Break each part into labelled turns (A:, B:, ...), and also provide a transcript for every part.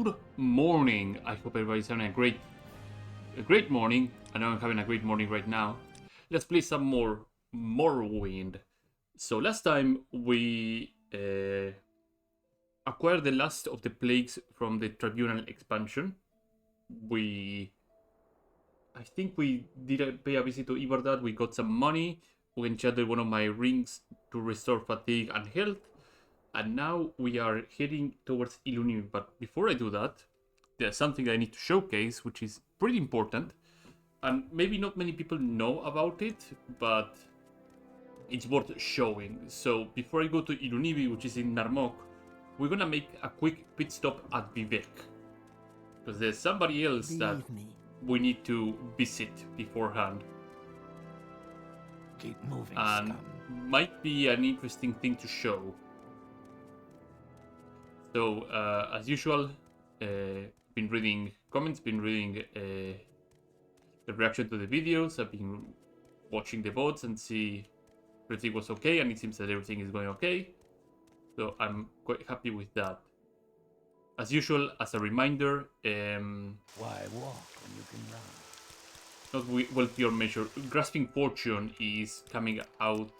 A: Good morning. I hope everybody's having a great morning. I know I'm having a great morning right now. Let's play some more Morrowind. So last time we acquired the last of the plagues from the Tribunal expansion. I think we did pay a visit to Iberdad. We got some money. We enchanted one of my rings to restore fatigue and health. And now we are heading towards Illunim. But before I do that, there's something I need to showcase, which is pretty important. And maybe not many people know about it, but it's worth showing. So before I go to Ilunivi, which is in Narmok, we're gonna make a quick pit stop at Vivek. Because there's somebody else that we need to visit beforehand.
B: Keep moving,
A: and
B: scum.
A: Might be an interesting thing to show. So, as usual, been reading comments, been reading the reaction to the videos. I've been watching the VODs and see everything was okay, and it seems that everything is going okay. So I'm quite happy with that. As usual, as a reminder,
B: Why walk when you can run?
A: not well to your measure, Grasping Fortune is coming out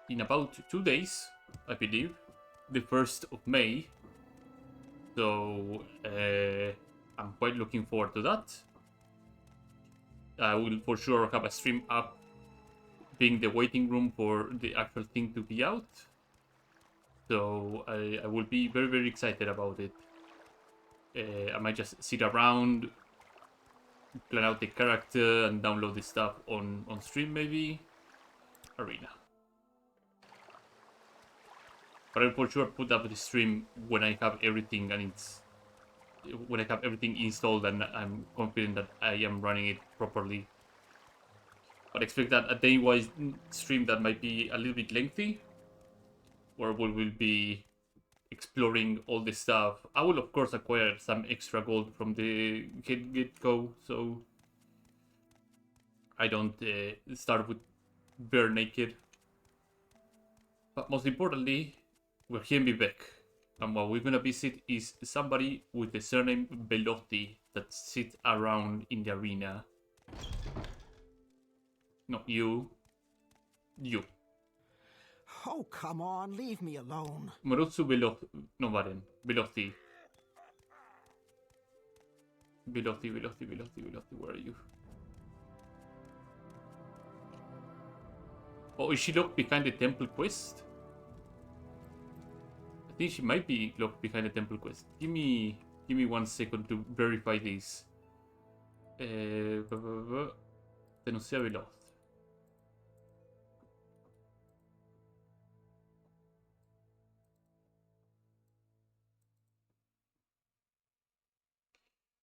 A: in about 2 days, I believe. The 1st of May. So I'm quite looking forward to that. I will for sure have a stream up being the waiting room for the actual thing to be out. So I will be very, very excited about it. I might just sit around, plan out the character, and download the stuff on stream maybe. Arena. But I'll for sure put up the stream when I have everything installed and I'm confident that I am running it properly. But expect that a day-wise stream that might be a little bit lengthy, where we will be exploring all this stuff. I will of course acquire some extra gold from the get-go, so I don't start with bare naked. But most importantly, we're here in Vivek, and what we're gonna visit is somebody with the surname Velothi that sits around in the arena. Not you. You.
C: Oh, come on, leave me alone.
A: Morotsu Velothi. No, Varen. Velothi. Velothi. Where are you? Oh, is she locked behind the temple quest? I think she might be locked behind the temple quest. Give me 1 second to verify this. Denuncia Veloz.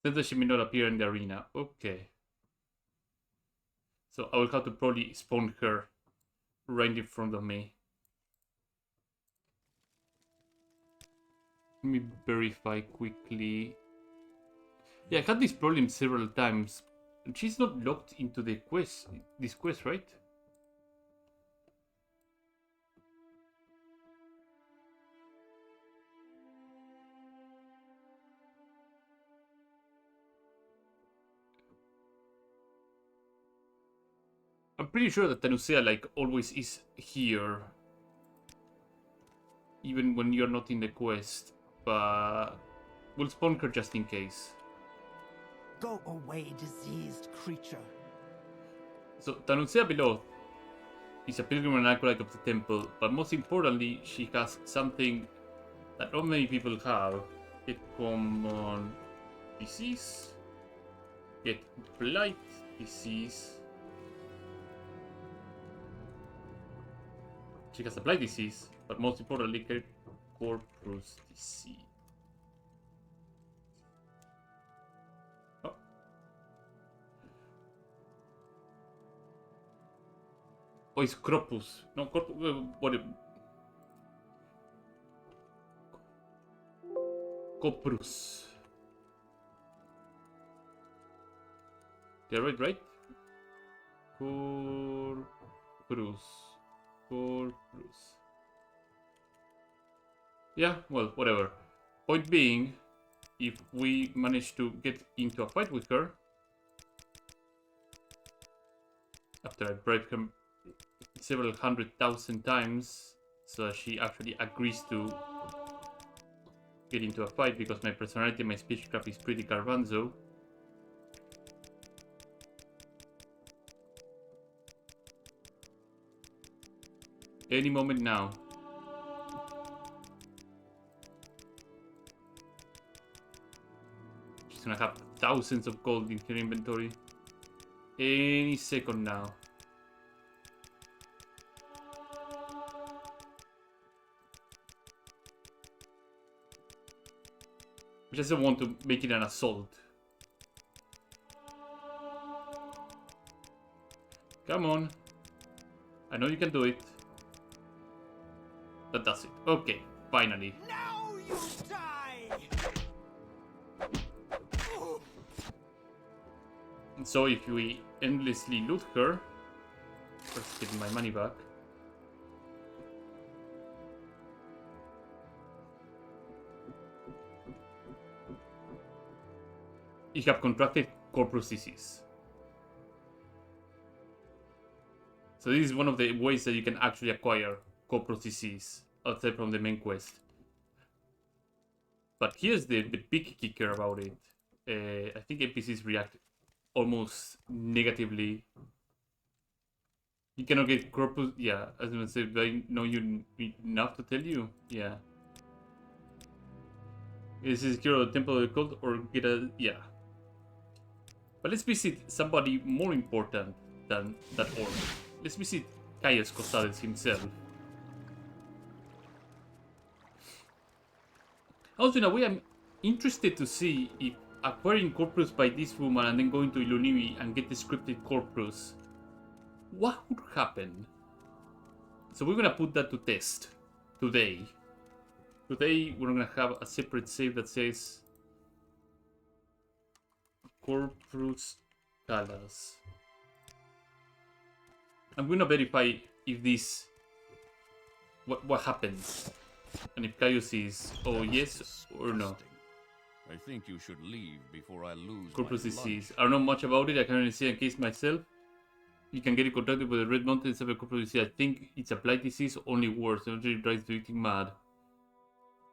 A: Then that she may not appear in the arena. Okay. So I will have to probably spawn her right in front of me. Let me verify quickly. Yeah, I had this problem several times. She's not locked into the quest, this quest, right? I'm pretty sure that Tanusea, like, always is here. Even when you're not in the quest. But we'll spawn her just in case.
C: Go away, diseased creature.
A: So, Tanusea Below is a pilgrim and acolyte of the temple, but most importantly, she has something that not many people have. Get common disease, get blight disease. She has a blight disease, but most importantly, get corpus disease. Oh, it's Cropus. No, Corpus. What? Coprus. They're right? Corpus. Yeah, well, whatever. Point being, if we manage to get into a fight with her, after I bribed her several 100,000 times, so that she actually agrees to get into a fight, because my personality and my speechcraft is pretty garbanzo. Any moment now. She's gonna have thousands of gold in her inventory. Any second now. I just don't want to make it an assault. Come on. I know you can do it. That does it. Okay, finally.
C: Now you die!
A: So if we endlessly loot her, let's get my money back. You have contracted corpus disease. So this is one of the ways that you can actually acquire corpus disease outside from the main quest. But here's the big kicker about it. I think NPCs react almost negatively. You cannot get corpus. Yeah, I was gonna say, do I know you enough to tell you? Yeah. Is this secure the temple of the cult or get a. Yeah. But let's visit somebody more important than that orc. Let's visit Caius Costades himself. Also, in a way, I'm interested to see if acquiring corpus by this woman and then going to Ilunivi and get the scripted corpus, what would happen? So we're gonna put that to test today. Today we're gonna have a separate save that says Corpus Calas. I'm gonna verify if this what happens and if Caius is yes or no.
B: I think you should leave before I lose
A: Corpus
B: my
A: disease.
B: lunch.
A: I don't know much about it. I can only see a case myself. You can get it contracted with the Red Mountains of a corpus disease. I think it's a blight disease, only worse. It really drives you eating mad.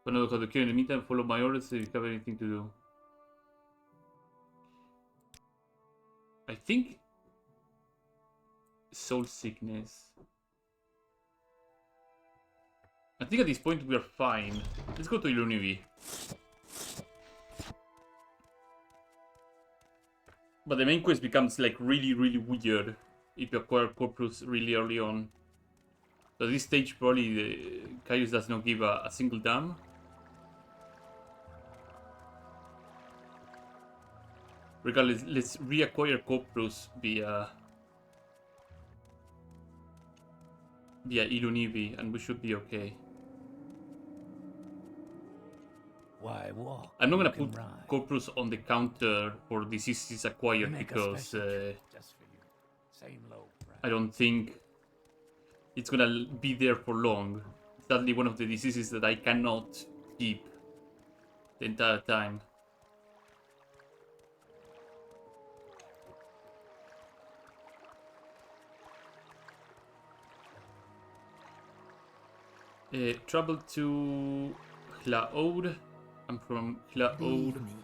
A: But I know how to cure in the meantime. Follow my orders if you have anything to do. I think soul sickness. I think at this point we are fine. Let's go to Ilunivi. But the main quest becomes like really weird if you acquire corpus really early on. So at this stage probably the Caius does not give a single damn. Regardless, let's reacquire corpus via Ilunivi and we should be okay.
B: Why walk?
A: I'm not
B: when
A: gonna
B: you can
A: put
B: ride?
A: corpus on the counter for diseases
B: We
A: acquired
B: make a
A: because
B: special trip just for you. Same low price.
A: I don't think it's gonna be there for long. It's sadly one of the diseases that I cannot keep the entire time. Travel to Hlaod. I'm from Hlaod,
C: Leave me.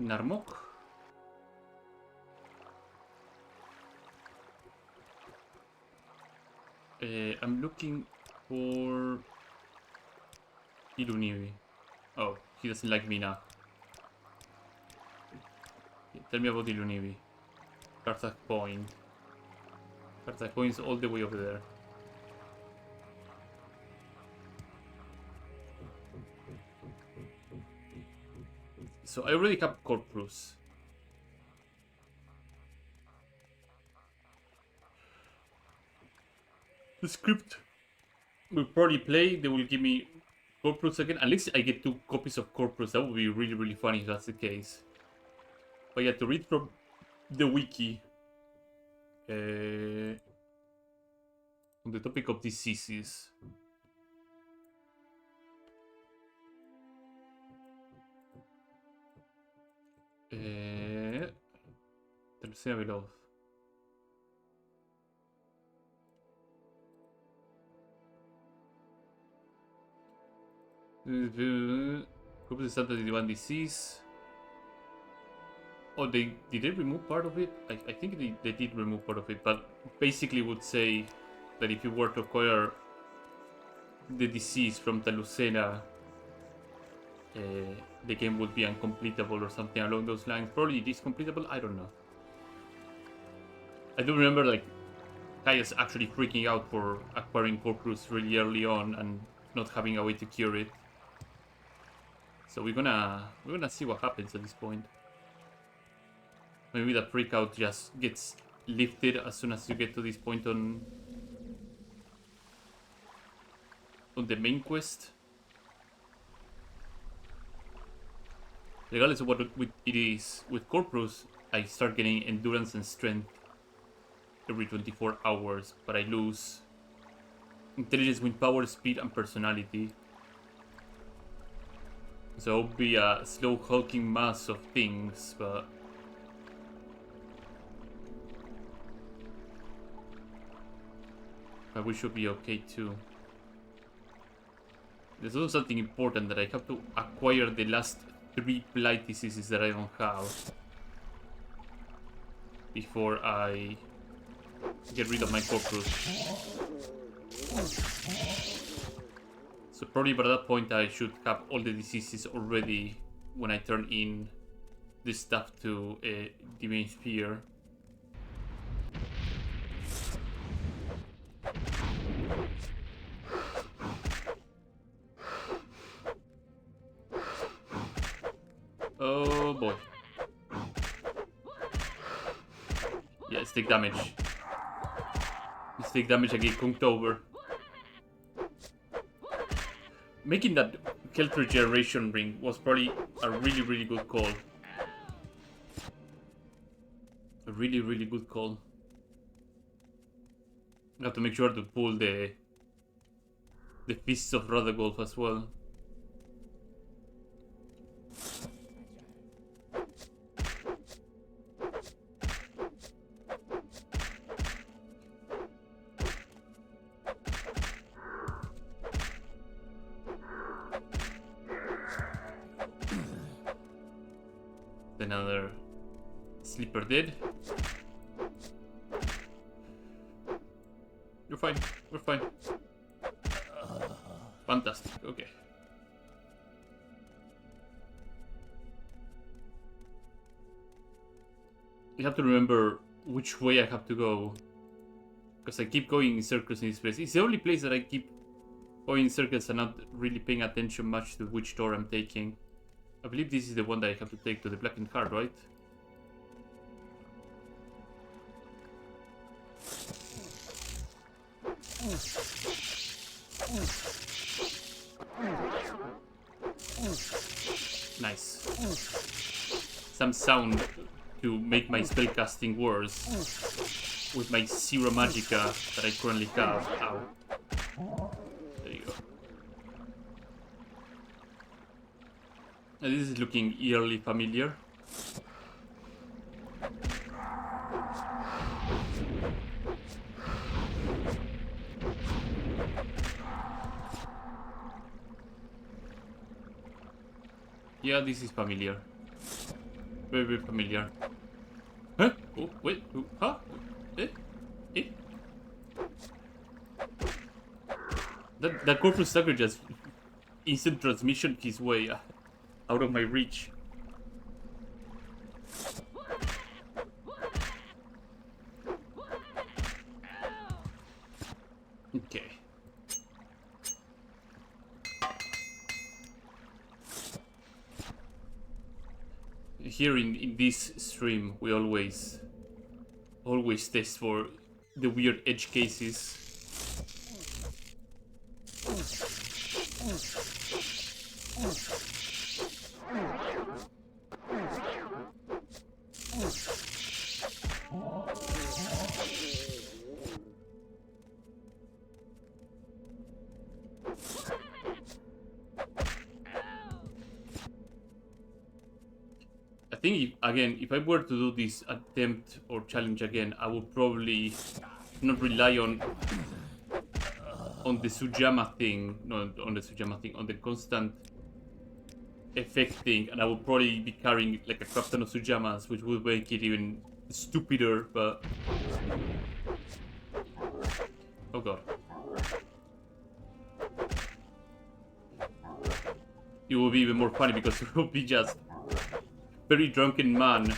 A: Narmok. I'm looking for Ilunivi. Oh, he doesn't like me now. Tell me about Ilunivi. Kartak Point. Kartak Point is all the way over there. So I already have corpus. The script will probably play. They will give me corpus again. At least I get 2 copies of corpus. That would be really funny if that's the case. But yeah, to read from the wiki on the topic of diseases. Tercera veloz. Group is started with one disease. Oh, did they remove part of it? I think they did remove part of it, but basically would say that if you were to acquire the disease from Talucena, the game would be uncompletable or something along those lines. Probably it is completable, I don't know. I do remember like Kaya's actually freaking out for acquiring Corpus really early on and not having a way to cure it. So we're gonna see what happens at this point. Maybe that freak out just gets lifted as soon as you get to this point on the main quest. Regardless of what it is, with Corpus, I start getting endurance and strength every 24 hours, but I lose intelligence, wind power, speed, and personality. So it'll be a slow hulking mass of things, but we should be okay too. There's also something important that I have to acquire the last 3 blight diseases that I don't have before I get rid of my Corpus. So probably by that point I should have all the diseases already when I turn in this stuff to Divine Sphere. Oh boy. Yeah, let's take damage. Let's take damage and get conked over. Making that health regeneration ring was probably a really good call. A really good call. I have to make sure to pull the Fists of Radagolf as well. Another sleeper dead. You're fine. We're fine. Fantastic. Okay. You have to remember which way I have to go, because I keep going in circles in this place. It's the only place that I keep going in circles and not really paying attention much to which door I'm taking. I believe this is the one that I have to take to the Blackened Heart, right? Nice. Some sound to make my spellcasting worse with my Zero Magica that I currently have. Ow. There you go. This is looking eerily familiar. Yeah, this is familiar. Very familiar. Huh? Oh, wait. Oh, huh? Eh? That Corpus Sucker just instant transmission his way out of my reach. Okay. Here in this stream, we always test for the weird edge cases. I think, if I were to do this attempt or challenge again, I would probably not rely on the Sujama thing, not on the Sujama thing, on the constant effect thing, and I would probably be carrying like a crap ton of Sujamas, which would make it even stupider, but... Oh god. It will be even more funny because it will be just very drunken man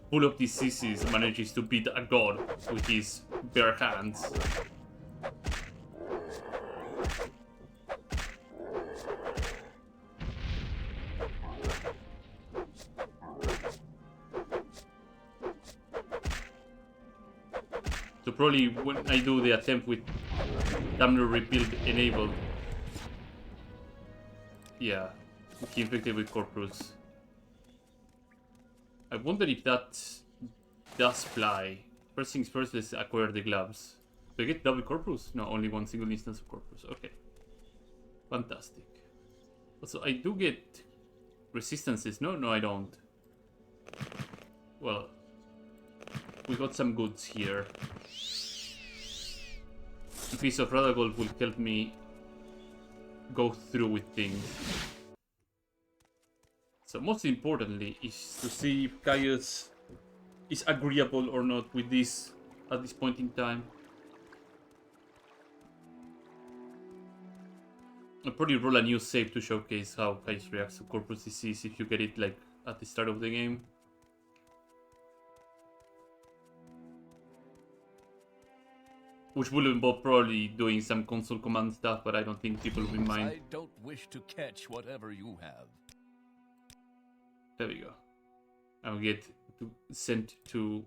A: full of diseases manages to beat a god with his bare hands. So probably when I do the attempt with Damner Rebuild enabled, yeah, he infected with Corpus. I wonder if that does fly. First things first, let's acquire the gloves. Do I get double Corpus? No, only one single instance of Corpus. Okay. Fantastic. Also, I do get resistances. No, I don't. Well, we got some goods here. A piece of Radagold will help me go through with things. So most importantly is to see if Caius is agreeable or not with this at this point in time. I'll probably roll a new save to showcase how Caius reacts to Corpus Disease if you get it like at the start of the game. Which will involve probably doing some console command stuff, but I don't think people will mind.
B: I don't wish to catch whatever you have.
A: There we go. I'll get sent to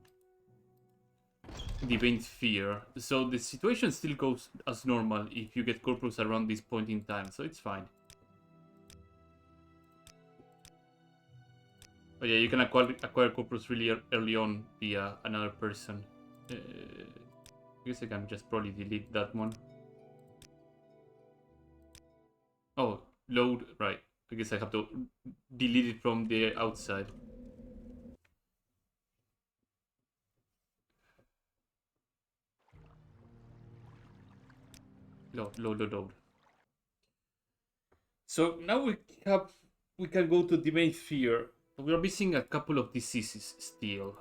A: Divine Sphere. So the situation still goes as normal if you get Corpus around this point in time, so it's fine. But yeah, you can acquire Corpus really early on via another person. I guess I can just probably delete that one. Oh, load, right. I guess I have to delete it from the outside. Load. So now we can go to Divine Sphere. We are missing a couple of diseases still.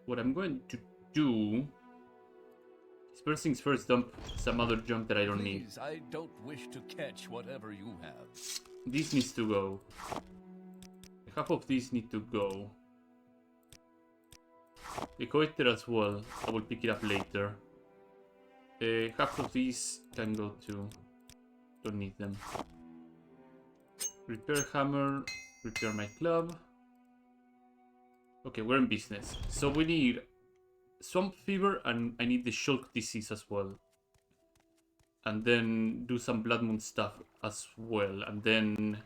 A: What I'm going to do is first things first, dump some other junk that I don't need.
B: I don't wish to catch whatever you have.
A: This needs to go. Half of these need to go. The Coiter as well. I will pick it up later. Half of these can go too. Don't need them. Repair hammer. Repair my club. Okay, we're in business. So we need Swamp Fever and I need the Shulk Disease as well. And then do some Blood Moon stuff as well. And then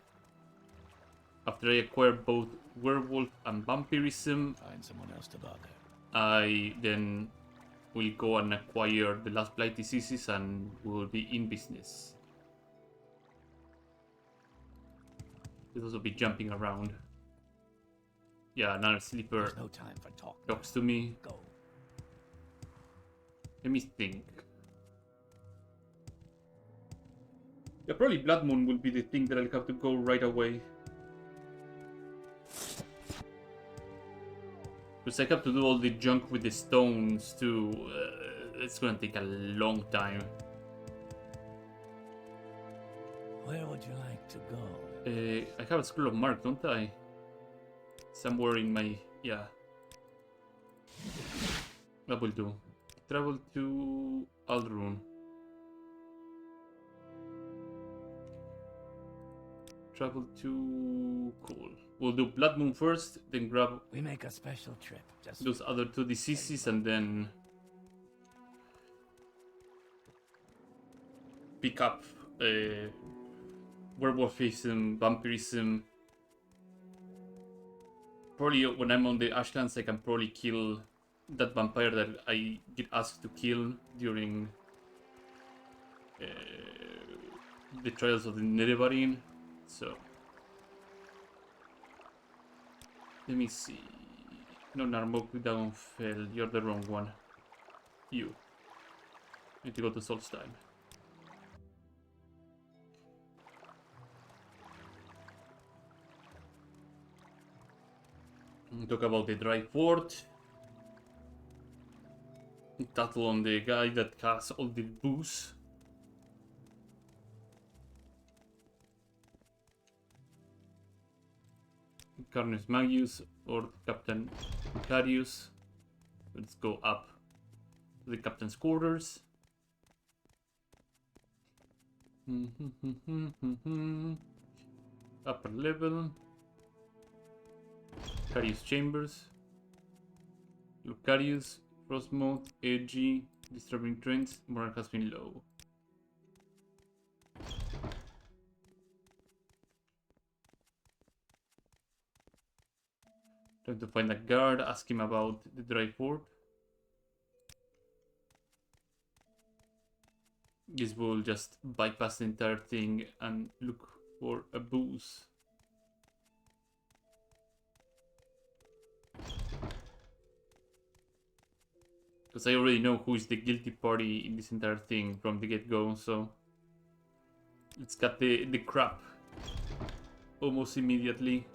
A: after I acquire both Werewolf and Vampirism,
B: Find someone else to bother.
A: I then will go and acquire the last Blight Diseases and we will be in business. This also be jumping around. Yeah, another sleeper
B: There's no time for talk.
A: talks to me.
B: Go.
A: Let me think. Yeah, probably Blood Moon will be the thing that I'll have to go right away. Because I have to do all the junk with the stones too. It's gonna take a long time.
B: Where would you like to go?
A: I have a Scroll of Mark, don't I? Somewhere in my... yeah. That will do. Travel to Aldrun. Travel to... cool. We'll do Blood Moon first, then grab
B: We make a special trip. Just
A: those other two diseases and then pick up Werewolfism, Vampirism. Probably when I'm on the Ashlands I can probably kill that vampire that I get asked to kill during the Trials of the Nerevarine. So Let me see. No, Narmok down fell. You're the wrong one. You. Need to go to Solstheim. Talk about the dry fort. Tattle on the guy that has all the booze. Carnus Magius or Captain Carius. Let's go up to the captain's quarters. Upper level. Carius Chambers. Lucarius, Frostmoth, Edgy, Disturbing Trends. Morale has been low. Trying to find a guard, ask him about the dry fort. This will just bypass the entire thing and look for a booze. Because I already know who is the guilty party in this entire thing from the get-go, so let's cut the crap almost immediately.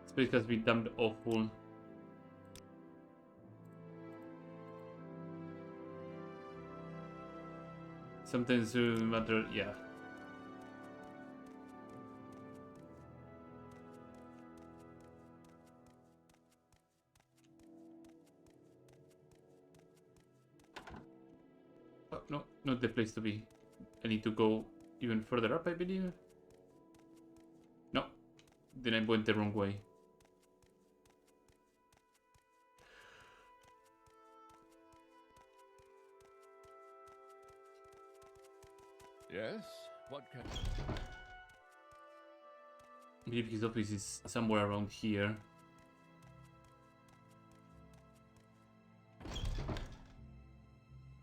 A: This place has been damned awful. Sometimes matter, yeah. Oh, no, not the place to be. I need to go even further up, I believe. No, then I went the wrong way.
B: Yes? What can...
A: I believe his office is somewhere around here.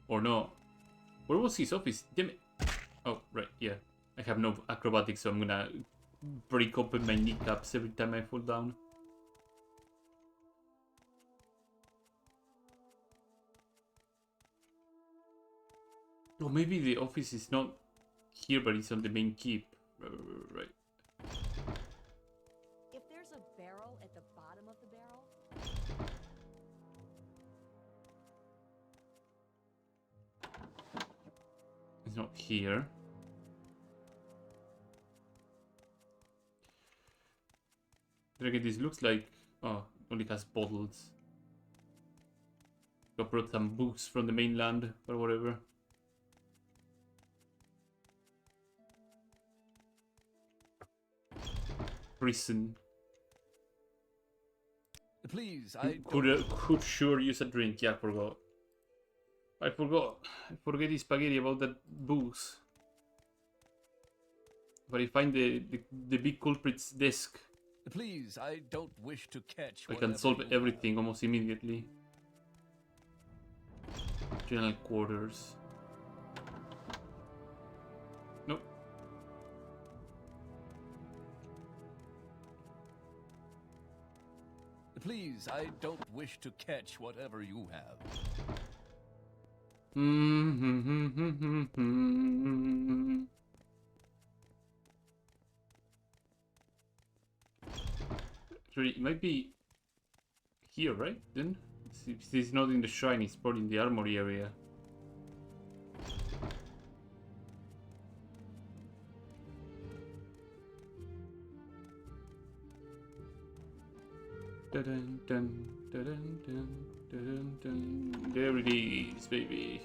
A: Or no. Where was his office? Damn it. Oh, right, yeah. I have no acrobatics, so I'm gonna break open my kneecaps every time I fall down. Or maybe the office is not here, but it's on the main keep. Right.
D: If there's a barrel at the bottom of the barrel,
A: It's not here. Then again, this looks like... Oh, only has bottles. I brought some books from the mainland or whatever. Prison.
B: Please, I
A: Could sure use a drink. Yeah, I forgot. I forget the spaghetti about that booze. But I find the big culprit's desk,
B: Please, I don't wish to catch
A: I can
B: whatever
A: solve
B: you
A: everything almost immediately. General quarters. Nope.
B: have. Please, I don't wish to catch whatever you have.
A: Actually, it might be here, right? Then? If it's not in the shrine, it's probably in the armory area. Dun, dun, dun, dun, dun, dun, dun. There it is, baby.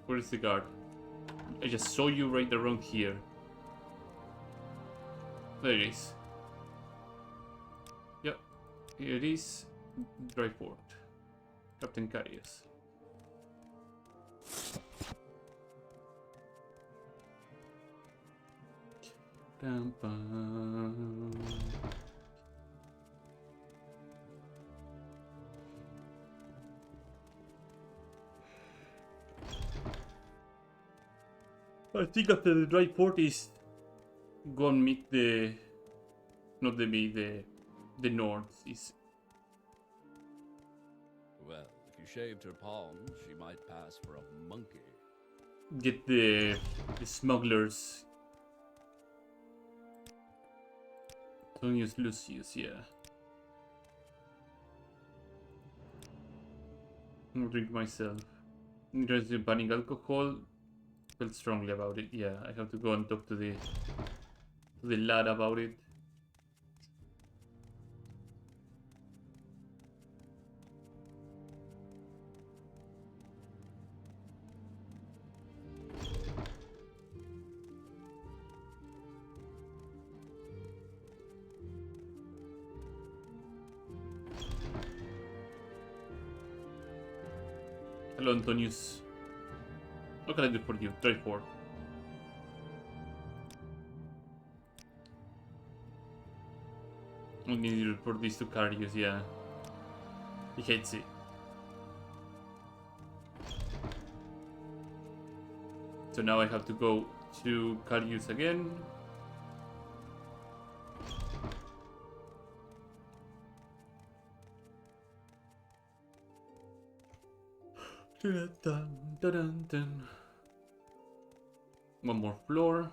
A: Where is the guard? I just saw you right around here. There it is. Yep, here it is. Dry fort. Captain Carius. Ba-dum-bum. I think after the dry port is go and meet the, not the me, the Nords is.
B: Well, if you shaved her palms, she might pass for a monkey.
A: Get the smugglers. Tonius Lucius, yeah. I'll drink myself. Interested in banning alcohol. Felt strongly about it. Yeah, I have to go and talk to the lad about it. Hello, Antonius. What can I do for you? Try 4. I need to report this to Carius, yeah. He hates it. So now I have to go to Carius again. One more floor.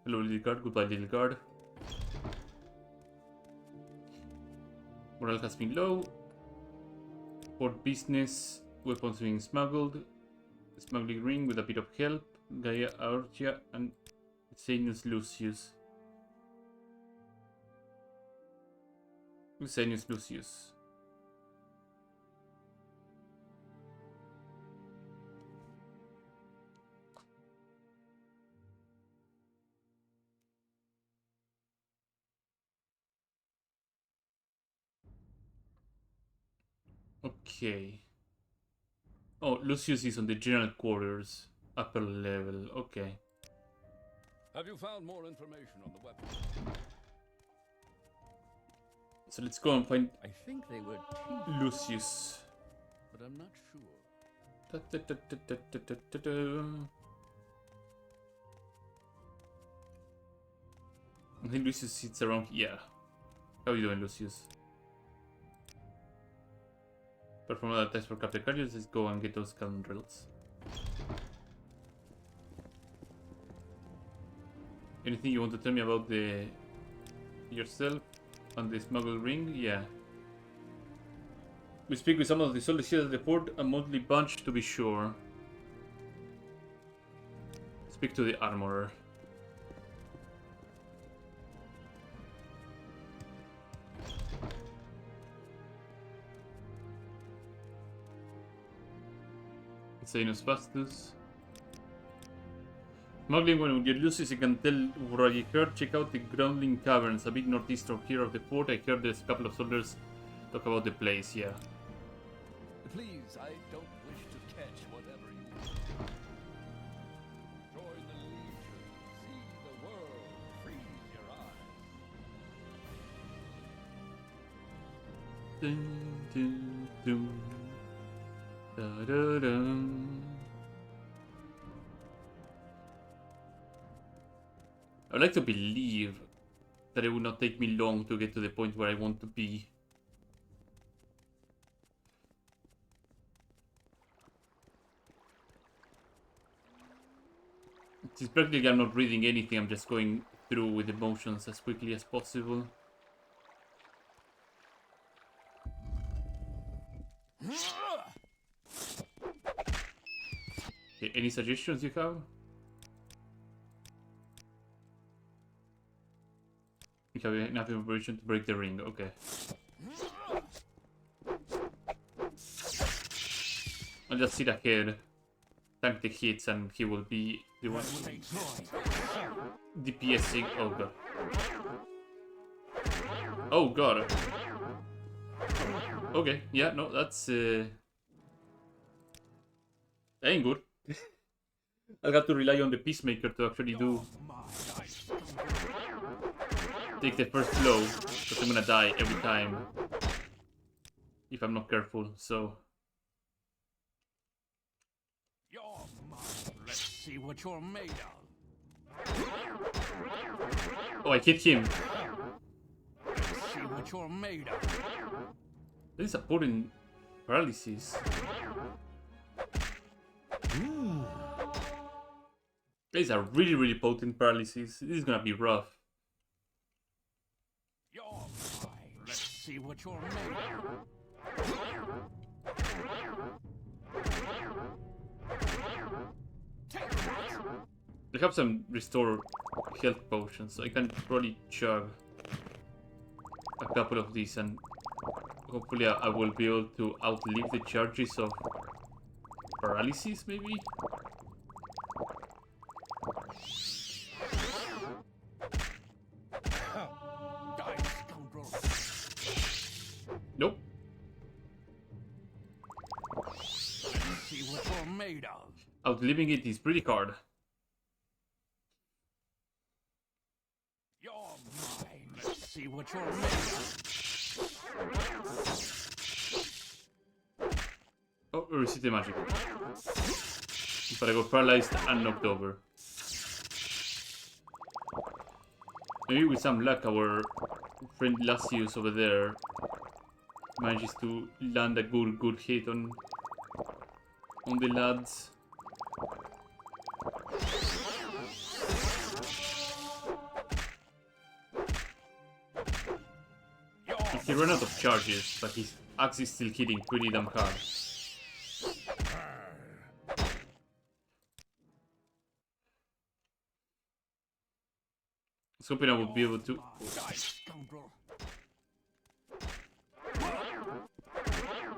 A: Hello, little guard. Goodbye, little guard. Morale has been low. Port business. Weapons being smuggled. Smuggling ring with a bit of help. Gaia Archia and Xenius Lucius. Xenius Lucius. Okay. Oh, Lucius is on the general quarters, upper level. Okay.
B: Have you found more information on the weapon?
A: So let's go and find
B: I think they were teeth,
A: Lucius.
B: but I'm not sure.
A: I think Lucius sits around here. How are you doing, Lucius? Perform another test for Captain Carius. Let's go and get those scoundrels. Anything you want to tell me about the yourself and the smuggled ring? Yeah. We speak with some of the soldiers here at the port, a motley bunch to be sure. Speak to the armorer. Xenos Vastus. Smuggling when you lose is you can tell where you heard. Check out the Groundling Caverns, a bit northeast of here of the port. I heard there's a couple of soldiers talk about the place, yeah.
B: Please, I don't wish to catch whatever you want. Join the Legion, see the world, freeze your eyes.
A: Dun, dun, dun. Da, da, dun. I'd like to believe that it would not take me long to get to the point where I want to be. It's practically I'm not reading anything, I'm just going through with the motions as quickly as possible. Okay, any suggestions you have? You have enough information to break the ring, okay. I'll just sit ahead, tank the hits, and he will be the one DPSing. Oh god. Oh god. Okay, yeah, no, that's that ain't good. I'll have to rely on the Peacemaker to actually do take the first blow, because I'm gonna die every time if I'm not careful, so...
B: You're mine. Let's see what you're made of.
A: Oh, I hit him.
B: Let's see what you're made of.
A: This is a potent paralysis. This is a really, really potent paralysis. This is gonna be rough.
B: You're mine. Let's see what you're made of. Take that.
A: I have some restore health potions, so I can probably chug a couple of these, and hopefully I will be able to outlive the charges of paralysis, maybe?
B: Die, scoundrel.
A: Nope.
B: Let's see what you're made of.
A: Outliving it is pretty hard.
B: You're mine. Let's see what you're made of.
A: Oh, I received the magic. But I got paralyzed and knocked over. Maybe with some luck our friend Lasius over there manages to land a good hit on the lads. He ran out of charges, but his axe is still hitting pretty damn hard. I was hoping I would be able to...
B: Die, scoundrel.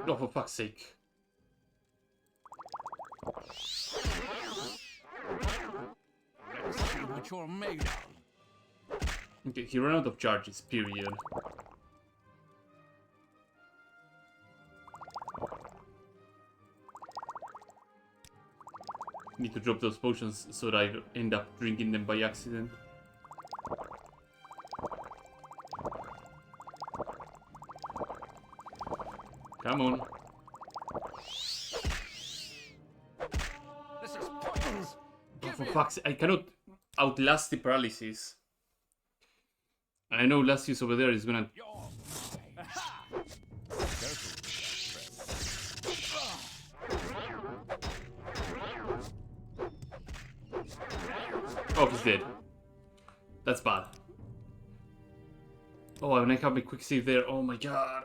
A: Oh, for fuck's sake.
B: Let's see what you're made of.
A: Okay, he ran out of charges, period. Need to drop those potions so that I don't end up drinking them by accident. Come on.
B: This is pointless.
A: Oh, for fuck's sake, I cannot outlast the paralysis. And I know Lasius over there is gonna...
B: You're mine. Aha! Careful,
A: Oh, he's dead. That's bad. Oh, and I have my quick save there. Oh my god.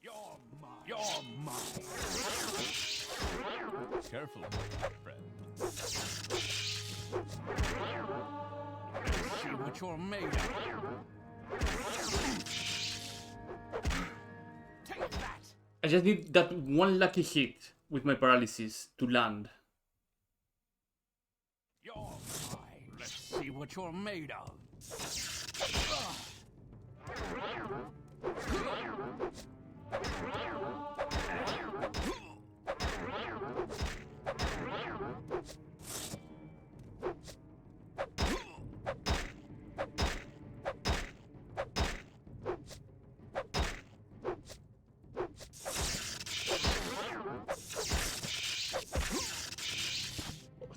B: You're mine. You're mine. Careful, friend. Let's see what you're made of. Take that.
A: I just need that one lucky hit with my paralysis to land.
B: You're mine. Let's see what you're made of.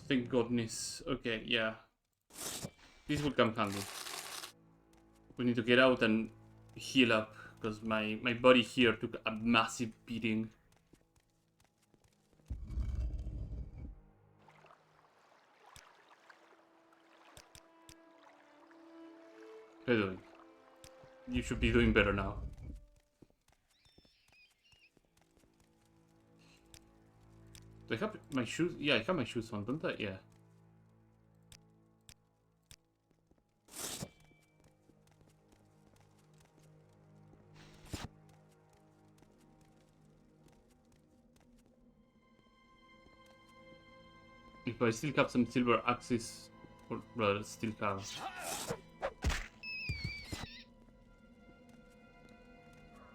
A: Thank goodness. Okay, yeah. This will come handy. We need to get out and heal up, because my body here took a massive beating. How are you doing? You should be doing better now. Do I have my shoes? Yeah, I have my shoes on, don't I? Yeah. If I still have some silver axes, or rather, still have.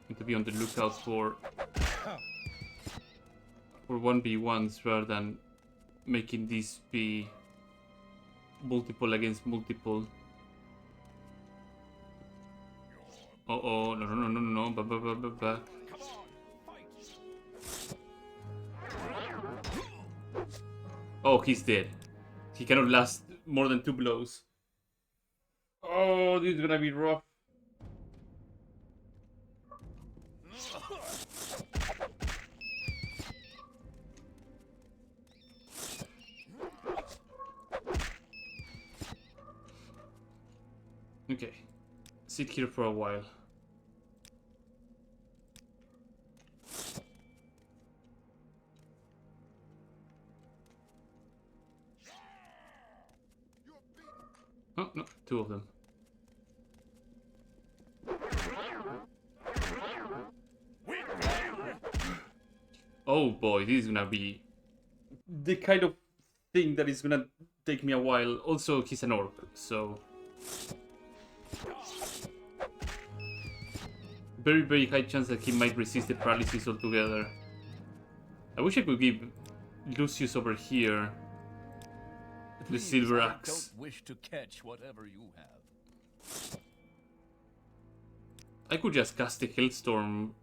A: Need to be on the lookout for 1v1s rather than making this be multiple against multiple. Oh, no. Back. Oh, he's dead. He cannot last more than 2 blows. Oh, this is gonna be rough. Okay. Sit here for a while. Oh, no, 2 of them. Oh boy, this is gonna be the kind of thing that is gonna take me a while. Also, he's an orc, so... Very, very high chance that he might resist the paralysis altogether. I wish I could give Lucius over here the
B: Please,
A: silver
B: I
A: axe.
B: don't wish to catch whatever you have.
A: I could just cast the Hailstorm.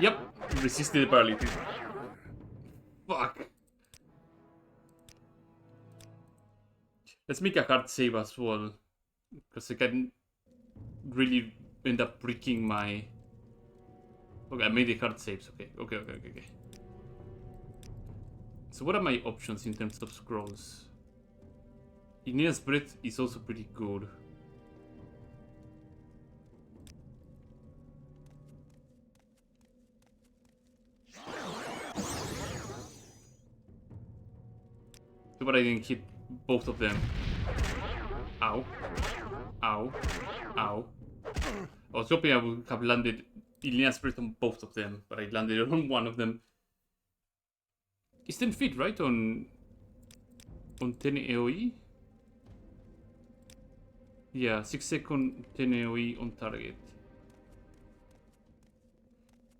A: Yep, resisted the paralysis. Fuck. Let's make a hard save as well, because I can really end up breaking my... Okay, I made the hard saves. Okay. So what are my options in terms of scrolls? Igneous Breath is also pretty good. Too bad I didn't hit both of them. Ow. Ow. Ow. I was hoping I would have landed Igneous Breath on both of them, but I landed on one of them. It's 10 feet, right? On 10 AoE? Yeah, 6-second 10 AoE on target.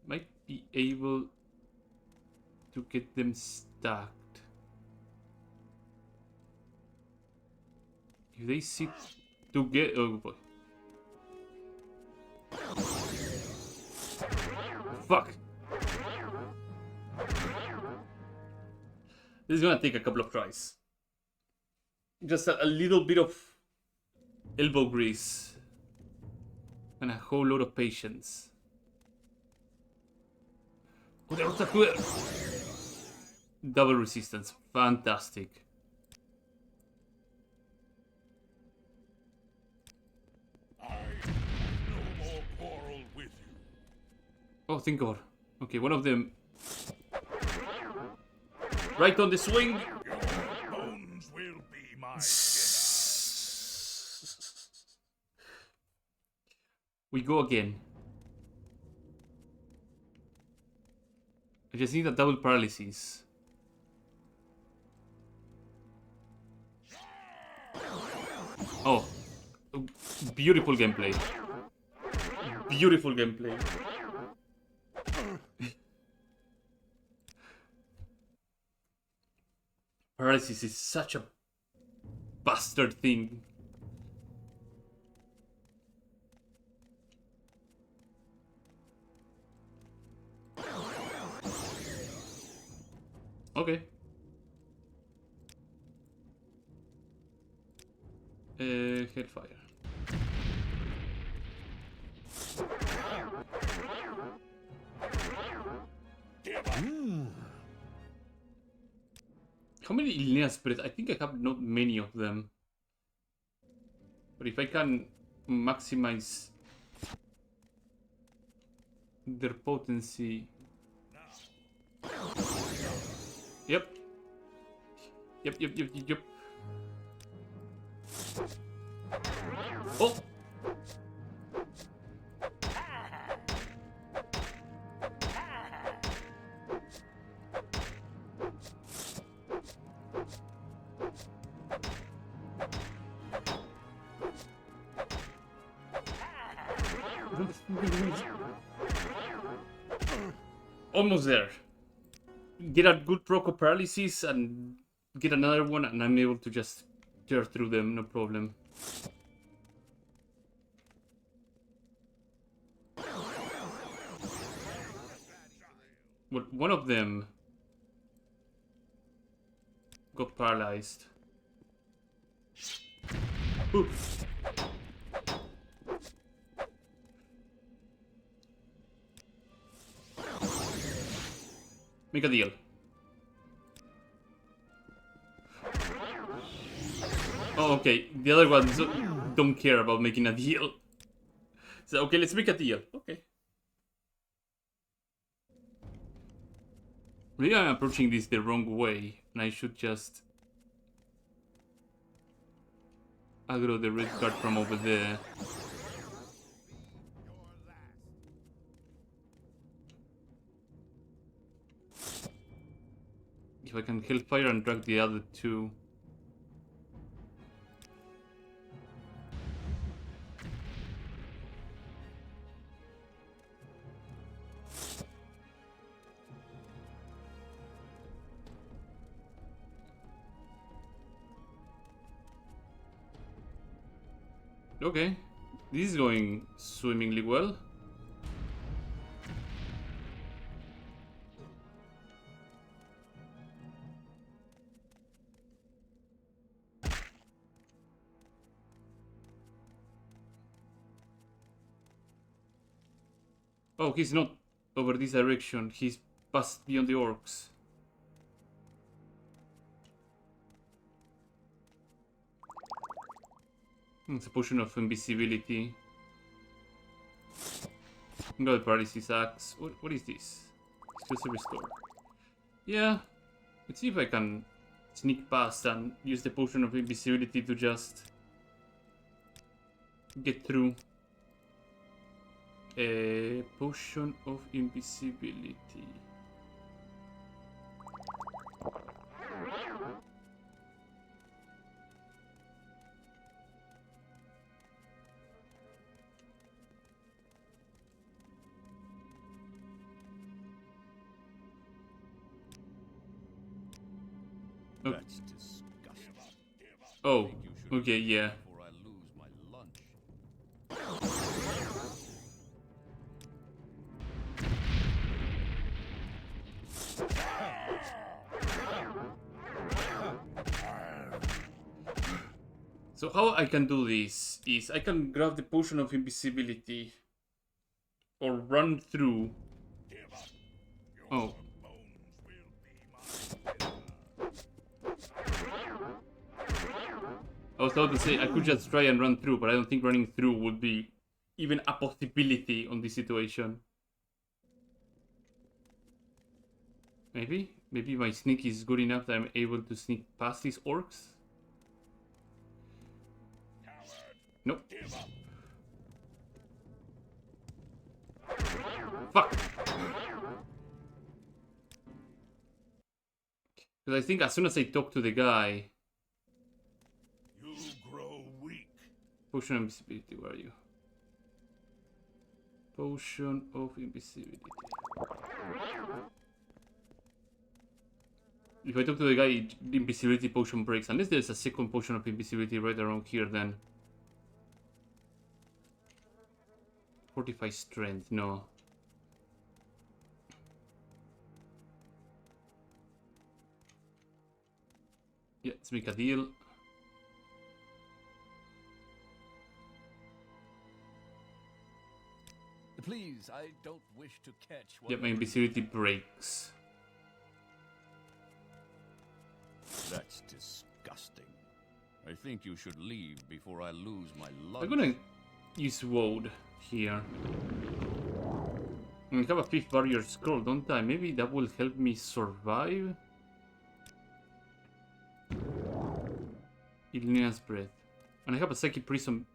A: Might be able to get them stacked. If they sit together... Oh boy. Fuck! This is gonna take a couple of tries. Just a little bit of elbow grease. And a whole lot of patience. Oh, there was a clear. Double resistance. Fantastic. Oh, thank God. Okay, one of them... Right on the swing!
E: Your bones will be my dinner.
A: We go again. I just need a double paralysis. Oh. Beautiful gameplay. Beautiful gameplay. Paralysis is such a bastard thing. Okay. Hellfire. How many Igneous Breath? I think I have not many of them. But if I can maximize their potency... Yep. Oh! Almost there. Get a good proc of paralysis and get another one, and I'm able to just tear through them, no problem. Well, one of them got paralyzed. Ooh. Make a deal. Oh, okay. The other ones don't care about making a deal. So, okay, let's make a deal. Okay. Maybe I'm approaching this the wrong way, and I should just aggro the red card from over there. If I can Hellfire and drag the other two. Okay, this is going swimmingly well. Oh, he's not over this direction. He's past beyond the orcs. It's a potion of invisibility. Got the paralysis axe. What is this? Exclusive restore. Yeah. Let's see if I can sneak past and use the potion of invisibility to just get through. A potion of invisibility.
B: That's disgusting.
A: Oh, okay, yeah.
B: Before I lose my lunch.
A: So how I can do this is I can grab the potion of invisibility or run through. Oh. I was about to say I could just try and run through, but I don't think running through would be even a possibility on this situation. Maybe? Maybe my sneak is good enough that I'm able to sneak past these orcs? Nope. Fuck! Because I think as soon as I talk to the guy...
E: You grow weak.
A: Potion of invisibility, where are you? Potion of invisibility. If I talk to the guy, the invisibility potion breaks. Unless there's a second potion of invisibility right around here, then... 45 strength, no. Yeah, let's make a deal.
B: Please, I don't wish to catch what.
A: Yeah, my invisibility breaks.
B: That's disgusting. I think you should leave before I lose my lunch.
A: I'm gonna use Woad here. I have a 5th barrier scroll, don't I? Maybe that will help me survive? Illinia's Breath. And I have a Psychic Prism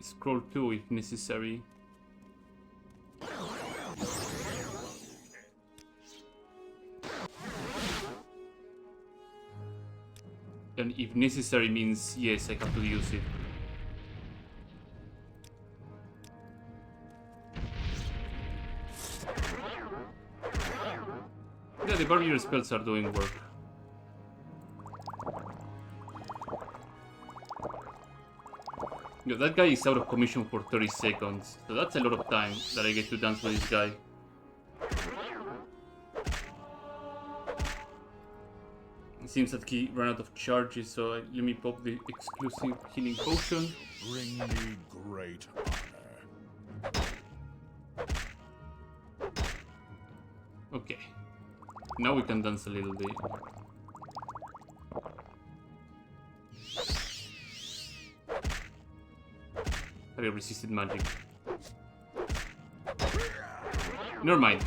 A: scroll too, if necessary. And if necessary means yes, I have to use it. Yeah, the barrier spells are doing work. Yeah, that guy is out of commission for 30 seconds, so that's a lot of time that I get to dance with this guy. It seems that he ran out of charges, so let me pop the exclusive healing potion.
E: Bring me great honor.
A: Okay. Now we can dance a little bit. I resisted magic. Never mind.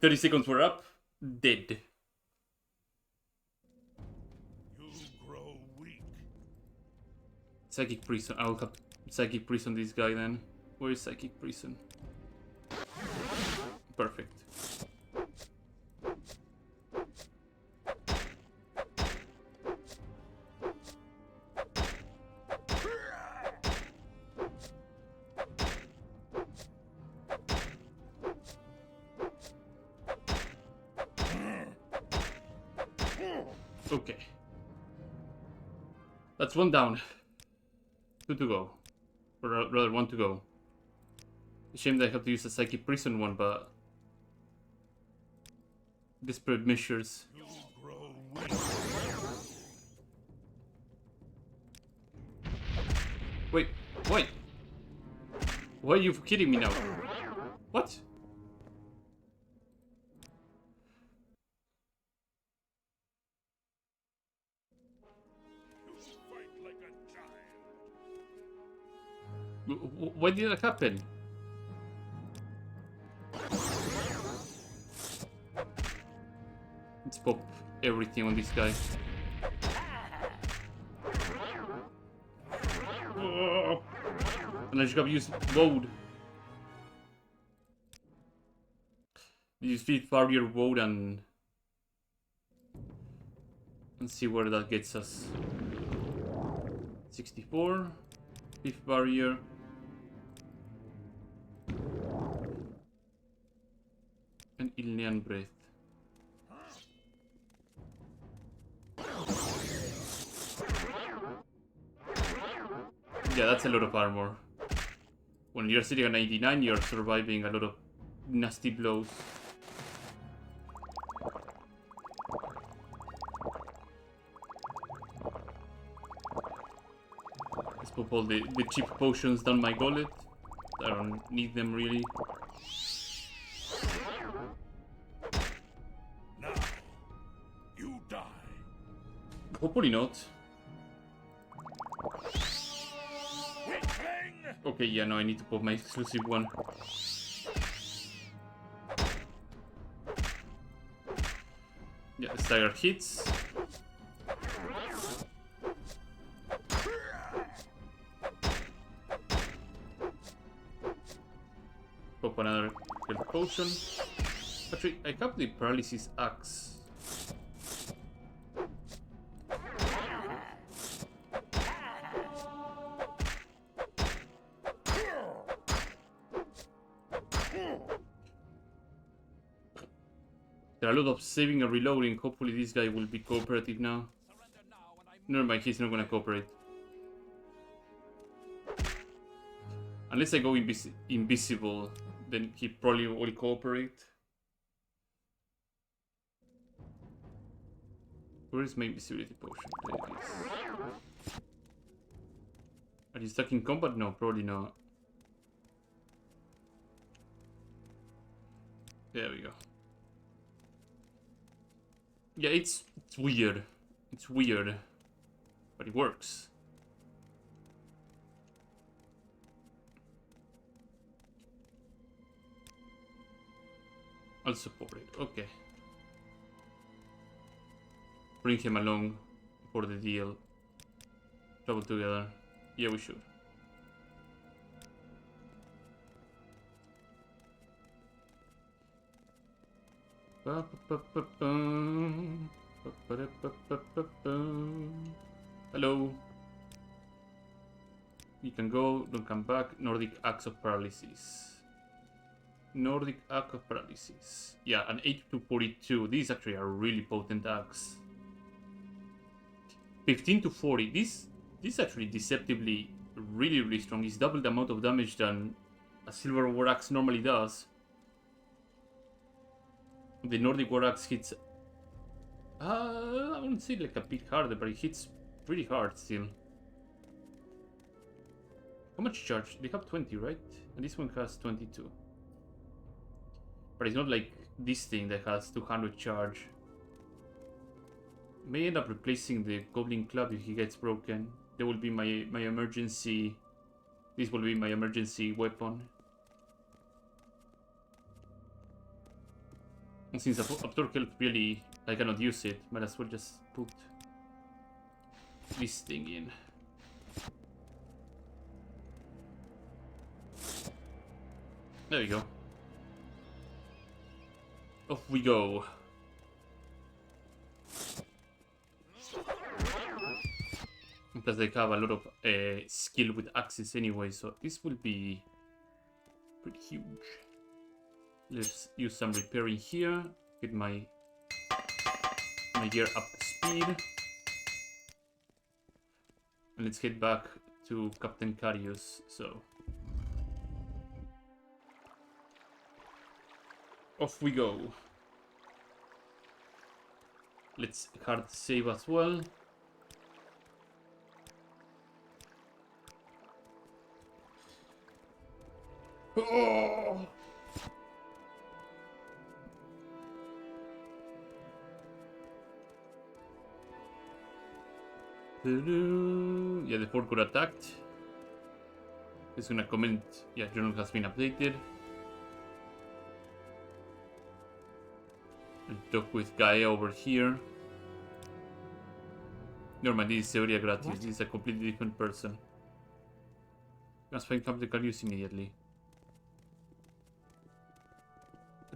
A: 30 seconds were up. Dead.
E: You grow weak.
A: Psychic prison. I'll have psychic prison this guy then. Where is psychic prison? Perfect. Okay. That's one down. Two to go. Or rather, one to go. Shame that I have to use a psychic prison one, but... Desperate measures.
E: You grow weak.
A: Wait, why? Why are you kidding me now? What?
E: You fight like a giant.
A: Why did that happen? Let's pop everything on this guy. And I just gotta use Woad. Use Fifth Barrier Woad and see where that gets us. 64. Fifth Barrier. And Ilnean Breath. Yeah, that's a lot of armor. When you're sitting at 99, you're surviving a lot of nasty blows. Let's pop all the cheap potions down my gullet. I don't need them really.
E: Now, you die.
A: Hopefully not.
E: Weakling!
A: Okay, yeah, no, I need to pop my exclusive one. Yeah, the stagger hits. Pop another health potion. Actually, I have the paralysis axe. There are a lot of saving and reloading. Hopefully this guy will be cooperative now. Never mind, he's not gonna cooperate. Unless I go invisible, then he probably will cooperate. Where is my invisibility potion? There it is. Are you stuck in combat? No, probably not. There we go. Yeah, it's weird. It's weird. But it works. I'll support it. Okay. Bring him along for the deal. Travel together. Yeah, we should. Hello. You can go, don't come back. Nordic Axe of Paralysis. Nordic Axe of Paralysis. Yeah, an 8 to 42. These actually are really potent axe. 15 to 40. This actually deceptively really strong. It's double the amount of damage than a Silver War Axe normally does. The Nordic War Axe hits... I wouldn't say like a bit harder, but it hits pretty hard still. How much charge? They have 20, right? And this one has 22. But it's not like this thing that has 200 charge. May end up replacing the Goblin Club if he gets broken. There will be my emergency... This will be my emergency weapon. And since Absorb Health really... I cannot use it, might as well just put this thing in. There we go. Off we go. Plus they have a lot of skill with axes anyway, so this will be pretty huge. Let's use some repairing here. Get my gear up to speed. And let's head back to Captain Carius, so... Off we go. Let's hard save as well. Oh! Yeah, the fort got attacked. It's gonna comment, yeah, journal has been updated. I'll talk with Gaia over here. Never mind, this is Theoria Gratius.
C: What?
A: This is a completely different person. Let's find Captain Carius immediately.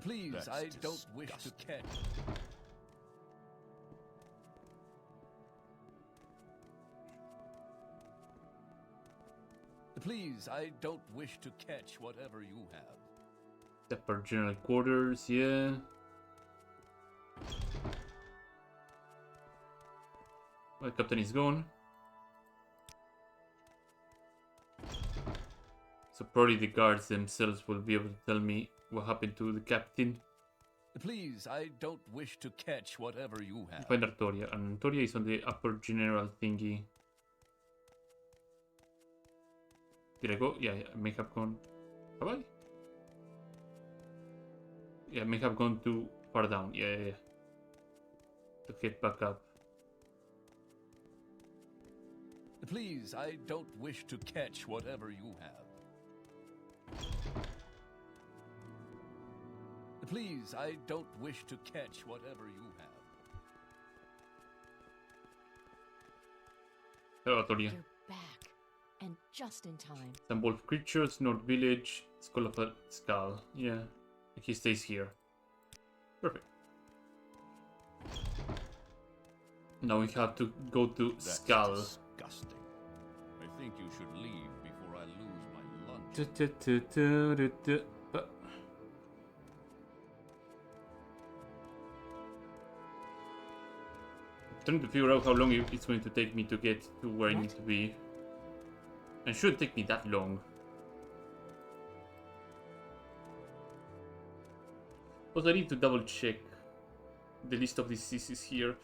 B: Please,
E: That's
B: I don't wish to
E: disgusting.
B: catch. Please, I don't wish to catch whatever you have.
A: Separate general quarters, yeah. Well, Captain is gone. So probably the guards themselves will be able to tell me what happened to the captain.
B: Please, I don't wish to catch whatever you have.
A: Find Artoria, and Artoria is on the upper general thingy. Did I go? Yeah, I may have gone. Have I? Yeah, I may have gone too far down. Yeah. To get back up.
B: Please, I don't wish to catch whatever you have. Please, I don't wish to catch whatever you have.
A: Hello, Artoria.
D: You're back. And just in time.
A: Some wolf creatures, North Village, Skull of a Skull. Yeah, he stays here. Perfect. Now we have to go to
B: That's
A: Skull.
B: disgusting. I think you should leave before I lose my lunch.
A: Trying to figure out how long it's going to take me to get to where I need to be. And it shouldn't take me that long. Also, I need to double check the list of diseases here.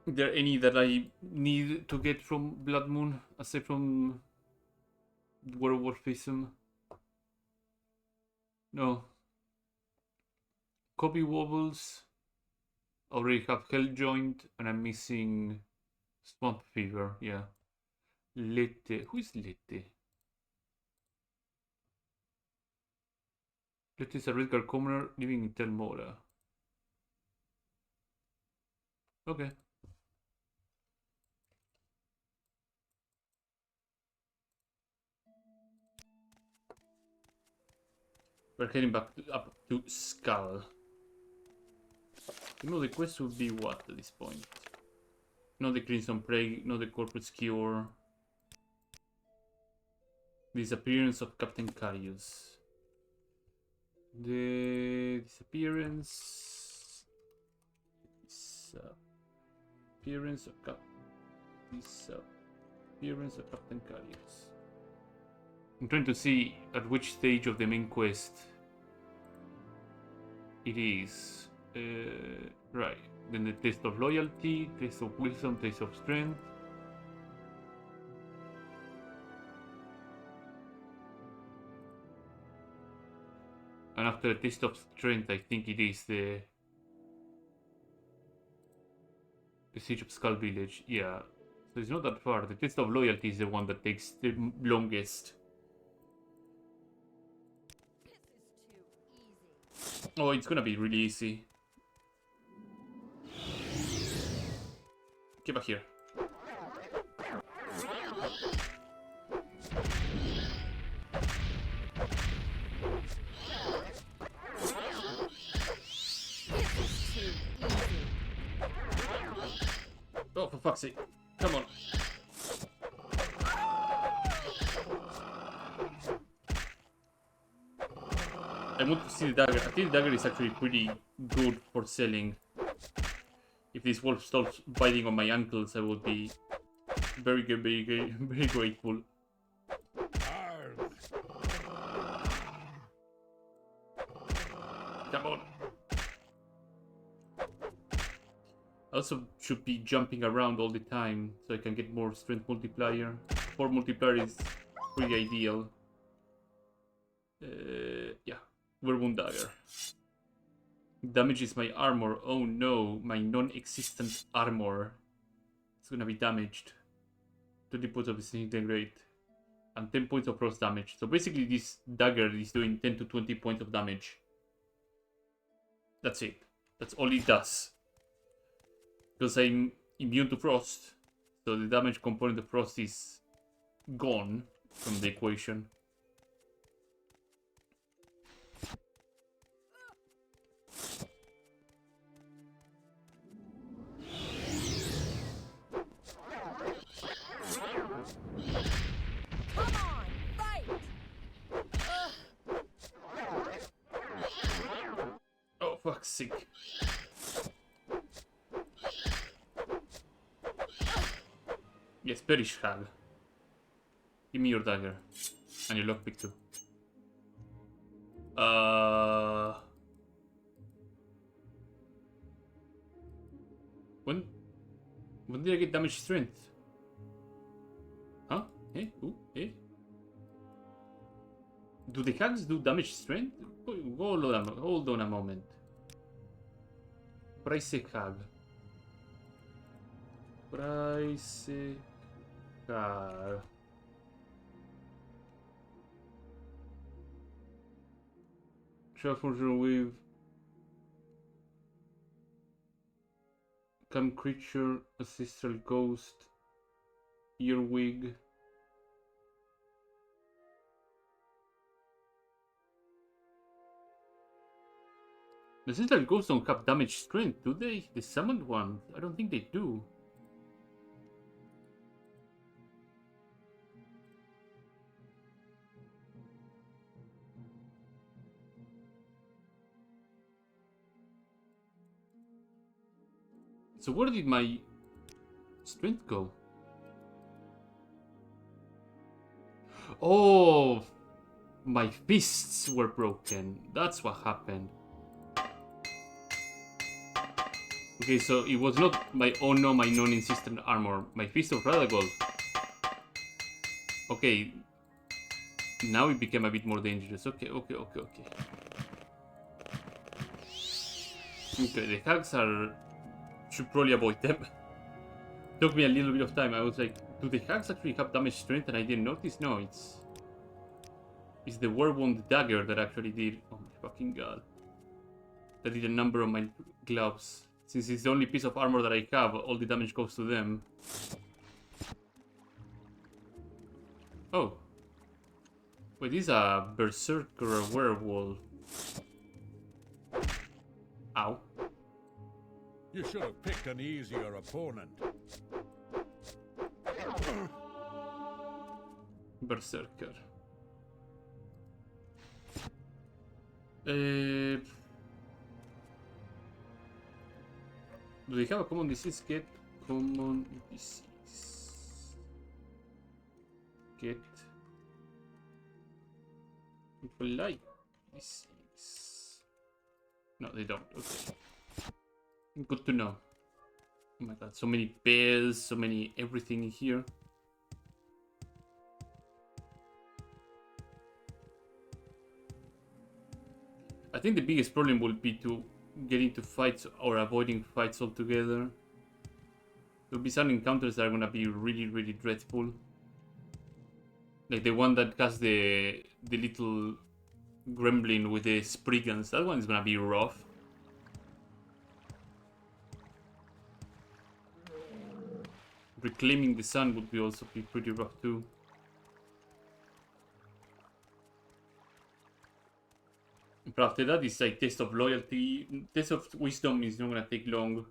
A: Are there any that I need to get from Blood Moon, aside from werewolfism? No. Copy Wobbles. Already have Hell Joint, and I'm missing Swamp Fever, yeah. Lete. Who is Lete? Lete is a Redguard commoner living in Tel Mora. Okay. We're heading back up to Skull. You know, the quest would be what at this point? Not the Crimson Plague, not the Corpus Cure. Disappearance of Captain Carius. The disappearance. Disappearance of disappearance of Captain Carius. I'm trying to see at which stage of the main quest it is. Right. Then the test of loyalty, test of wisdom, test of strength. And after the test of strength, I think it is the Siege of Skull Village. Yeah. So it's not that far. The test of loyalty is the one that takes the longest. Oh, it's gonna be really easy. Get back here. Oh, for fuck's sake. Come on. I want to see the dagger. I think the dagger is actually pretty good for selling. If this wolf stops biting on my ankles, I will be very grateful. Come on. I also should be jumping around all the time so I can get more strength multiplier. 4 multiplier is pretty ideal. Yeah, Werewolf Dagger. Damages my armor. Oh no, my non-existent armor. It's gonna be damaged. 20 points of disintegrate. And 10 points of frost damage. So basically this dagger is doing 10 to 20 points of damage. That's it. That's all it does. Because I'm immune to frost. So the damage component of frost is gone from the equation. Oh, fuck's sake. Yes, perish hag. Give me your dagger. And your lockpick too. When did I get damage strength? Huh? Eh? Ooh, eh? Do the hags do damage strength? Hold on a moment. Price hag. Price hag. Shuffle with Cam creature, ancestral ghost, earwig. The ancestral ghosts don't have damage strength, do they? The summoned ones? I don't think they do. So where did my strength go? Oh, my fists were broken. That's what happened. Okay, so it was not my oh no, my non-insistent armor. My fist of Radagol. Okay. Now it became a bit more dangerous. Okay. Okay, the hags are... should probably avoid them. Took me a little bit of time. I was like, do the hags actually have damage strength and I didn't notice? No, it's the Werewolf Dagger that actually did. Oh my fucking god. That did a number on my gloves. Since it's the only piece of armor that I have, all the damage goes to them. Oh. Wait, is a berserker or a werewolf? Ow.
E: You should have picked an easier opponent.
A: Berserker. Do they have a common disease? Get common disease. Get people like disease. No, they don't. Okay. Good to know. Oh my god, so many bells, so many everything in here. I think the biggest problem will be to get into fights or avoiding fights altogether. There'll be some encounters that are gonna be really, really dreadful. Like the one that has the little gremlin with the spriggans. That one is gonna be rough. Reclaiming the sun would be also be pretty rough too. But after that, it's like test of loyalty. Test of wisdom is not gonna take long,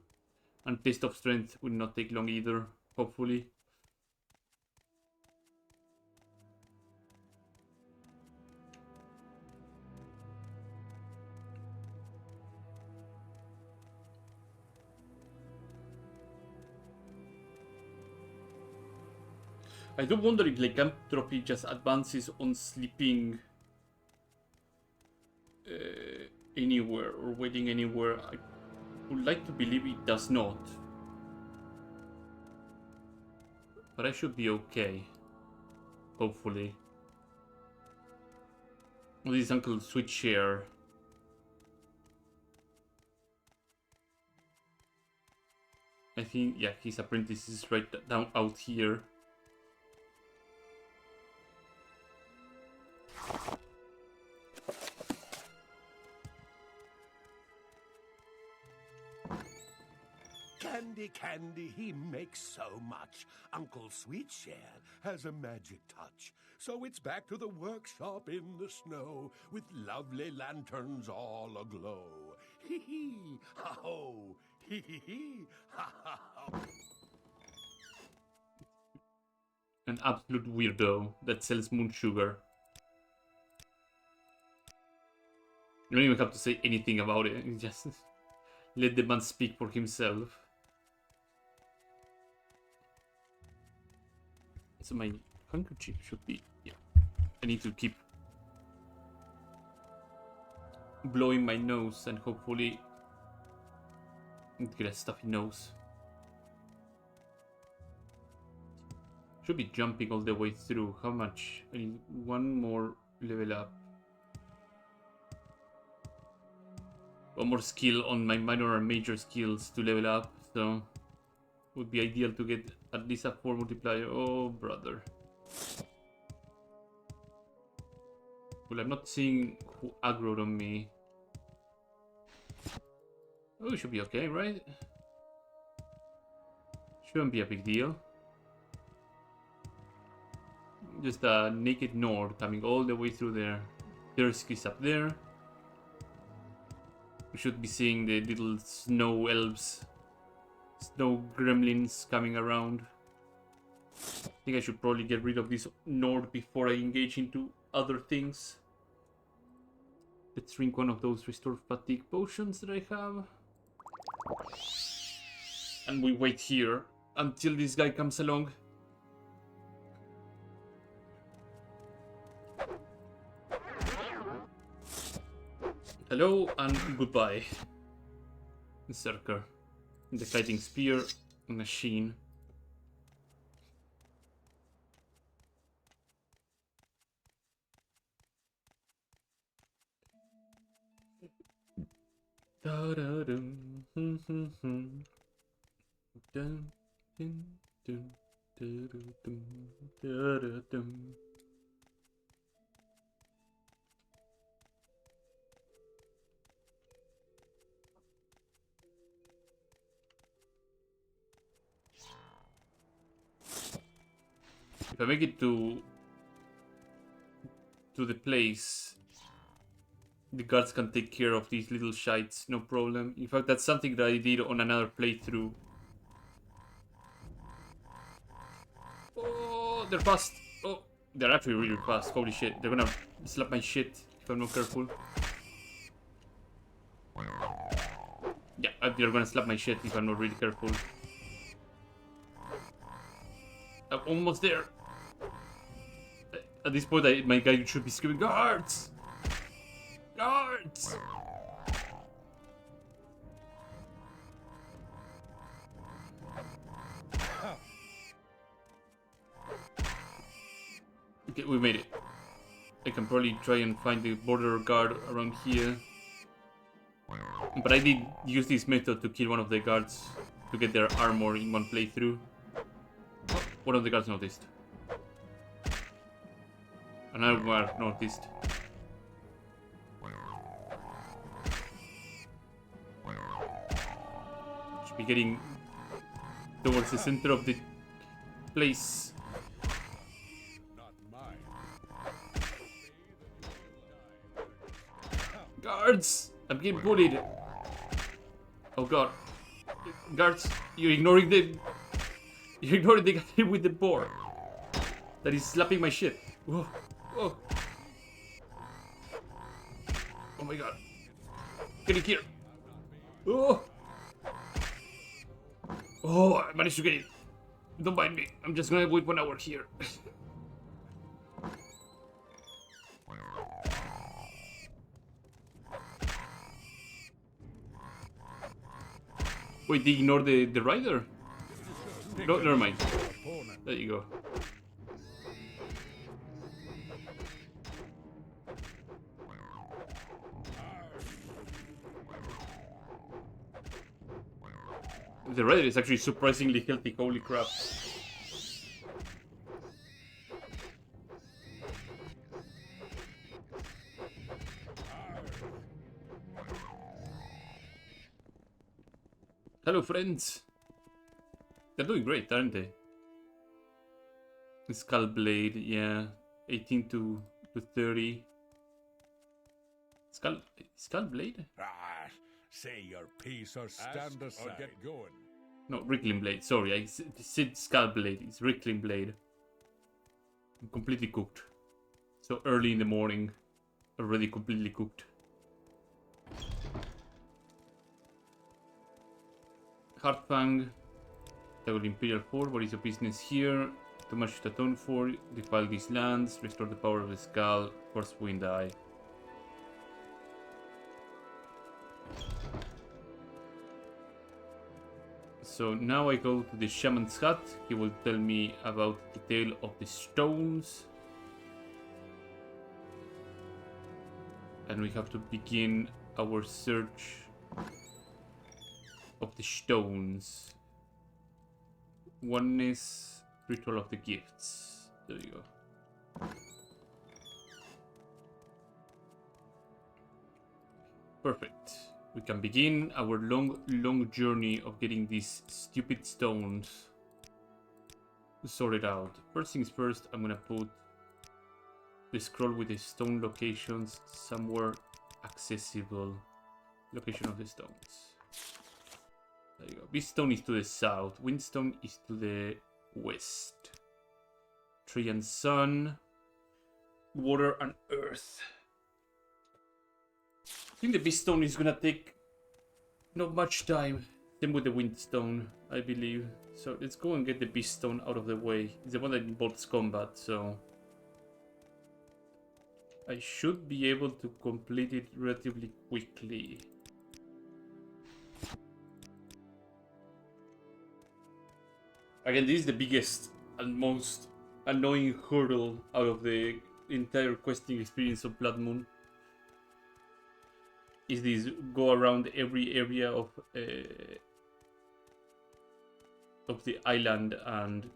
A: and test of strength will not take long either. Hopefully. I do wonder if lycanthropy just advances on sleeping anywhere or waiting anywhere. I would like to believe it does not. But I should be okay. Hopefully. Oh, this is Uncle Switchshare. I think, yeah, his apprentice is right down out here.
E: Candy, candy, he makes so much. Uncle Sweetshare has a magic touch. So it's back to the workshop in the snow with lovely lanterns all aglow. Hee hee, ha ho, hee hee hee, ha ha ha.
A: An absolute weirdo that sells moon sugar. You don't even have to say anything about it. You just let the man speak for himself. So my handkerchief should be, yeah. I need to keep blowing my nose and hopefully get a stuffy nose. Should be jumping all the way through. How much? I need one more level up. One more skill on my minor and major skills to level up, so would be ideal to get at least a 4 multiplier. Oh, brother. Well, I'm not seeing who aggroed on me. Oh, it should be okay, right? Shouldn't be a big deal. Just a naked Nord coming all the way through there. Thirsk is up there. We should be seeing the little snow elves, snow gremlins coming around. I think I should probably get rid of this Nord before I engage into other things. Let's drink one of those restore fatigue potions that I have. And we wait here until this guy comes along. Hello and goodbye. Berserker. The fighting spear machine. If I make it to the place, the guards can take care of these little shites, no problem. In fact, that's something that I did on another playthrough. Oh, they're fast. Oh, they're actually really fast. Holy shit, they're gonna slap my shit if I'm not careful. Yeah, they're gonna slap my shit if I'm not really careful. I'm almost there. At this point, my guy should be screaming, guards! Guards! Okay, we made it. I can probably try and find the border guard around here. But I did use this method to kill one of the guards to get their armor in one playthrough. One of the guards noticed. Another guard noticed. Should be getting towards the center of the place. Guards! I'm getting bullied. Oh god. Guards, you're ignoring the guy with the boar. That is slapping my shit. Whoa. Whoa. Oh my god. Get in here. Oh. Oh, I managed to get it. Don't mind me. I'm just gonna wait 1 hour here. Wait, they ignore the rider? No, never mind. There you go. The rider is actually surprisingly healthy, holy crap. Hello, friends. They're doing great, aren't they? Skull Blade, yeah. 18 to 30. Skull Blade?
E: Ah, say your piece or stand aside. Or get going.
A: No, Rickling Blade. Sorry, I said Skull Blade. It's Rickling Blade. I'm completely cooked. So early in the morning. Already completely cooked. Heartfang. Toggle Imperial Fort. What is your business here? Too much to atone for. Defile these lands. Restore the power of the skull. Force Wind Eye. So now I go to the shaman's hut. He will tell me about the tale of the stones. And we have to begin our search of the stones. Oneness, Ritual of the Gifts. There you go. Perfect. We can begin our long journey of getting these stupid stones sorted out. First things first, I'm gonna put the scroll with the stone locations somewhere accessible. Location of the stones. There you go. This stone is to the south. Windstone is to the west. Tree and sun. Water and earth. I think the beast stone is gonna take not much time. Same with the wind stone, I believe. So let's go and get the beast stone out of the way. It's the one that involves combat, so I should be able to complete it relatively quickly. Again, this is the biggest and most annoying hurdle out of the entire questing experience of Blood Moon. Is this go around every area of the island and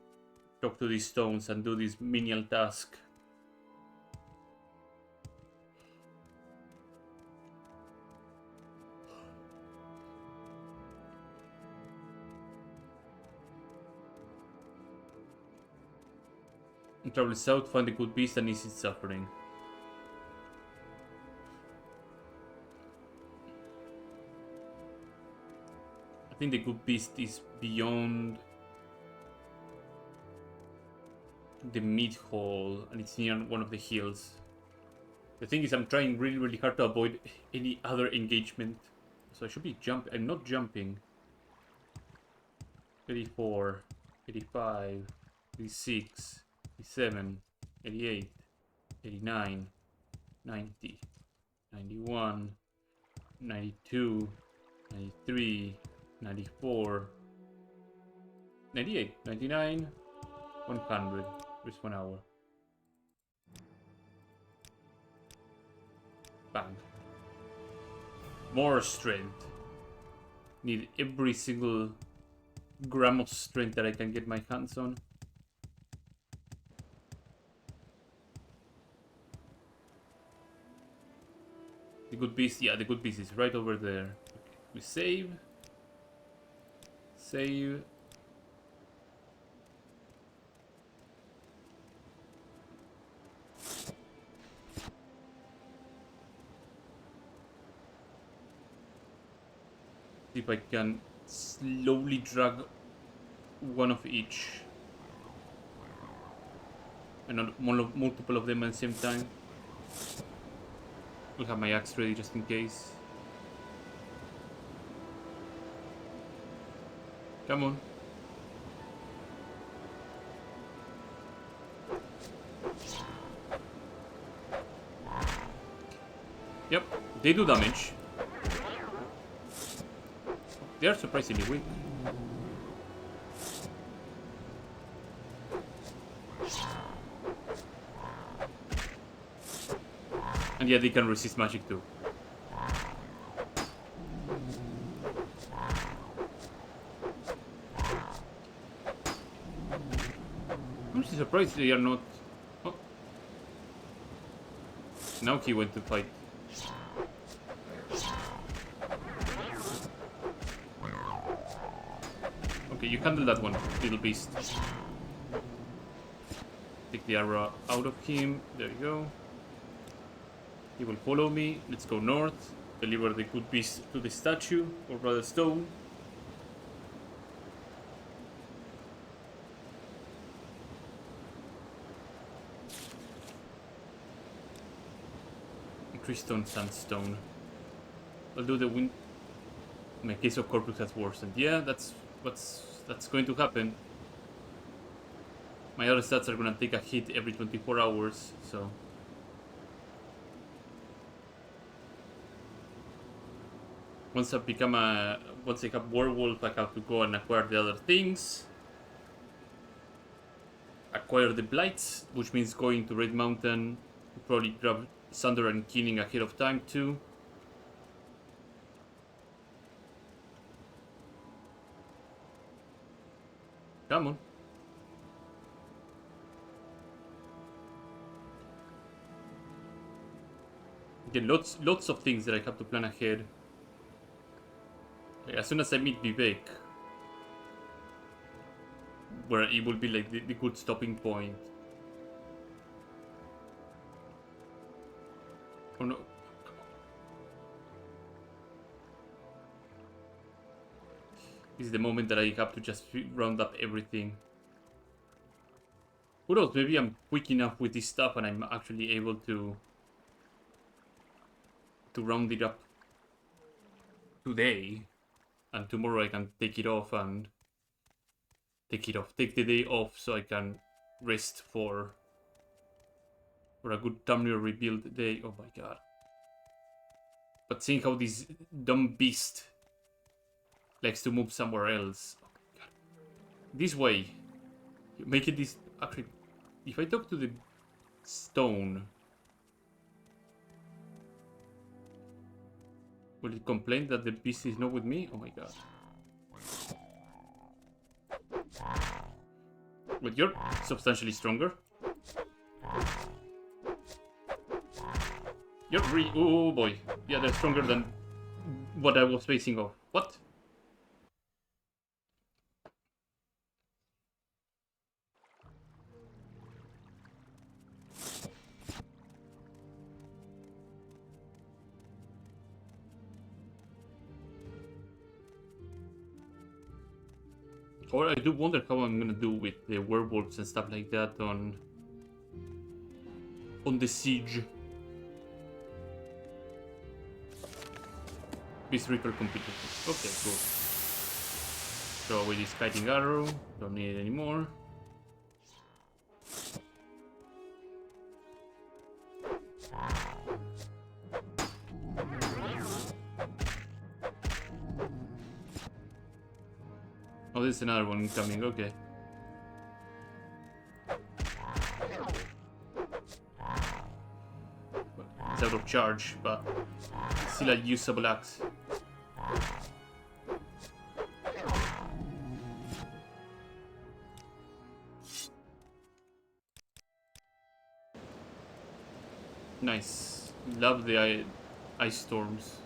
A: talk to these stones and do this menial task. Travel south, find a good beast and ease its suffering. I think the good beast is beyond the meat hall and it's near one of the hills. The thing is, I'm trying really hard to avoid any other engagement So I should be jumping. I'm not jumping. 84, 85, 86, 87, 88, 89, 90, 91, 92, 93, 94, 98, 99, 100. Just 1 hour. Bang. More strength. Need every single gram of strength that I can get my hands on. The good beast, yeah, the good beast is right over there. Okay. We save. Save. See if I can slowly drag one of each. And not multiple of them at the same time. We'll have my axe ready just in case. Come on. Yep, they do damage. They are surprisingly weak. And yeah, they can resist magic too. I'm just surprised they are not... Oh. Now he went to fight. Okay, you handle that one, little beast. Take the arrow out of him. There you go. He will follow me. Let's go north. Deliver the good beast to the statue, or rather stone. Crystone sandstone. Although the wind, my case of corpus has worsened. Yeah, that's going to happen. My other stats are gonna take a hit every 24 hours, so. Once I have werewolf, I have to go and acquire the other things. Acquire the blights, which means going to Red Mountain. Probably grab Sunder and Keening ahead of time too. Come on. Again, lots of things that I have to plan ahead. Like, as soon as I meet Vivek, where it will be like the good stopping point. Oh no. This is the moment that I have to just round up everything. Who knows, maybe I'm quick enough with this stuff and I'm actually able to round it up today. And tomorrow I can take it off and take the day off so I can rest for a good thumbnail rebuild day. Oh my god. But seeing how this dumb beast likes to move somewhere else. Oh my god. This way. Make it this... Actually, if I talk to the stone... Will it complain that the beast is not with me? Oh my god. But you're substantially stronger. You're really... Oh boy. Yeah, they're stronger than what I was facing off. What? Or I do wonder how I'm gonna do with the werewolves and stuff like that on the siege. This record completed. Okay, cool. Throw away this kiting arrow. Don't need it anymore. Oh, there's another one coming. Okay. It's out of charge, but it's still a usable axe. Nice. Love the ice storms.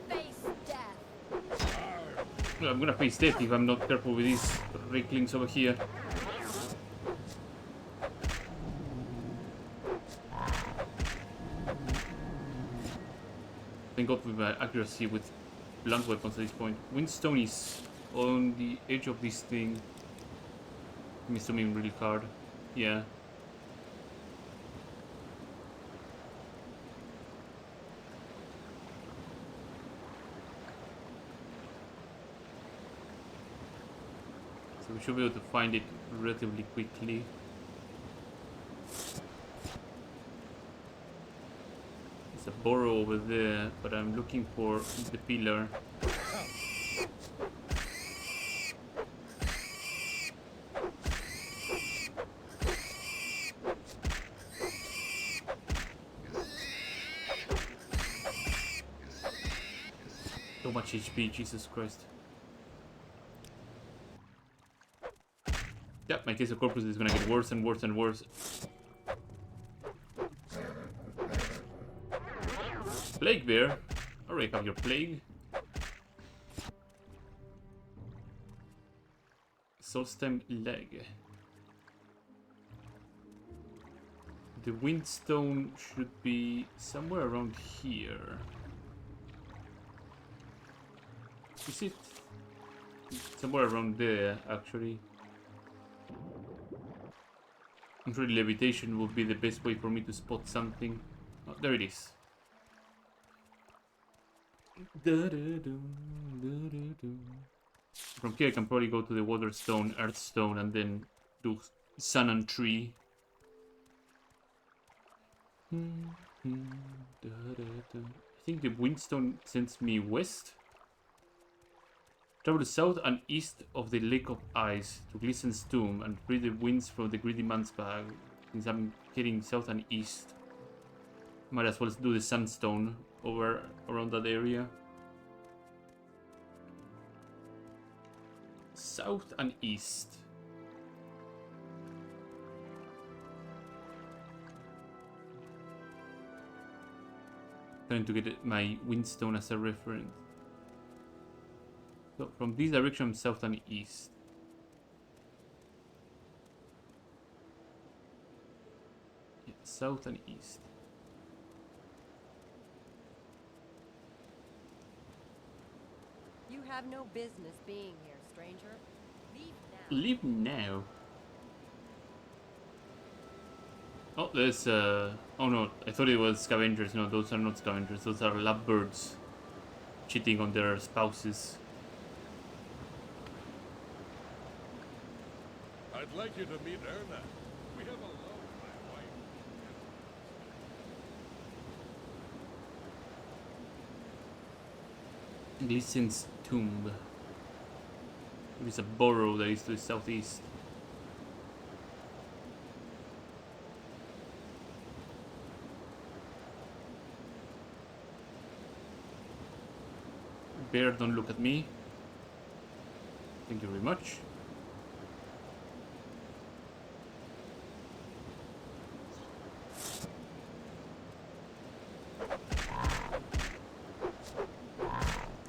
D: Face death.
A: I'm gonna face death if I'm not careful with these rakelings over here. Thank God with my accuracy with blunt weapons at this point. Windstone is on the edge of this thing. Missed me really hard. Yeah. So we should be able to find it relatively quickly. There's a burrow over there, but I'm looking for the pillar. So much HP, Jesus Christ. Yeah, my case of corpus is gonna get worse and worse and worse. Plague bear. Alright, have your plague. Soul stem leg. The windstone should be somewhere around here. Is it? Somewhere around there, actually. I'm sure levitation would be the best way for me to spot something. Oh, there it is. From here I can probably go to the water stone, earth stone, and then do sun and tree. I think the windstone sends me west. Travel south and east of the Lake of Ice to Glisten's tomb and free the winds from the greedy man's bag. Since I'm heading south and east, might as well do the sandstone over around that area. South and east. Trying to get my windstone as a reference. So from this direction, south and east. Yeah, south and east.
D: You have no business being here, stranger. Leave now.
A: Leave now. Oh, there's oh no, I thought it was scavengers. No, those are not scavengers. Those are lab birds cheating on their spouses.
E: I'd like you to meet Erna. We have a love, my wife.
A: Glisten's tomb. There is a burrow that is to the southeast. Bear, don't look at me. Thank you very much.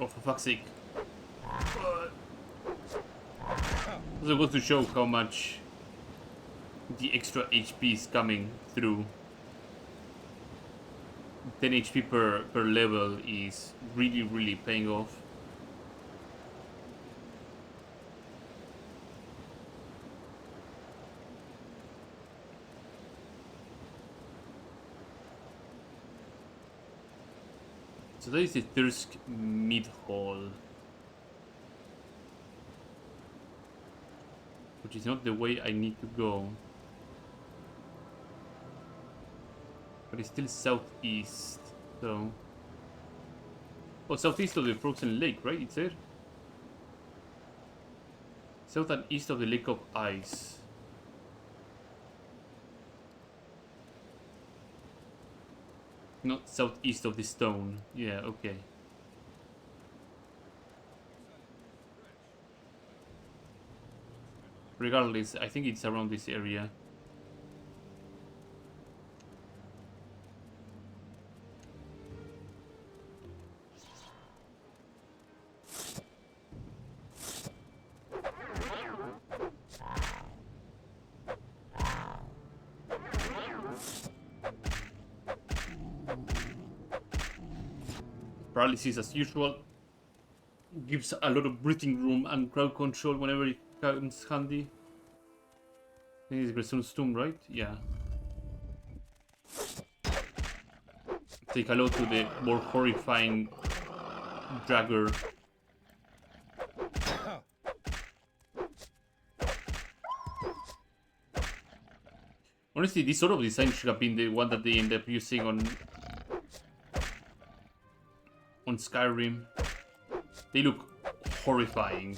A: Oh, for fuck's sake. This goes to show how much the extra HP is coming through. 10 HP per level is really paying off. So that is the Thirsk mid hall, which is not the way I need to go, but it's still southeast. So, oh, southeast of the frozen lake, right? It's there. South and east of the lake of ice. Not southeast of the stone. Yeah, okay. Regardless, I think it's around this area. Paralysis as usual. Gives a lot of breathing room and crowd control whenever it comes handy. I think it's Greson's tomb, right? Yeah. Take hello to the more horrifying Dragger. Honestly, this sort of design should have been the one that they end up using on Skyrim. They look horrifying.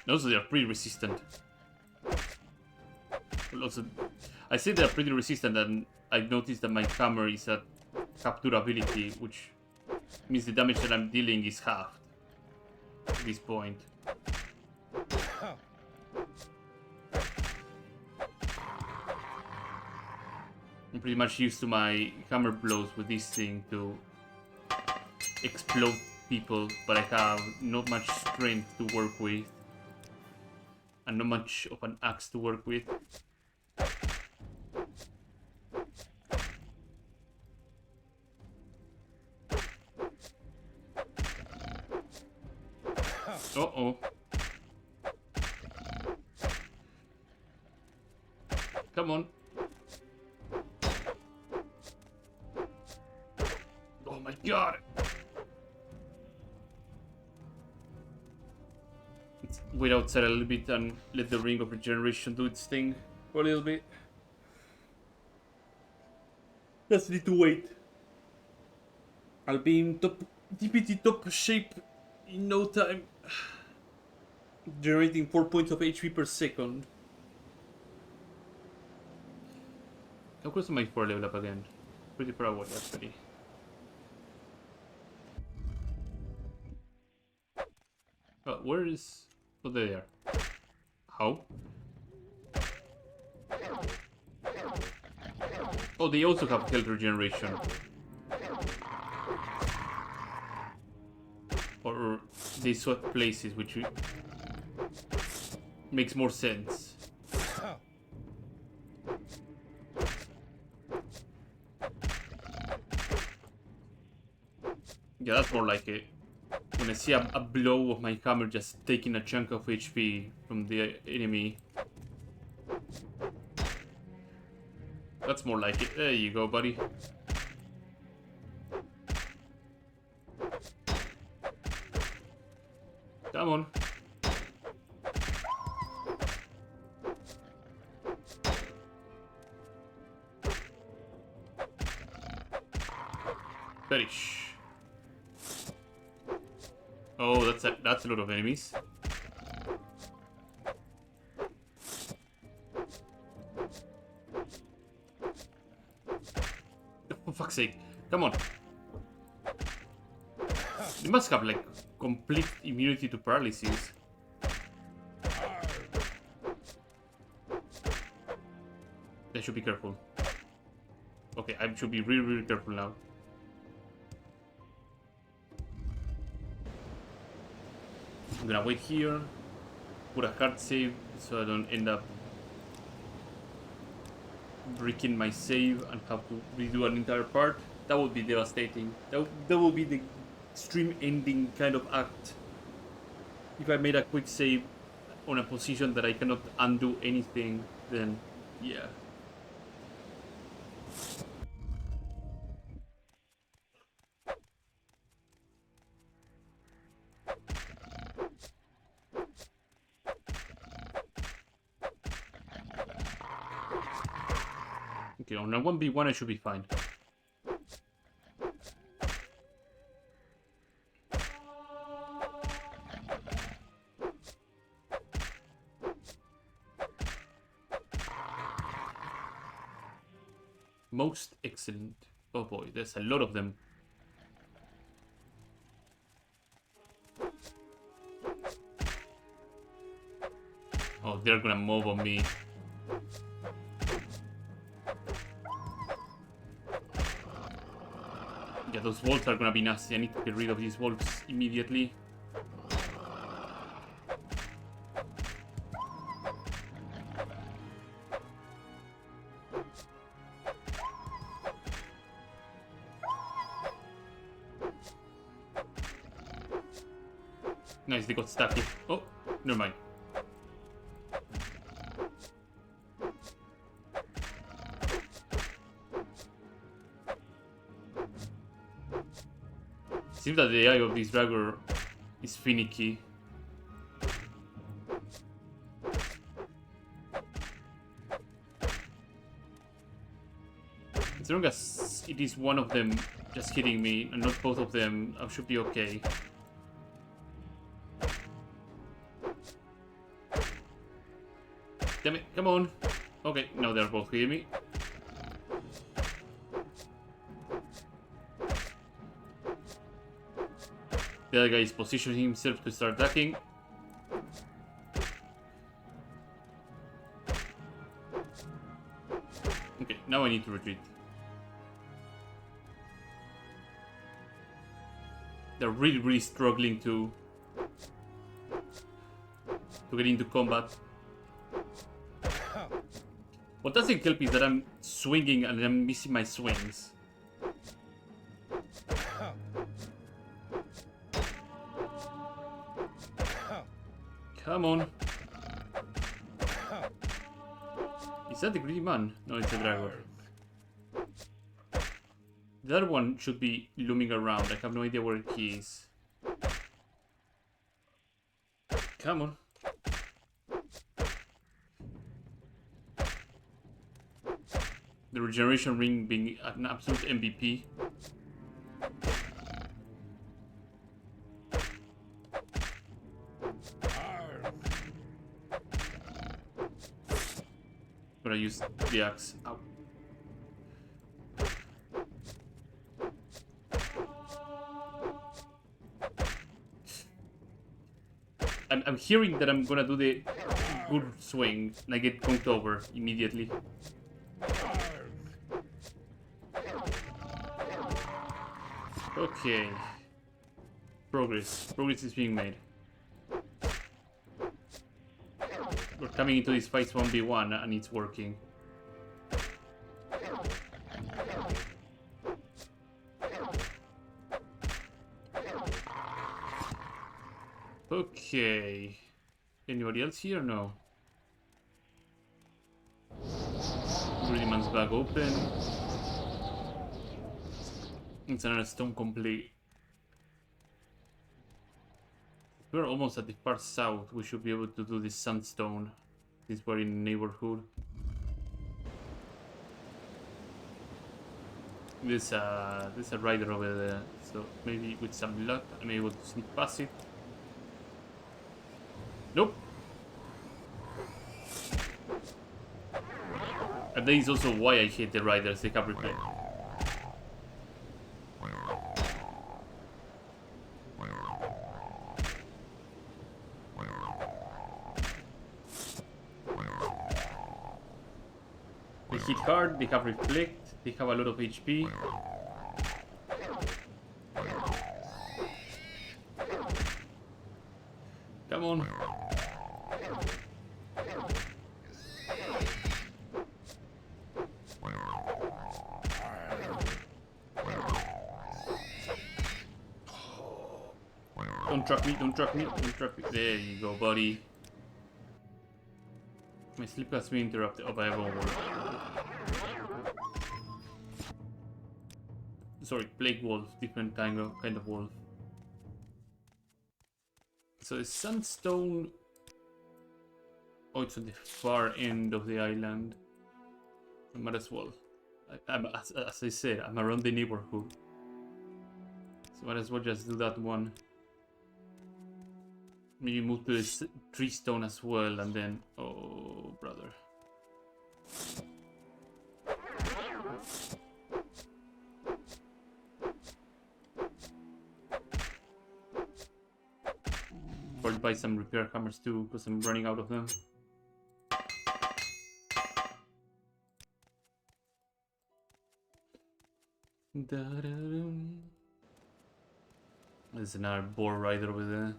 A: Also, they are pretty resistant. Well, also, I say they are pretty resistant, and I've noticed that my hammer is at half durability, which means the damage that I'm dealing is halved at this point. I'm pretty much used to my hammer blows with this thing to explode people, but I have not much strength to work with. And not much of an axe to work with. Uh-oh. Come on. Oh my god. Let's wait outside a little bit and let the Ring of Regeneration do its thing for a little bit. Just need to wait. I'll be in DPT top shape in no time. Generating 4 points of HP per second. How close am I for level up again? Pretty far away actually. Where is... Oh, there. How? Oh, they also have health regeneration. Or they swap places, which makes more sense. Yeah, that's more like it. When I see a blow of my hammer just taking a chunk of HP from the enemy. That's more like it. There you go, buddy. Come on. Perish. Oh, that's a lot of enemies. For fuck's sake. Come on. They must have like complete immunity to paralysis. They should be careful. Okay, I should be really careful now. I'm gonna wait here, put a hard save so I don't end up breaking my save and have to redo an entire part. That would be devastating. That would be the stream ending kind of act. If I made a quick save on a position that I cannot undo anything, then yeah. Okay, on a 1v1 I should be fine. Most excellent. Oh boy, there's a lot of them. Oh, they're gonna mob on me. Yeah, those wolves are gonna be nasty. I need to get rid of these wolves immediately. Nice, they got stuck here. Oh, never mind. Seems that the AI of this dragger is finicky. As long as it is one of them just hitting me and not both of them, I should be okay. Damn it, come on. Okay, now they're both hitting me. The other guy is positioning himself to start attacking. Okay, now I need to retreat. They're really struggling to get into combat. What doesn't help is that I'm swinging and I'm missing my swings. Come on. Is that the greedy man? No, it's a dragon. The other one should be looming around. I have no idea where he is. Come on. The regeneration ring being an absolute MVP. Gonna use the axe. Ow. I'm hearing that I'm gonna do the good swing and I get conked over immediately. Okay. Progress. Progress is being made. We're coming into this fight 1v1 and it's working. Okay. Anybody else here? No. Greedy man's bag open. It's another stone complete. We're almost at the far south. We should be able to do this sandstone since we're in the neighborhood. There's a rider over there, so maybe with some luck I'm able to sneak past it. Nope. And that is also why I hate the riders. They have replay. They hit hard, they have reflect, they have a lot of HP. Come on. Don't truck me, don't truck me, don't truck me. There you go, buddy. My sleep has been interrupted. Oh, I have one more. Sorry, plague wolf, different kind of wolf. So the sandstone. Oh, it's on the far end of the island. I might as well. As I said, I'm around the neighborhood. So might as well just do that one. Maybe move to the tree stone as well, and then... Oh, brother. Probably buy some repair hammers too, because I'm running out of them. There's another boar rider over there.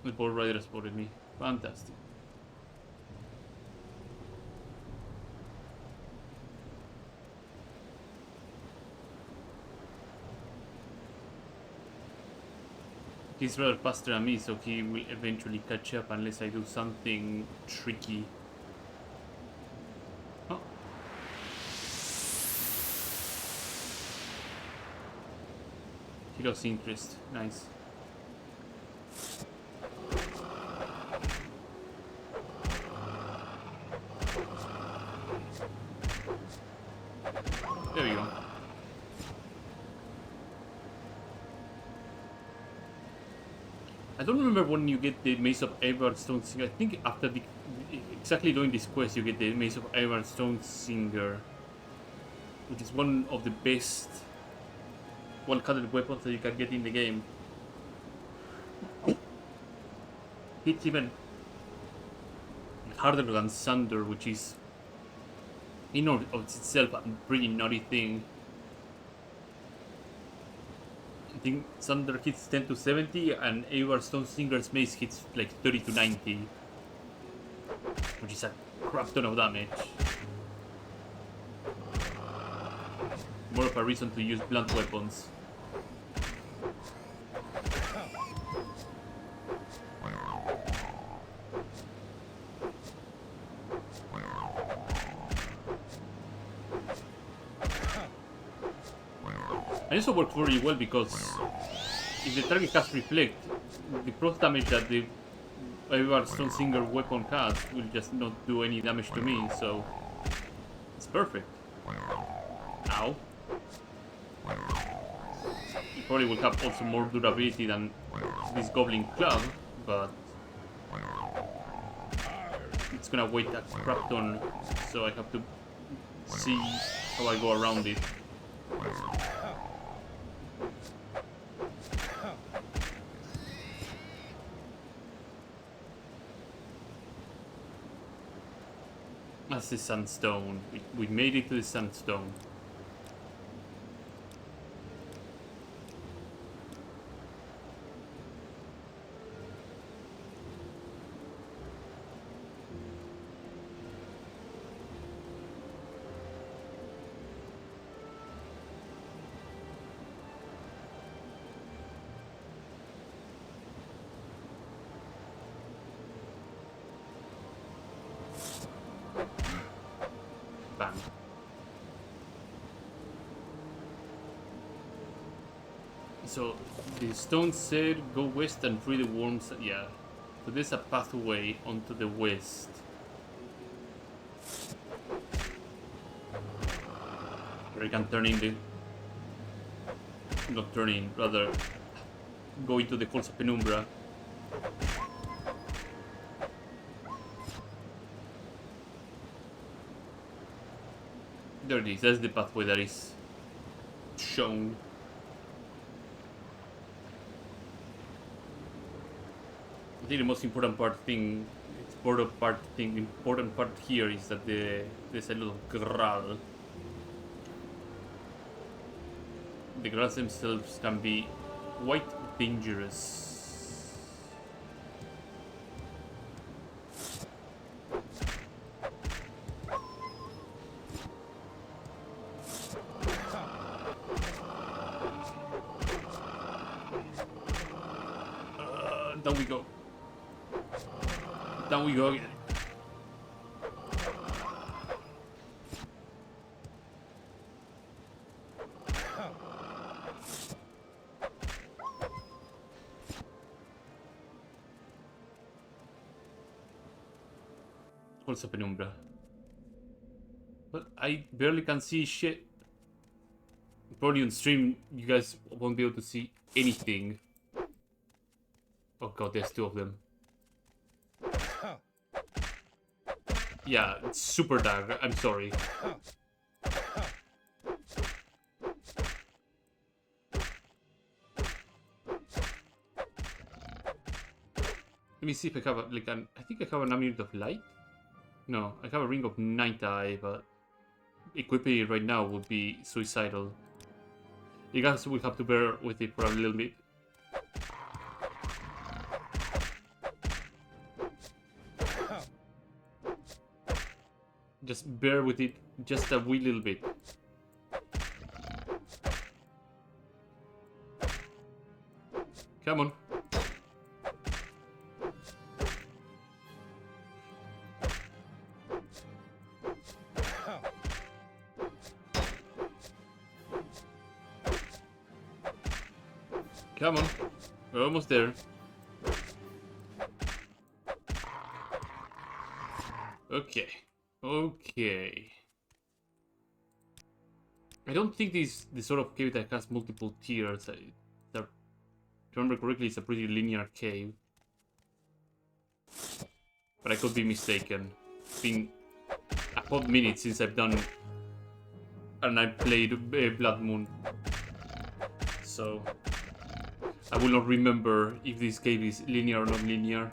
A: The boar rider spotted me. Fantastic. He's rather faster than me, so he will eventually catch up unless I do something tricky. Oh. He lost interest. Nice. There we go. I don't remember when you get the Mace of Eivard Stonesinger. I think after exactly doing this quest, you get the Mace of Eivard Stonesinger, which is one of the best one-handed weapons that you can get in the game. Hits even harder than Thunder, which is in of itself a pretty naughty thing. I think Thunder hits 10 to 70 and Eivard Stonesinger's mace hits like 30 to 90, which is a crap ton of damage. More of a reason to use blunt weapons. And also works very well because if the target has Reflect, the cross damage that the Eivard Stonesinger weapon has will just not do any damage to me, so it's perfect. Ow. It probably will have also more durability than this Goblin Club, but it's gonna weight a crap ton, so I have to see how I go around it. That's the sandstone. We made it to the sandstone. Bam. So the stone said go west and free the worms. Yeah. So there's a pathway onto the west. Where I can turn in the... Not turn in, rather go into the Falls of Penumbra. There it is, that's the pathway that is shown. I think the most important part here is that there's a lot of Graal. The Graals themselves can be quite dangerous. Down we go. Down we go again. Also penumbra. But I barely can see shit. Probably on stream you guys won't be able to see anything. Oh god, there's two of them. Yeah, it's super dark. I'm sorry. Let me see if I have I think I have an amulet of light. No, I have a ring of night eye, but equipping it right now would be suicidal. You guys will have to bear with it for a little bit. Just bear with it just a wee little bit. Come on. Come on. We're almost there. Okay. Okay. I don't think this sort of cave that has multiple tiers. If I remember correctly, it's a pretty linear cave. But I could be mistaken. It's been a hot minute since I've done and I played Blood Moon. So I will not remember if this cave is linear or not linear.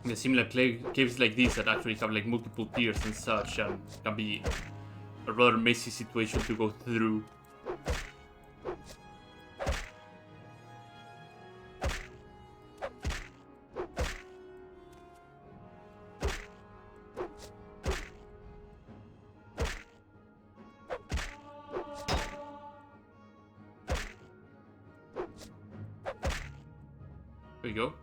A: The similar caves like this that actually have like multiple tiers and such and can be a rather messy situation to go through. There you go.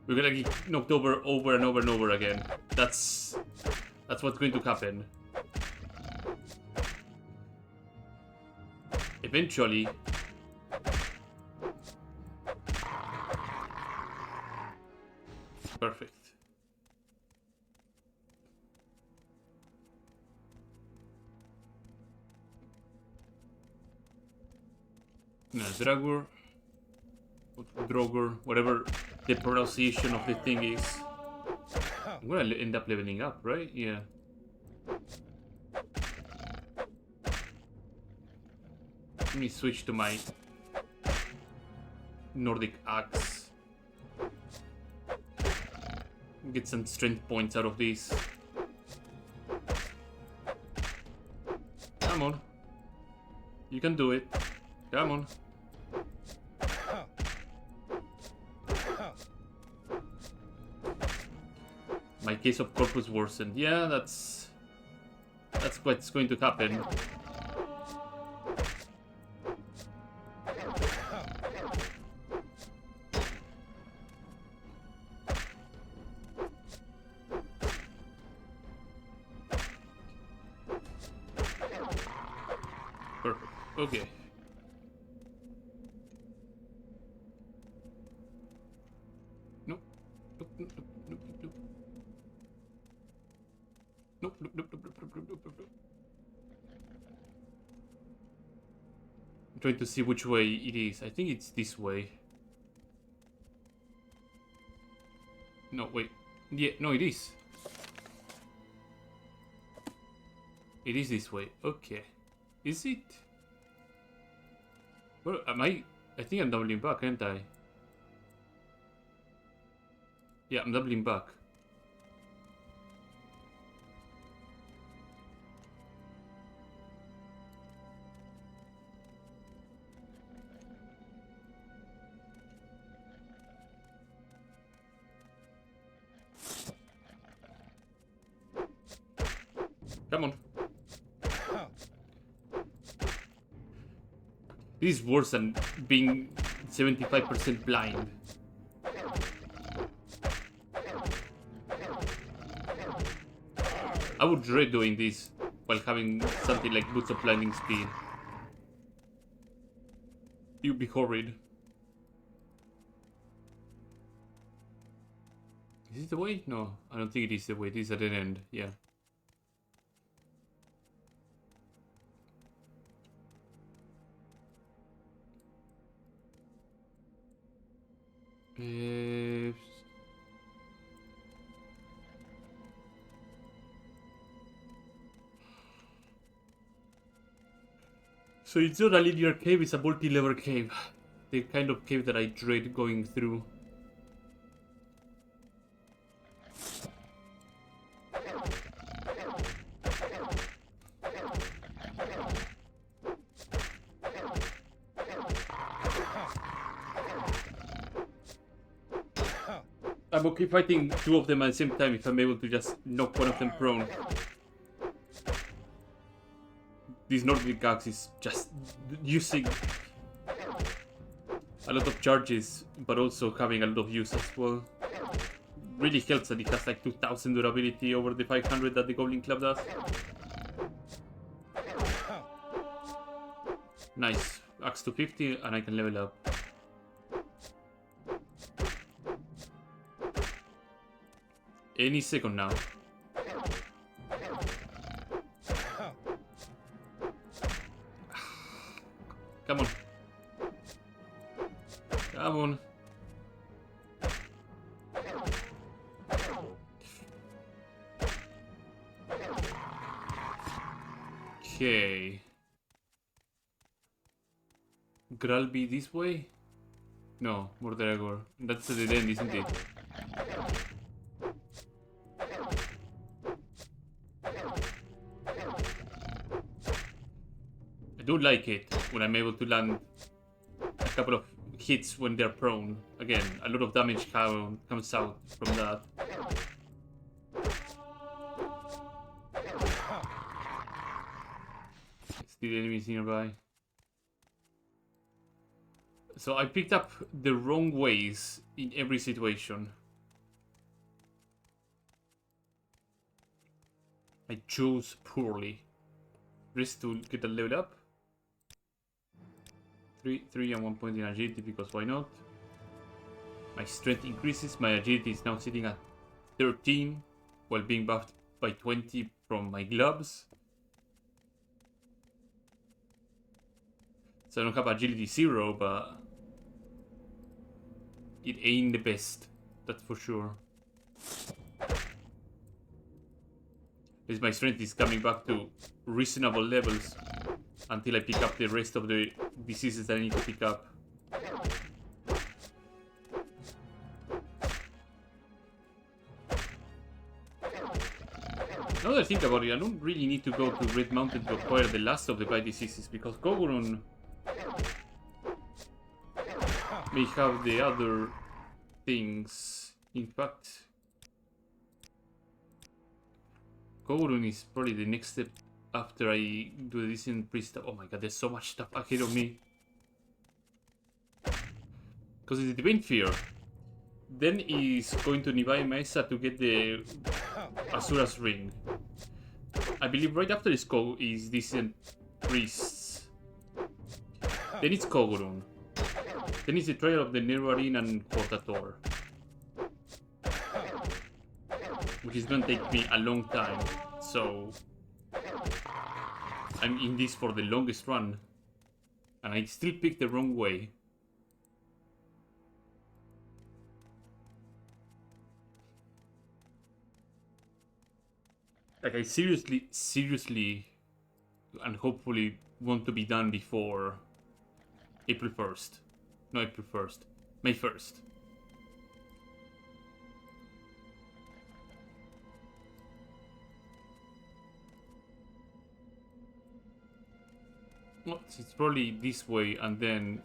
A: We're gonna get knocked over and over and over again. That's what's going to happen. Eventually. Perfect. No, Dragur. Drogur, whatever the pronunciation of the thing is. I'm gonna end up leveling up, right? Yeah. Let me switch to my Nordic axe. Get some strength points out of this. Come on. You can do it. Come on. My case of corpus worsened. Yeah, that's what's going to happen. Perfect. Okay. Nope. Nope. Nope. Nope. Nope. Nope. Nope, nope, nope, nope, nope, nope, nope, nope, nope. I'm trying to see which way it is. I think it's this way. No, wait. Yeah, no, it is. It is this way. Okay. Is it? Well, am I think I'm doubling back, aren't I? Yeah, I'm doubling back. Come on. This is worse than being 75% blind. I would dread doing this while having something like boots of blinding speed. You'd be horrid. Is it the way? No, I don't think it is the way. This is at an end, yeah. So it's not a linear cave, it's a multi-level cave. The kind of cave that I dread going through. I'm okay fighting two of them at the same time if I'm able to just knock one of them prone. This Nordic axe is just using a lot of charges, but also having a lot of use as well. Really helps that it has like 2000 durability over the 500 that the Goblin Club does. Nice. Axe to 50 and I can level up. Any second now. Come on. Come on. Okay. Gralby this way? No, Mordragor. That's the end, isn't it? I do like it when I'm able to land a couple of hits when they're prone. Again, a lot of damage comes out from that. Still enemies nearby. So I picked up the wrong ways in every situation. I chose poorly. Risk to get a level up. 3 and 1 point in agility because why not? My strength increases. My agility is now sitting at 13 while being buffed by 20 from my gloves. So I don't have agility 0, but it ain't the best, that's for sure. As my strength is coming back to reasonable levels until I pick up the rest of the diseases that I need to pick up. Now that I think about it, I don't really need to go to Red Mountain to acquire the last of the blight diseases because Kogurun may have the other things. In fact, Kogurun is probably the next step after I do the decent priest. Oh my god, there's so much stuff ahead of me. Because it's the Divine Fear. Then is going to Nibai Mesa to get the Asura's Ring. I believe right after is decent priests. Then it's Kogurun. Then it's the Trial of the Neruarin and Portator. Which is gonna take me a long time. So I'm in this for the longest run. And I still picked the wrong way. Like I seriously and hopefully want to be done before April 1st. No, April 1st. May 1st. Well, it's probably this way and then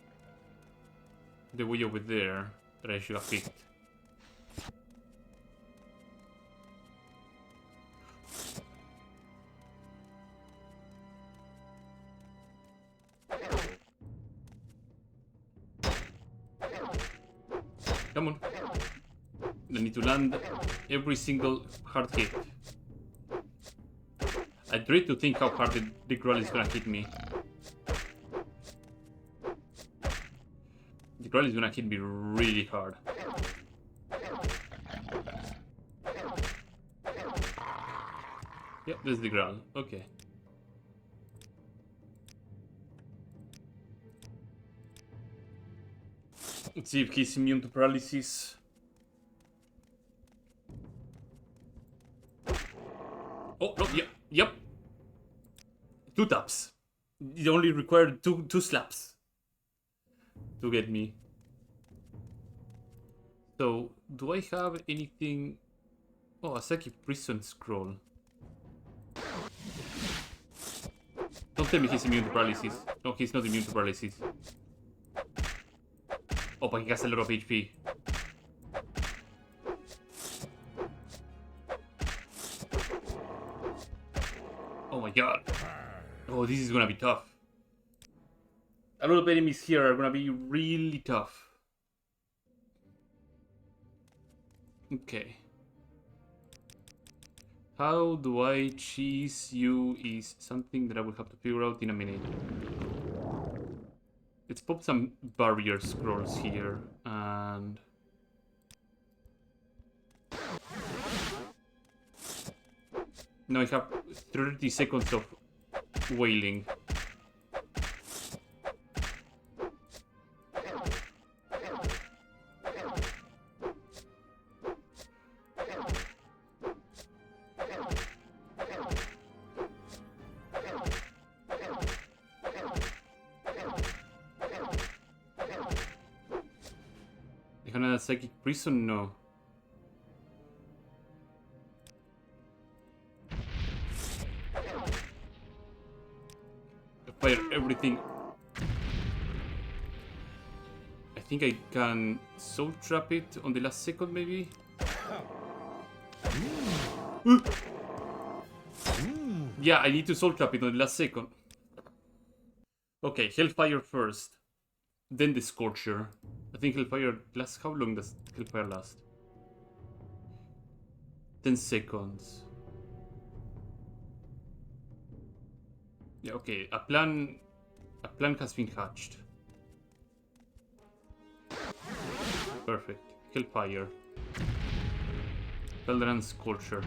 A: the way over there that I should have picked. Come on. I need to land every single hard hit. I dread to think how hard the Graal is gonna hit me. The Graal is gonna hit me really hard. Yep, there's the Graal. Okay. Let's see if he's immune to paralysis. Oh, no, yep. 2 taps. It only required two slaps to get me. So, do I have anything? Oh, a psychic prison scroll. Don't tell me he's immune to paralysis. No, he's not immune to paralysis. Oh, but he has a lot of HP. Oh my god. Oh, this is gonna be tough. A lot of enemies here are gonna be really tough. Okay. How do I cheese you is something that I will have to figure out in a minute. Let's pop some barrier scrolls here and... Now I have 30 seconds of wailing. Psychic prison? No. Fire everything. I think I can soul trap it on the last second, maybe. Yeah, I need to soul trap it on the last second. Okay, Hellfire first, then the Scorcher. I think Hellfire lasts. How long does Hellfire last? 10 seconds. Yeah, okay. A plan has been hatched. Perfect. Hellfire. Veldran Scorcher.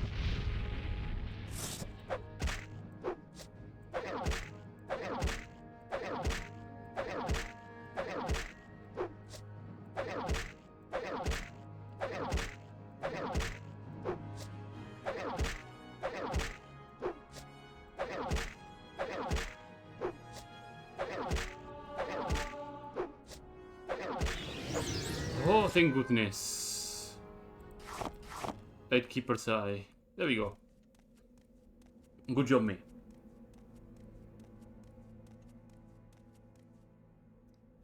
A: Oh, thank goodness. Lightkeeper's Eye. There we go. Good job, me.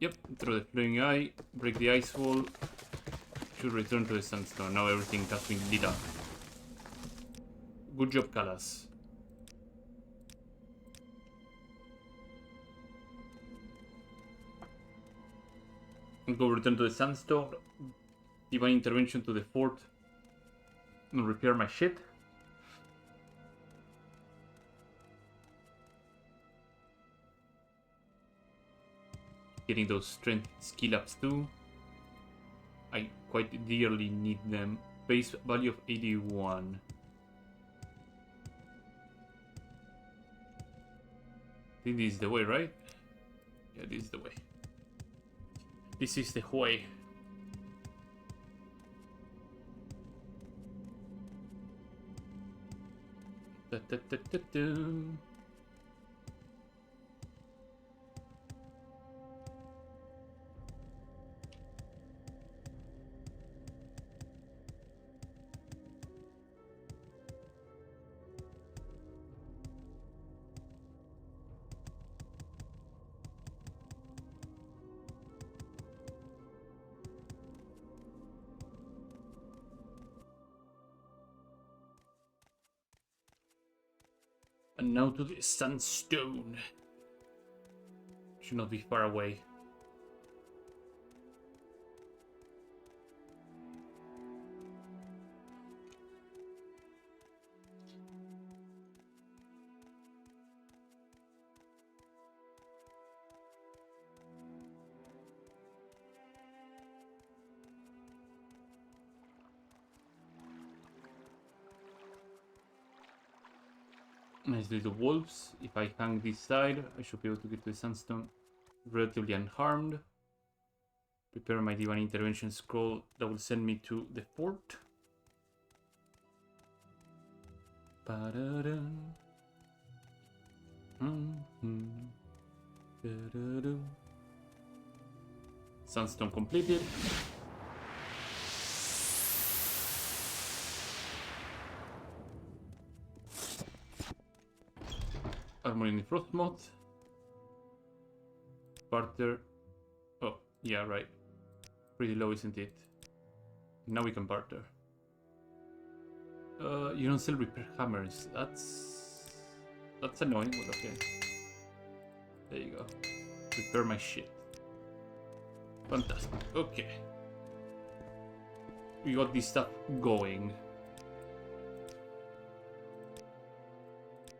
A: Yep, throw the Flaming Eye, break the ice wall. Should return to the sandstone. Now everything has been lit up. Good job, Kalas. Go return to the sandstone. Divine intervention to the fort. And repair my shit. Getting those strength skill ups too. I quite dearly need them. Base value of 81. I think this is the way, right? Yeah, this is the way. This is the way. Da, da, da, da, da. And now to the sandstone. Should not be far away. Nice little wolves. If I hang this side, I should be able to get to the sandstone relatively unharmed. Prepare my divine intervention scroll that will send me to the fort. Ba-da-dum. Da-da-dum. Sandstone completed. Armor in the frost moth. Barter. Oh, yeah, right. Pretty low, isn't it? Now we can barter. You don't sell repair hammers. That's annoying, but okay. There you go. Repair my shit. Fantastic. Okay. We got this stuff going.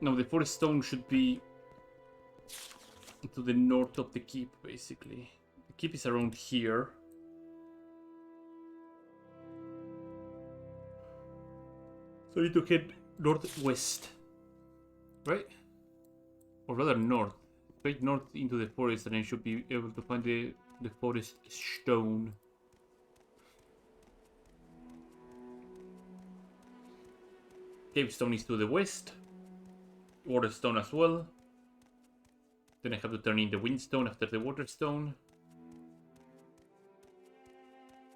A: Now the forest stone should be to the north of the keep, basically. The keep is around here. So I need to head northwest. Right? Or rather north. Straight north into the forest, and I should be able to find the forest stone. Cave stone is to the west. Water stone as well. Then I have to turn in the wind stone after the water stone.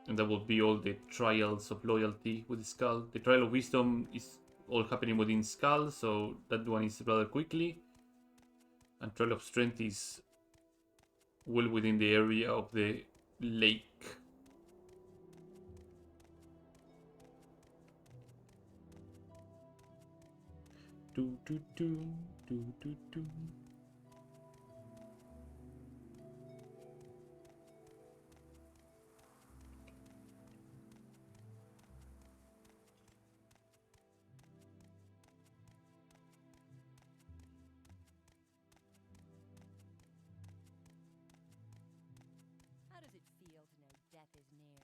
A: And that will be all the trials of loyalty with the skull. The trial of wisdom is all happening within skull, so that one is rather quickly. And trial of strength is well within the area of the lake. Do do do do do do.
D: How does it feel to know death is near?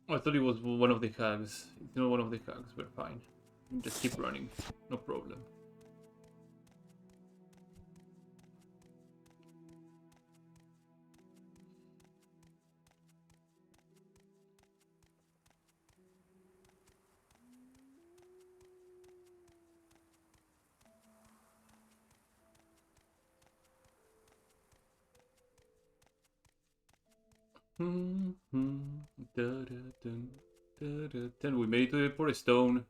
A: I thought it was one of the hags. It's not one of the hags, we're fine. Just keep running, no problem. We made it to the forest stone.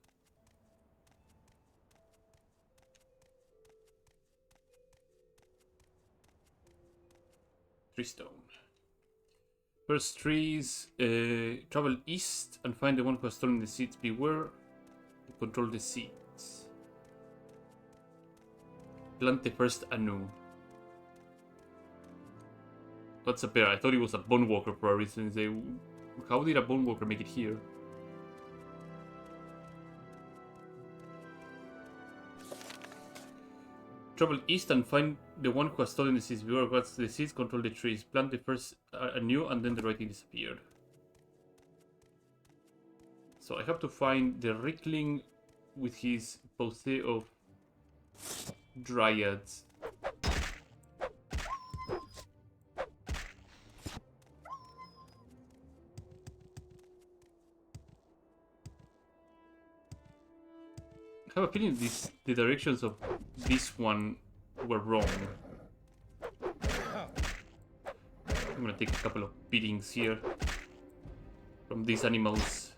A: Tree stone. First trees, travel east and find the one who has stolen the seeds. Beware, control the seeds. Plant the first anew. That's a bear. I thought it was a bone walker for a reason. How did a bone walker make it here? Travel east and find the one who has stolen the seeds. Beware, guards the seeds, control the trees. Plant the first anew, and then the writing disappeared. So I have to find the Rickling with his posé of dryads. I have a feeling the directions of this one were wrong. I'm gonna take a couple of beatings here from these animals.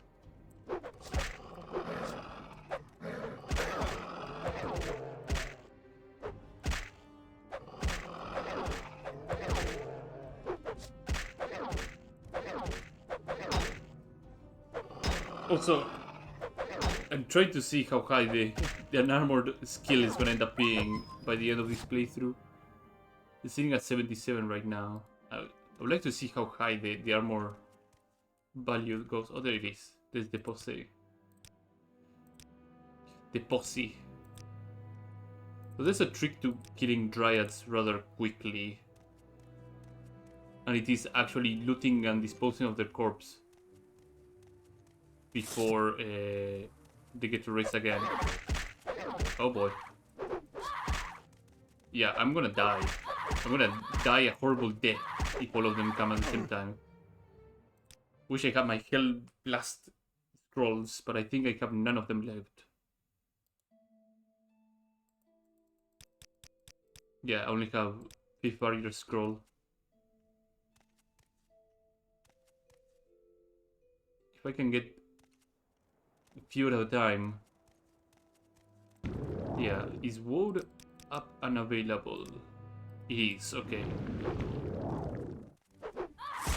A: Also, I'm trying to see how high the unarmored skill is gonna end up being by the end of this playthrough. It's sitting at 77 right now. I would like to see how high the armor value goes. Oh, there it is. There's the posse. The posse. So there's a trick to killing dryads rather quickly. And it is actually looting and disposing of their corpse before they get to race again. Oh boy. Yeah, I'm gonna die. I'm gonna die a horrible death if all of them come at the same time. Wish I had my Hell Blast scrolls, but I think I have none of them left. Yeah, I only have 5th Barrier Scroll. If I can get a few at a time. Yeah, is wood up and available? It is, okay.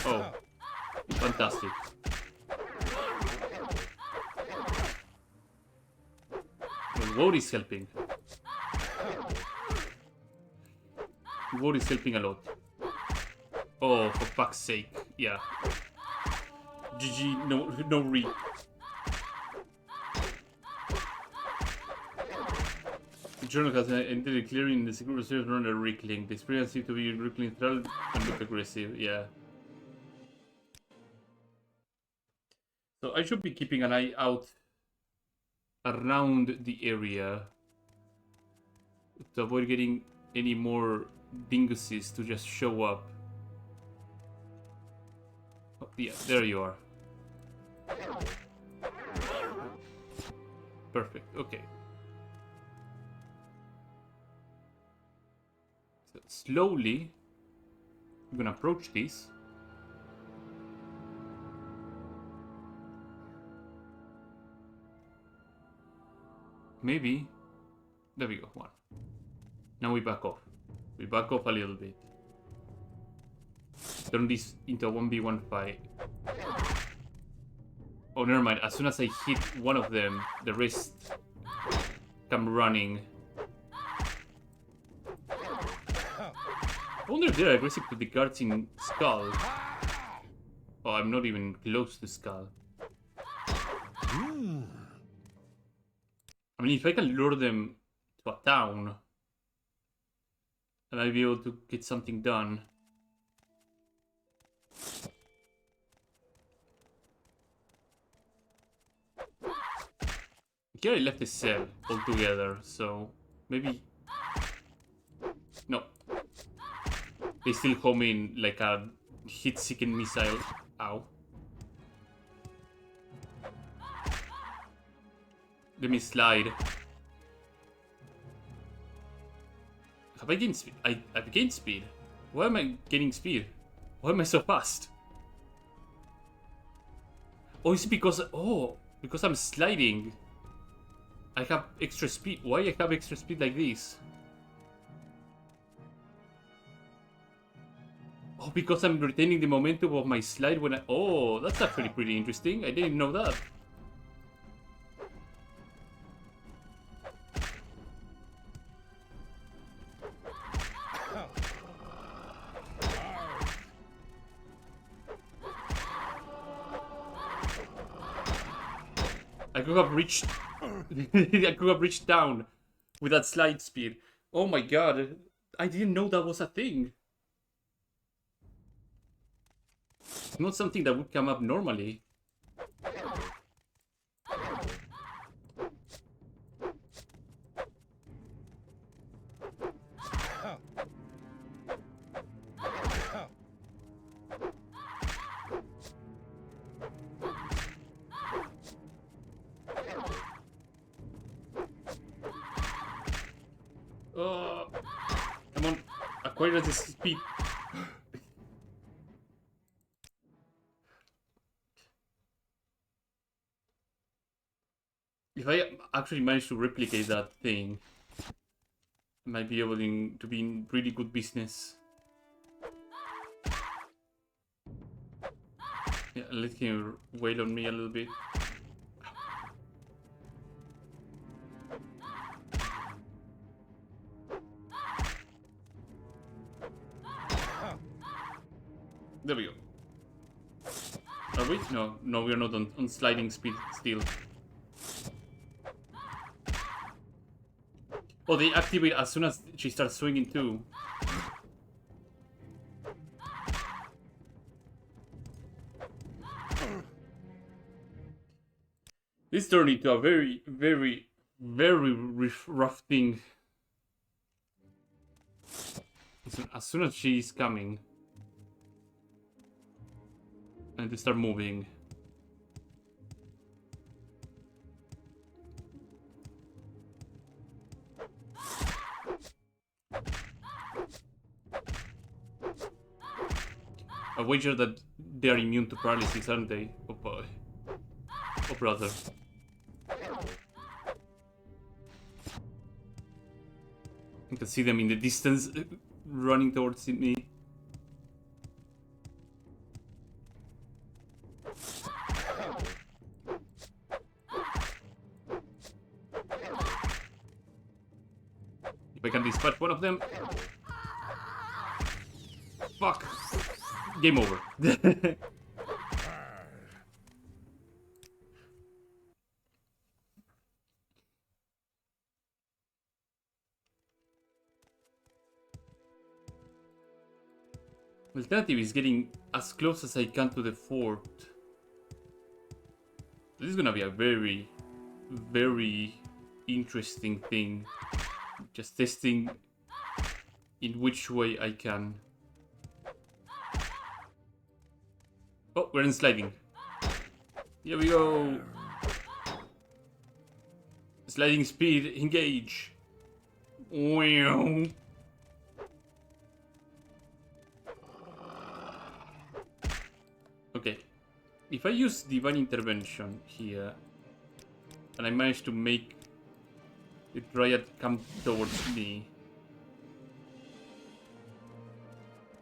A: Oh, fantastic. Well, wood is helping. Wood is helping a lot. Oh, for fuck's sake, yeah. GG, no re. The journal has ended clearing the secret reserve run a Rickling. The experience seems to be Rickling thrilled and look aggressive, yeah. So I should be keeping an eye out around the area to avoid getting any more dinguses to just show up. Oh, yeah, there you are. Perfect, okay. So slowly, I'm gonna approach this. Maybe. There we go, one. Now we back off. We back off a little bit. Turn this into a 1v1 fight. Oh, never mind. As soon as I hit one of them, the rest come running. I wonder if they're aggressive to the guards in Skull. Oh, I'm not even close to Skull. I mean, if I can lure them to a town, I might be able to get something done. Here I left the cell altogether, so maybe... No. They still home in like a hit-seeking missile. Ow. Let me slide. Have I gained speed? I've gained speed. Why am I gaining speed? Why am I so fast? Oh, is it because... Oh, because I'm sliding. I have extra speed. Why I have extra speed like this? Oh, because I'm retaining the momentum of my slide when I... Oh, that's actually pretty interesting. I didn't know that. I could have reached... I could have reached down with that slide speed. Oh my god. I didn't know that was a thing. It's not something that would come up normally. Come on, acquire the speed. If I actually manage to replicate that thing, I might be able to be in really good business. Yeah, let him wail on me a little bit. There we go. Are we? No, no, we are not on sliding speed still. Oh, they activate as soon as she starts swinging too. This turned into a very, very, very rough thing. As soon as she's coming, and they start moving. I wager that they are immune to paralysis, aren't they? Oh boy. Oh brother. I can see them in the distance running towards me. If I can dispatch one of them. Fuck. Game over. Alternative is getting as close as I can to the fort. This is gonna be a very, very interesting thing. Just testing in which way I can. Oh, we're in sliding. Here we go. Sliding speed, engage. Wow. Okay, if I use Divine Intervention here, and I manage to make the Dryad come towards me,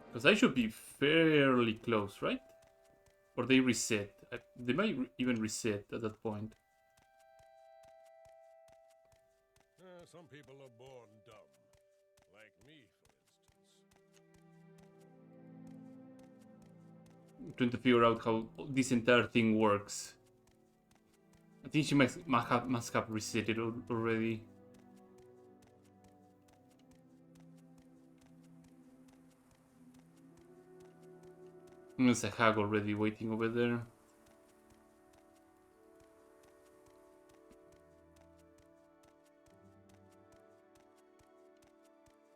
A: because I should be fairly close, right? Or they reset. They might even reset at that point.
E: Some people are born dumb. Like me, for instance.
A: Trying to figure out how this entire thing works. I think she must have reset it already. There's a hag already waiting over there.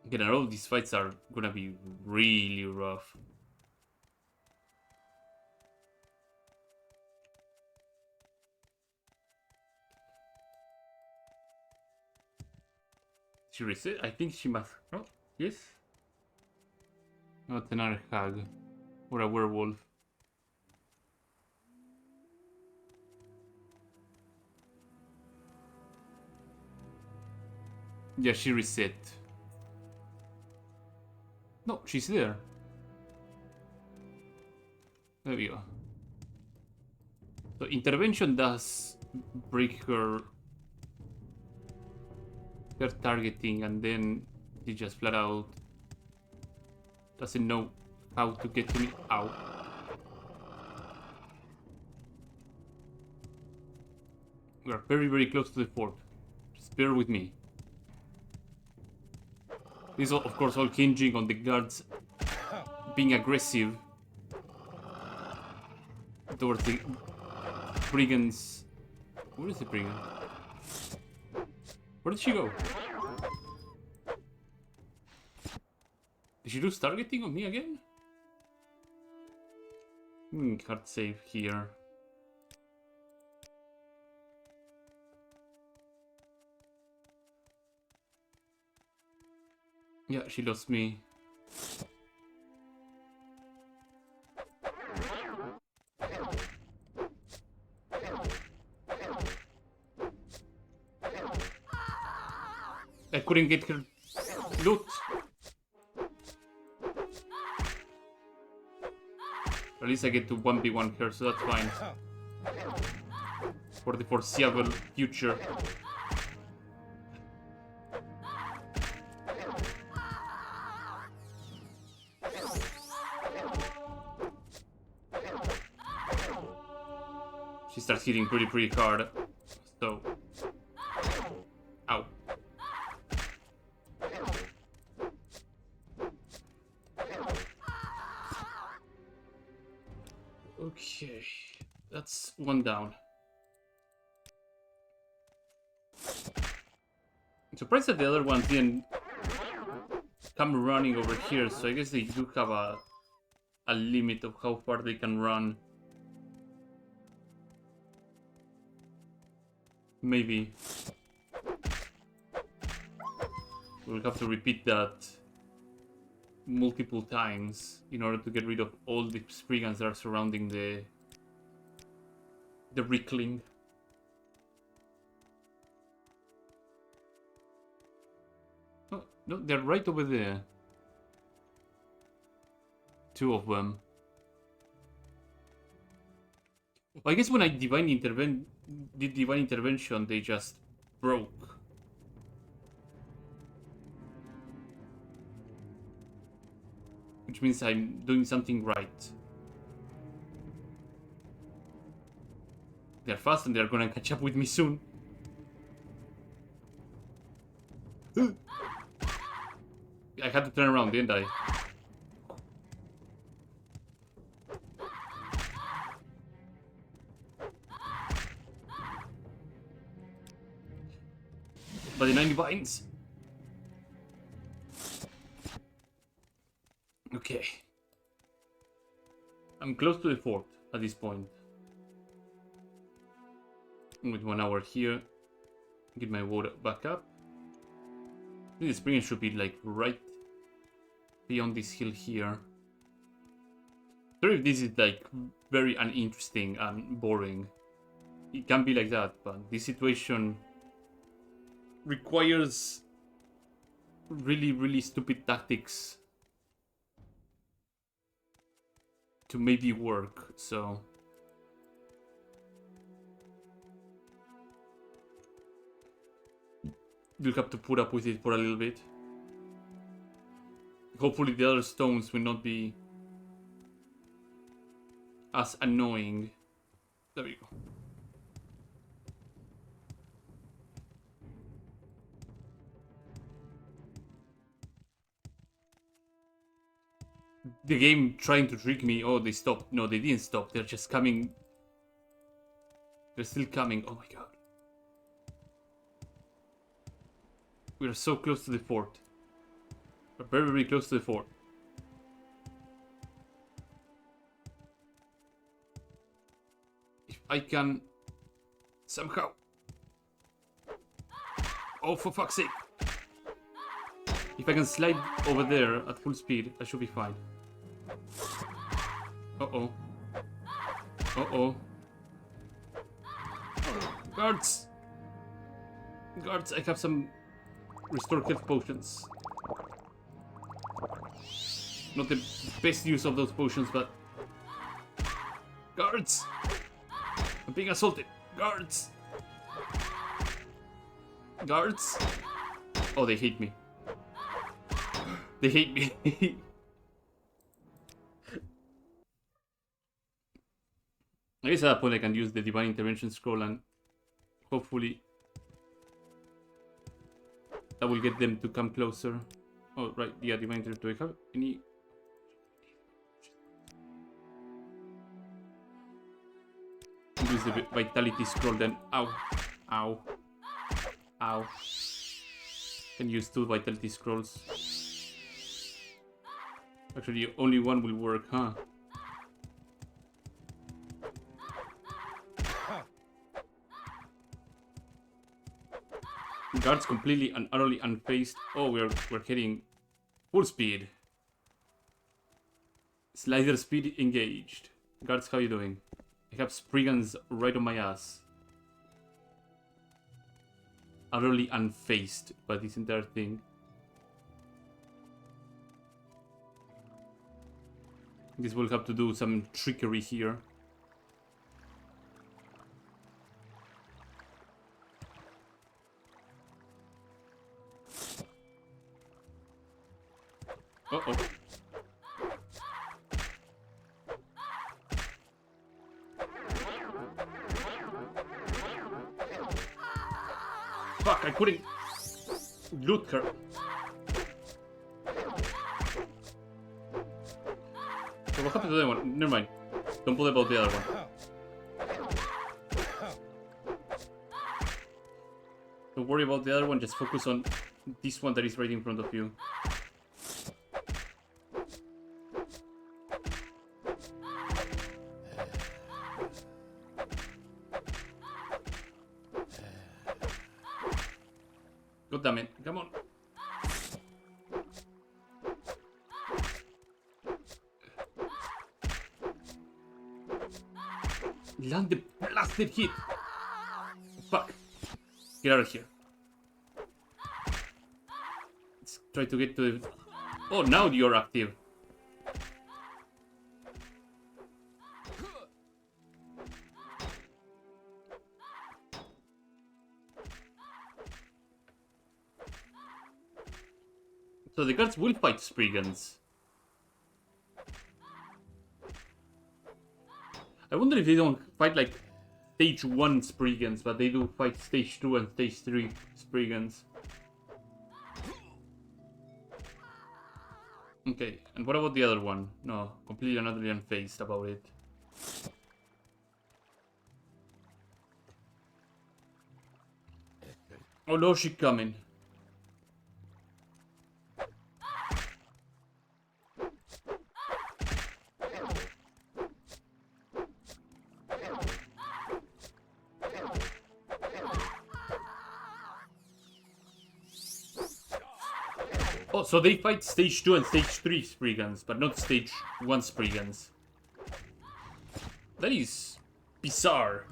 A: Again, all these fights are gonna be really rough. She reset? I think she must. Oh, yes? Not another hag. Or a werewolf. Yeah, she reset. No, she's there. There we go. So intervention does break her targeting, and then she just flat out doesn't know how to get to me. Ow. We are very, very close to the fort. Just bear with me. This is, of course, all hinging on the guards being aggressive towards the brigands. Where is the brigand? Where did she go? Did she do targeting on me again? Hard save here. Yeah, she lost me. I couldn't get her loot. At least I get to 1v1 her, so that's fine. For the foreseeable future. She starts hitting pretty hard. So... Ow. Okay. That's one down. I'm surprised that the other ones didn't come running over here, so I guess they do have a limit of how far they can run. Maybe. We'll have to repeat that multiple times in order to get rid of all the Spriggans that are surrounding the Rickling. Oh, no, they're right over there. Two of them. Well, I guess when I did divine intervention, they just broke. Which means I'm doing something right. They're fast and they're gonna catch up with me soon. I had to turn around, didn't I? But the 90 vines. Okay. I'm close to the fort at this point. With 1 hour here, get my water back up. I think the spring should be like right beyond this hill here. Sorry if this is like very uninteresting and boring. It can be like that, but this situation requires really stupid tactics to maybe work, so... You'll have to put up with it for a little bit. Hopefully the other stones will not be as annoying. There we go. The game trying to trick me. Oh, they stopped. No, they didn't stop. They're just coming. They're still coming. Oh my god. We are so close to the fort. We're very close to the fort. If I can somehow... Oh, for fuck's sake. If I can slide over there at full speed, I should be fine. Uh-oh. Uh-oh. Guards! Guards, I have some restore health potions. Not the best use of those potions, but... Guards! I'm being assaulted. Guards! Guards! Oh, they hate me. They hate me. I guess at that point I can use the Divine Intervention scroll and hopefully that will get them to come closer. Oh, right, yeah, Divine Intervention. Do I have any... Use the Vitality scroll then. Ow. Ow. Ow. Can use 2 Vitality scrolls. Actually, only one will work, huh? Guards completely and utterly unfazed. Oh, we're hitting full speed. Slider speed engaged. Guards, how you doing? I have Spriggans right on my ass. Utterly unfazed by this entire thing. This will have to do some trickery here. Uh-oh. couldn't loot her. So what happened to the other one? Never mind. Don't bother about the other one. Don't worry about the other one, just focus on this one that is right in front of you. God damn it, come on. Land the blasted hit! Fuck. Get out of here. Let's try to get to the... Oh, now you're active. So the guards will fight Spriggans. I wonder if they don't fight like stage 1 Spriggans, but they do fight stage 2 and stage 3 Spriggans. Okay, and what about the other one? No, completely and utterly unfazed about it. Oh no, she's coming. Oh, so they fight stage 2 and stage 3 Spriggans, but not stage 1 Spriggans. That is bizarre.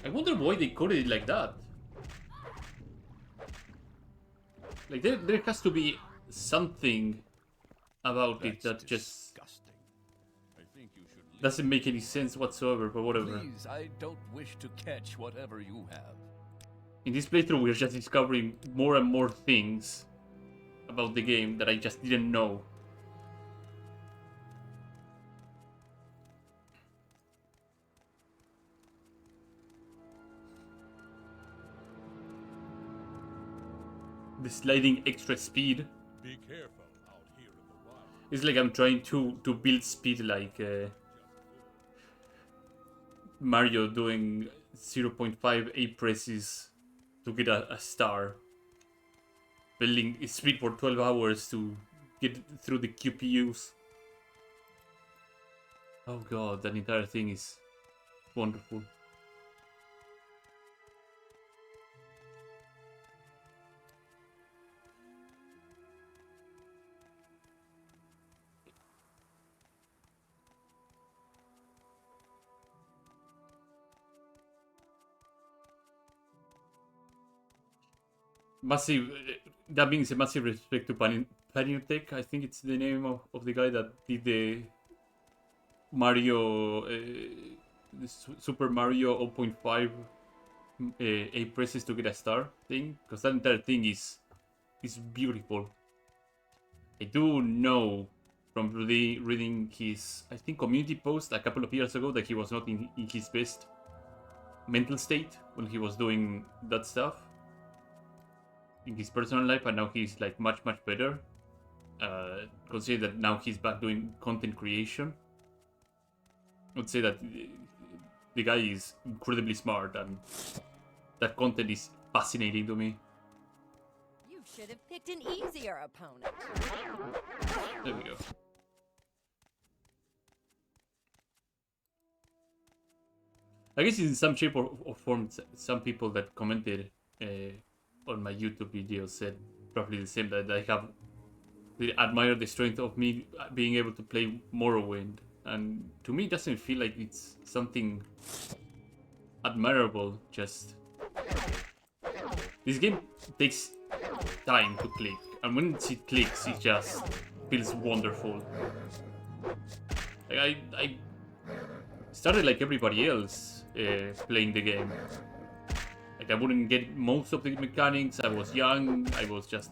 A: I wonder why they coded it like that. Like, there has to be something about it that just
B: Disgusting. I think you should leave.
A: doesn't make any sense whatsoever, but whatever.
B: Please, I don't wish to catch whatever you have.
A: In this playthrough, we're just discovering more and more things about the game that I just didn't know. The sliding extra speed.
E: Be careful out here in the wild.
A: It's like I'm trying to build speed like Mario doing 0.5 A presses to get a star. Building speed for 12 hours to get through the QPUs. Oh god, that entire thing is wonderful. Massive, that means a massive respect to Panutech. I think it's the name of the guy that did the Mario, the Super Mario 0.5 A presses to get a star thing, because that entire thing is beautiful. I do know from reading his, I think, community post a couple of years ago that he was not in his best mental state when he was doing that stuff in his personal life, and now he's like much better. Consider that now he's back doing content creation. I would say that the guy is incredibly smart, and that content is fascinating to me.
D: You should have picked an easier opponent.
A: There we go. I guess in some shape or form, some people that commented on my YouTube video said probably the same, that they admire the strength of me being able to play Morrowind, and to me it doesn't feel like it's something admirable. Just this game takes time to click, and when it clicks, it just feels wonderful. Like I started like everybody else playing the game. Like I wouldn't get most of the mechanics. I was young. I was just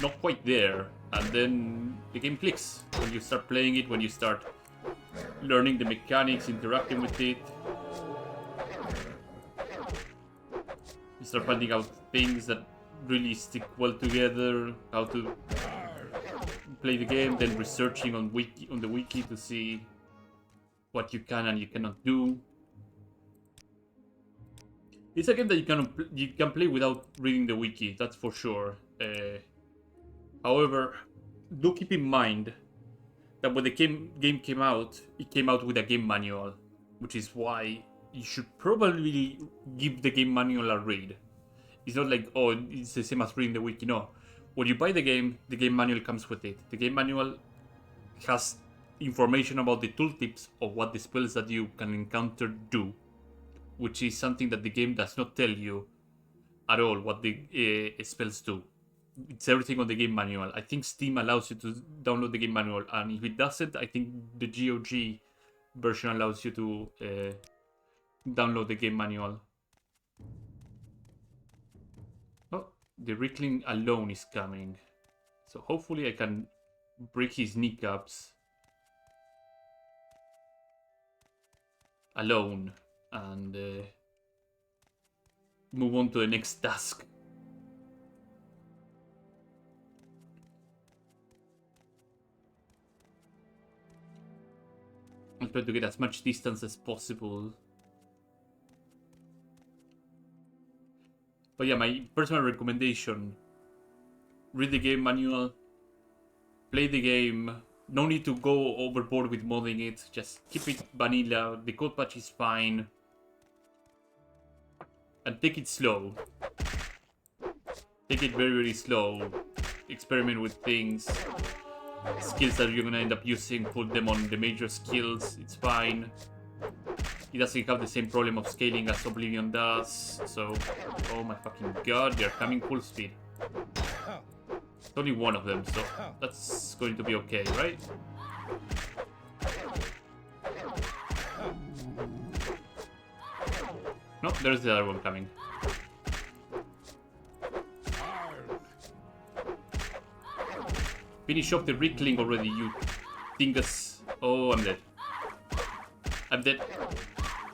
A: not quite there. And then the game clicks when you start playing it, when you start learning the mechanics, interacting with it. You start finding out things that really stick well together, how to play the game, then researching on the wiki to see what you can and you cannot do. It's a game that you can play without reading the wiki, that's for sure. However, do keep in mind that when the game came out, it came out with a game manual, which is why you should probably give the game manual a read. It's not like, oh, it's the same as reading the wiki. No. When you buy the game manual comes with it. The game manual has information about the tooltips of what the spells that you can encounter do, which is something that the game does not tell you at all what the spells do. It's everything on the game manual. I think Steam allows you to download the game manual, and if it doesn't, I think the GOG version allows you to download the game manual. Oh, the Rickling alone is coming. So hopefully I can break his kneecaps alone and move on to the next task. I'll try to get as much distance as possible. But yeah, my personal recommendation, read the game manual, play the game, no need to go overboard with modding it, just keep it vanilla, the code patch is fine, and take it slow. Take it very, very slow, experiment with things. Skills that you're gonna end up using, put them on the major skills, it's fine. It doesn't have the same problem of scaling as Oblivion does, so... Oh my fucking god, they're coming full speed. It's only one of them, so that's going to be okay, right? No, there's the other one coming. Finish off the Rickling already, you dingus. Oh, I'm dead. I'm dead.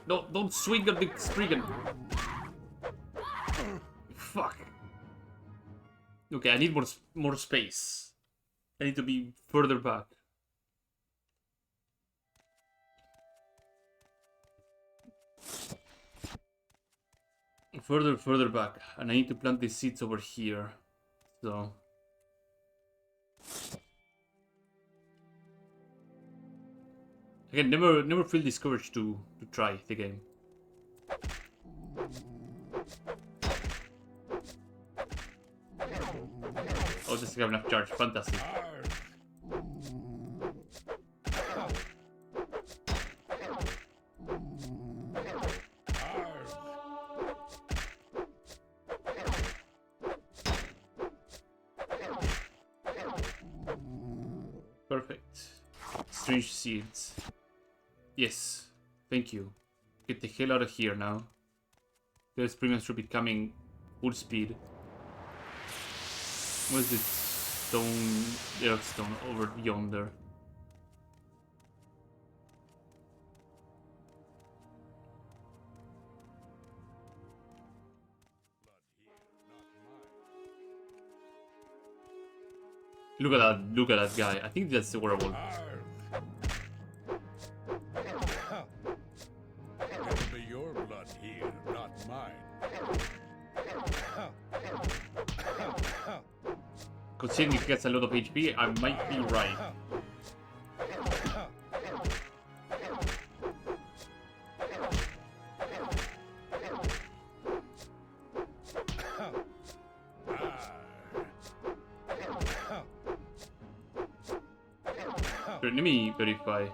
A: No, don't swing at the Spriggan. Fuck. Okay, I need more space. I need to be further back. Further back. And I need to plant the seeds over here. So... Again, never feel discouraged to try the game. Oh, this have enough charge. Fantastic. Perfect. Strange seeds. Yes. Thank you. Get the hell out of here now. The experiments should be coming full speed. Where's the stone, the earthstone over yonder? Look at that guy. I think that's the werewolf.
B: It'll be your blood here, not mine.
A: Considering he gets a lot of HP, I might be right. Let me verify.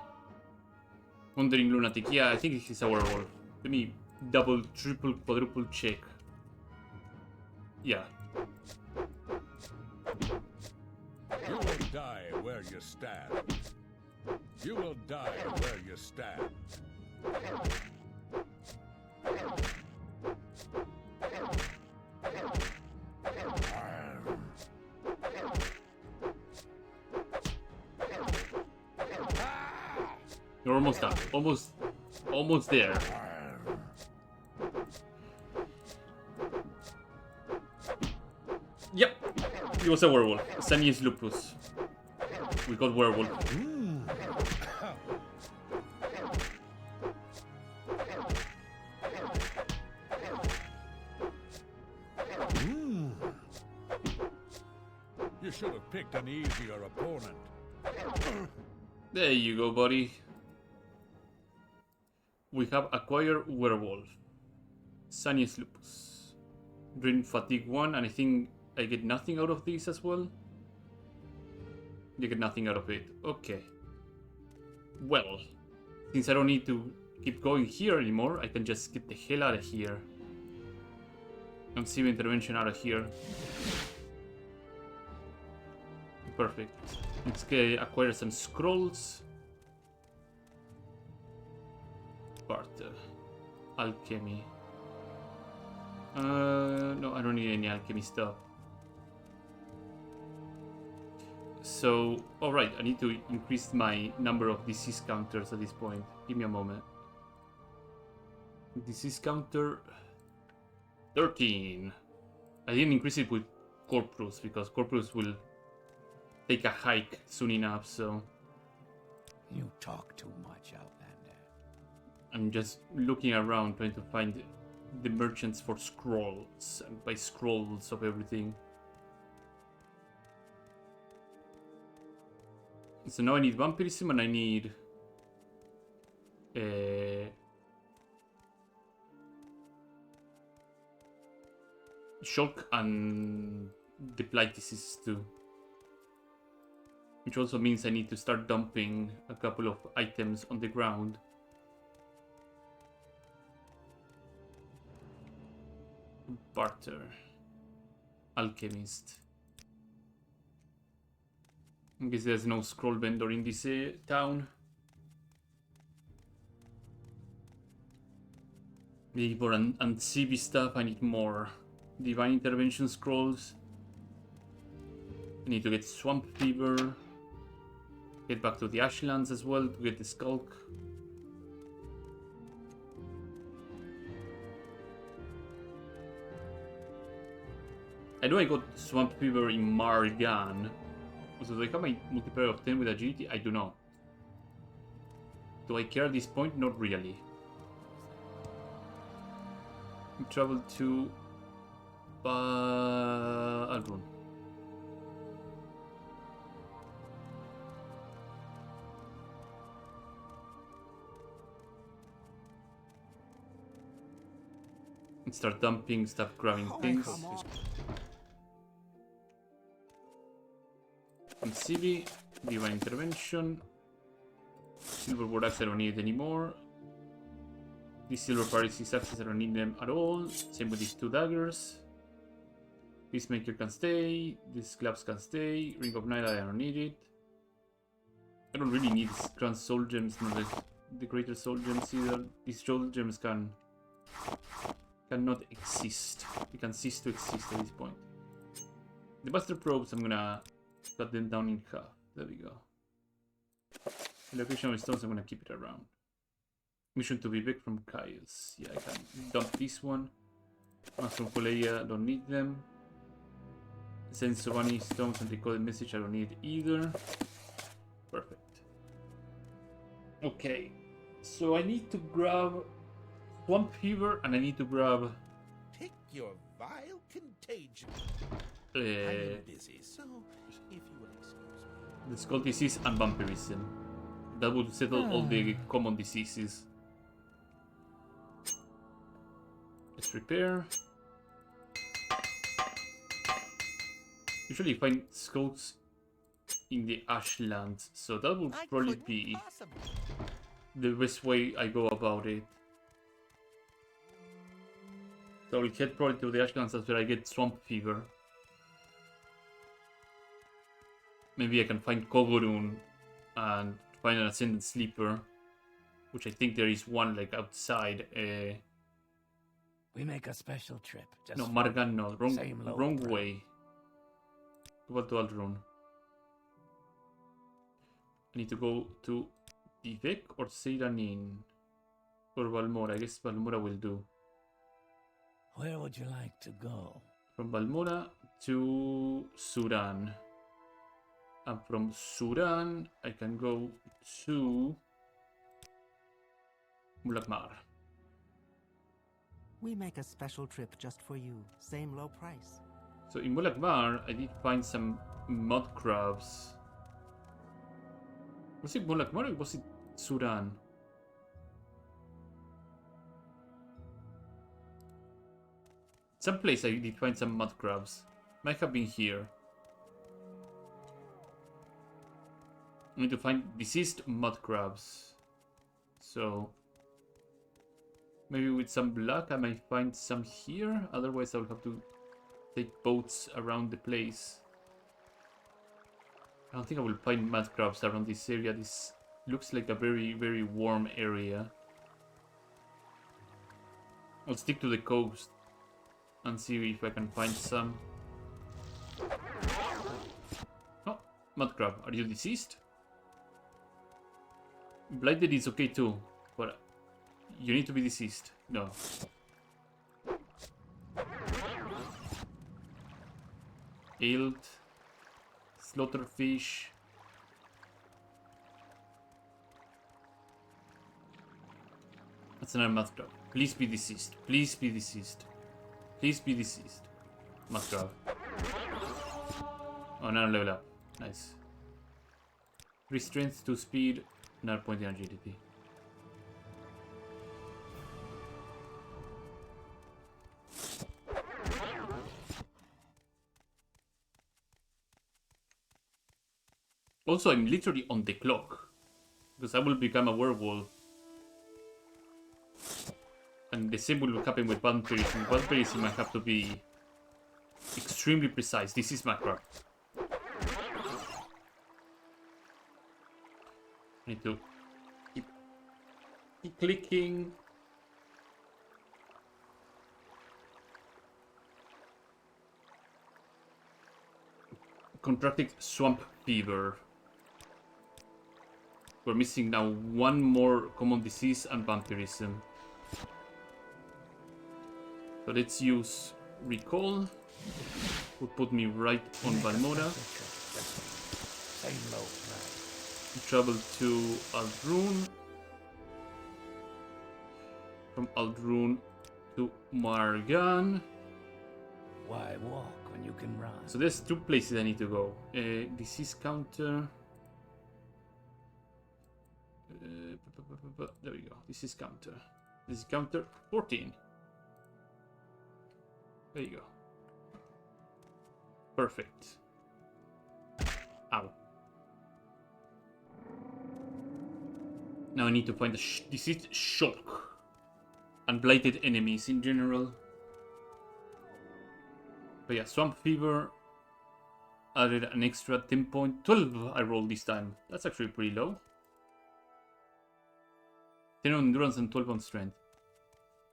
A: Wandering lunatic. Yeah, I think he's a werewolf. Let me double, triple, quadruple check. Yeah.
B: You will die where you stand. You will die where you stand.
A: We're almost done. Almost there. Yep. It was a werewolf. Sanius lupus. We got werewolf.
F: You should have picked an easier opponent.
A: There you go, buddy. We have acquired werewolf. Sanius lupus. Drain fatigue 1, and I think I get nothing out of this as well. You get nothing out of it. Okay. Well, since I don't need to keep going here anymore, I can just get the hell out of here. And see the intervention out of here. Perfect. Let's acquire some scrolls. Barter. Alchemy. No, I don't need any alchemy stuff. So, alright, I need to increase my number of disease counters at this point. Give me a moment. Disease counter 13. I didn't increase it with Corpus because Corpus will take a hike soon enough, so
F: You talk too much, Outlander.
A: I'm just looking around trying to find the merchants for scrolls and buy scrolls of everything. So now I need vampirism and I need shock and the blight disease too. Which also means I need to start dumping a couple of items on the ground. Barter. Alchemist. I guess there's no scroll vendor in this town. Maybe for Ancibi stuff, I need more divine intervention scrolls. I need to get swamp fever. Get back to the Ashlands as well to get the skulk. I know I got swamp fever in Margan. So do I have my multiplier of 10 with agility? I do not. Do I care at this point? Not really. Travel to Alrun. And start dumping stuff, grabbing things.
C: Come on.
A: And CV, Divine Intervention. Silver Word Axe, I don't need it anymore. These Silver Paralysis Axes, I don't need them at all. Same with these two daggers. Peacemaker can stay. These clubs can stay. Ring of Night, I don't need it. I don't really need these Grand Soul Gems, nor the Greater Soul Gems either. These Soul Gems cannot exist. They can cease to exist at this point. The Buster Probes, I'm gonna cut them down in half. There we go. The location of stones, I'm gonna keep it around. Mission to be back from Kyle's. Yeah, I can dump this one. Ones from Koleia, don't need them. Send Sovani stones and recorded message, I don't need either. Perfect. Okay, so I need to grab Swamp Fever and I need to grab
G: Pick your vile contagion. I'm busy, so if you will excuse me.
A: the Skull Disease and Vampirism. That would settle all the common diseases. Let's repair. Usually find skulls in the Ashlands, so that would
G: I
A: probably
G: couldn't
A: be
G: possibly.
A: the best way I go about it. So I will head probably to the Ashlands after I get Swamp Fever. Maybe I can find Kogorun and find an Ascendant Sleeper, which I think there is one like outside.
H: We make a special trip. Just
A: No,
H: for
A: Margan, no,
H: same low
A: wrong
H: price.
A: way. Go to Aldrun. I need to go to Ivek or Seiranin? Or Balmora? I guess Balmora will do.
H: Where would you like to go?
A: From Balmora to Sudan. And from Sudan, I can go to Mulakmar.
C: We make a special trip just for you. Same low price.
A: So in Mulakmar, I did find some mud crabs. Was it Mulakmar or was it Sudan? Someplace I did find some mud crabs. Might have been here. I need to find deceased mud crabs. So maybe with some luck I might find some here. Otherwise I'll have to take boats around the place. I don't think I will find mud crabs around this area. This looks like a very, very warm area. I'll stick to the coast and see if I can find some. Oh, mud crab, are you deceased? Blighted is okay too, but you need to be deceased. No. Ailed. Slaughterfish. That's another mud crab. Please be deceased. Please be deceased. Please be deceased. Mud crab. Oh, another level up. Nice. 3 strength, 2 speed, another point in agility. Also, I'm literally on the clock. Because I will become a werewolf. And the same will happen with vampirism. Vampirism I have to be extremely precise. This is my crap. I need to keep clicking. Contracted swamp fever. We're missing now one more common disease and vampirism. So let's use recall. Will put me right on Balmora.
H: Same low price.
A: Travel to Aldrun. From Aldrun to Margan.
H: Why walk when you can run?
A: So there's 2 places I need to go. Disease counter. There we go. This is counter. This is counter 14. There you go. Perfect. Ow. Now I need to find the disease shock and blighted enemies in general. But yeah, swamp fever added an extra 10 point. 12 I rolled this time. That's actually pretty low. 10 on endurance and 12 on strength.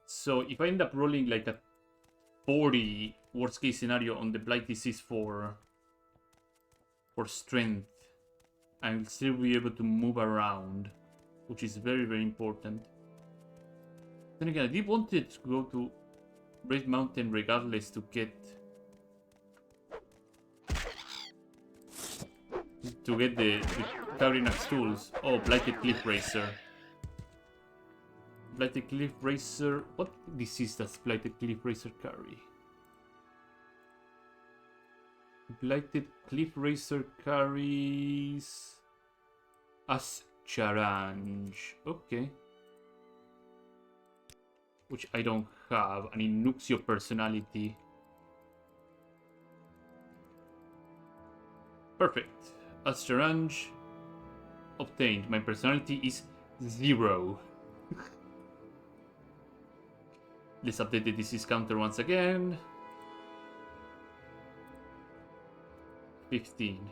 A: So if I end up rolling like a 40 worst case scenario on the blight disease for strength, I'll still be able to move around, which is very, very important. Then again, I did want to go to Red Mountain regardless to get the Carinax tools. Oh, Blighted Cliff Racer. Blighted Cliff Racer. What disease does Blighted Cliff Racer carry? Blighted Cliff Racer carries Ascharange. Okay. Which I don't have. And it nukes your personality. Perfect. Ascharange obtained. My personality is 0. Let's update the disease counter once again. 15.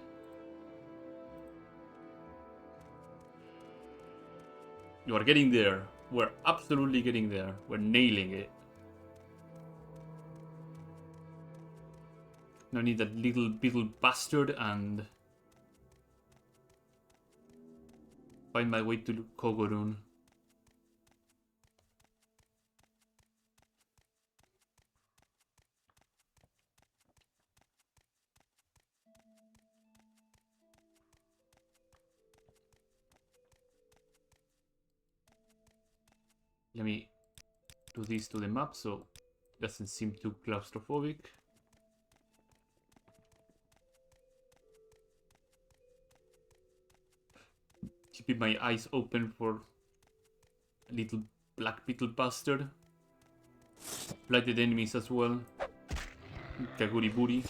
A: You are getting there. We're absolutely getting there. We're nailing it. Now I need that little beetle bastard and find my way to Kogorun. Let me do this to the map so it doesn't seem too claustrophobic. Keeping my eyes open for a little black beetle bastard. Blighted enemies as well. Kaguri booty.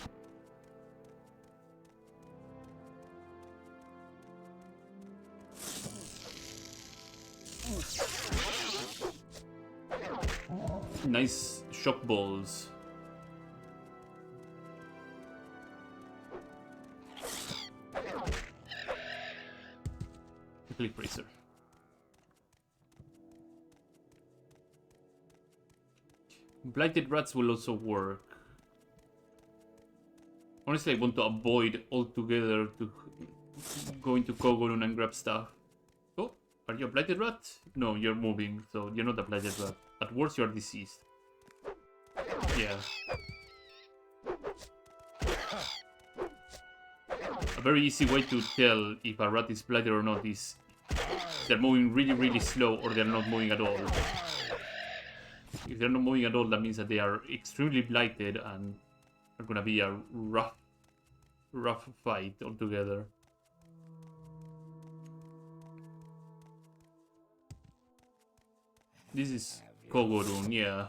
A: Nice shock balls. Click bracer. Blighted rats will also work. Honestly, I want to avoid altogether to go into Kogorun and grab stuff. Oh, are you a blighted rat? No, you're moving, so you're not a blighted rat. At worst, you are deceased. Yeah. A very easy way to tell if a rat is blighted or not is they're moving really, really slow or they're not moving at all. If they're not moving at all, that means that they are extremely blighted and are gonna be a rough fight altogether. This is Kogorun, yeah.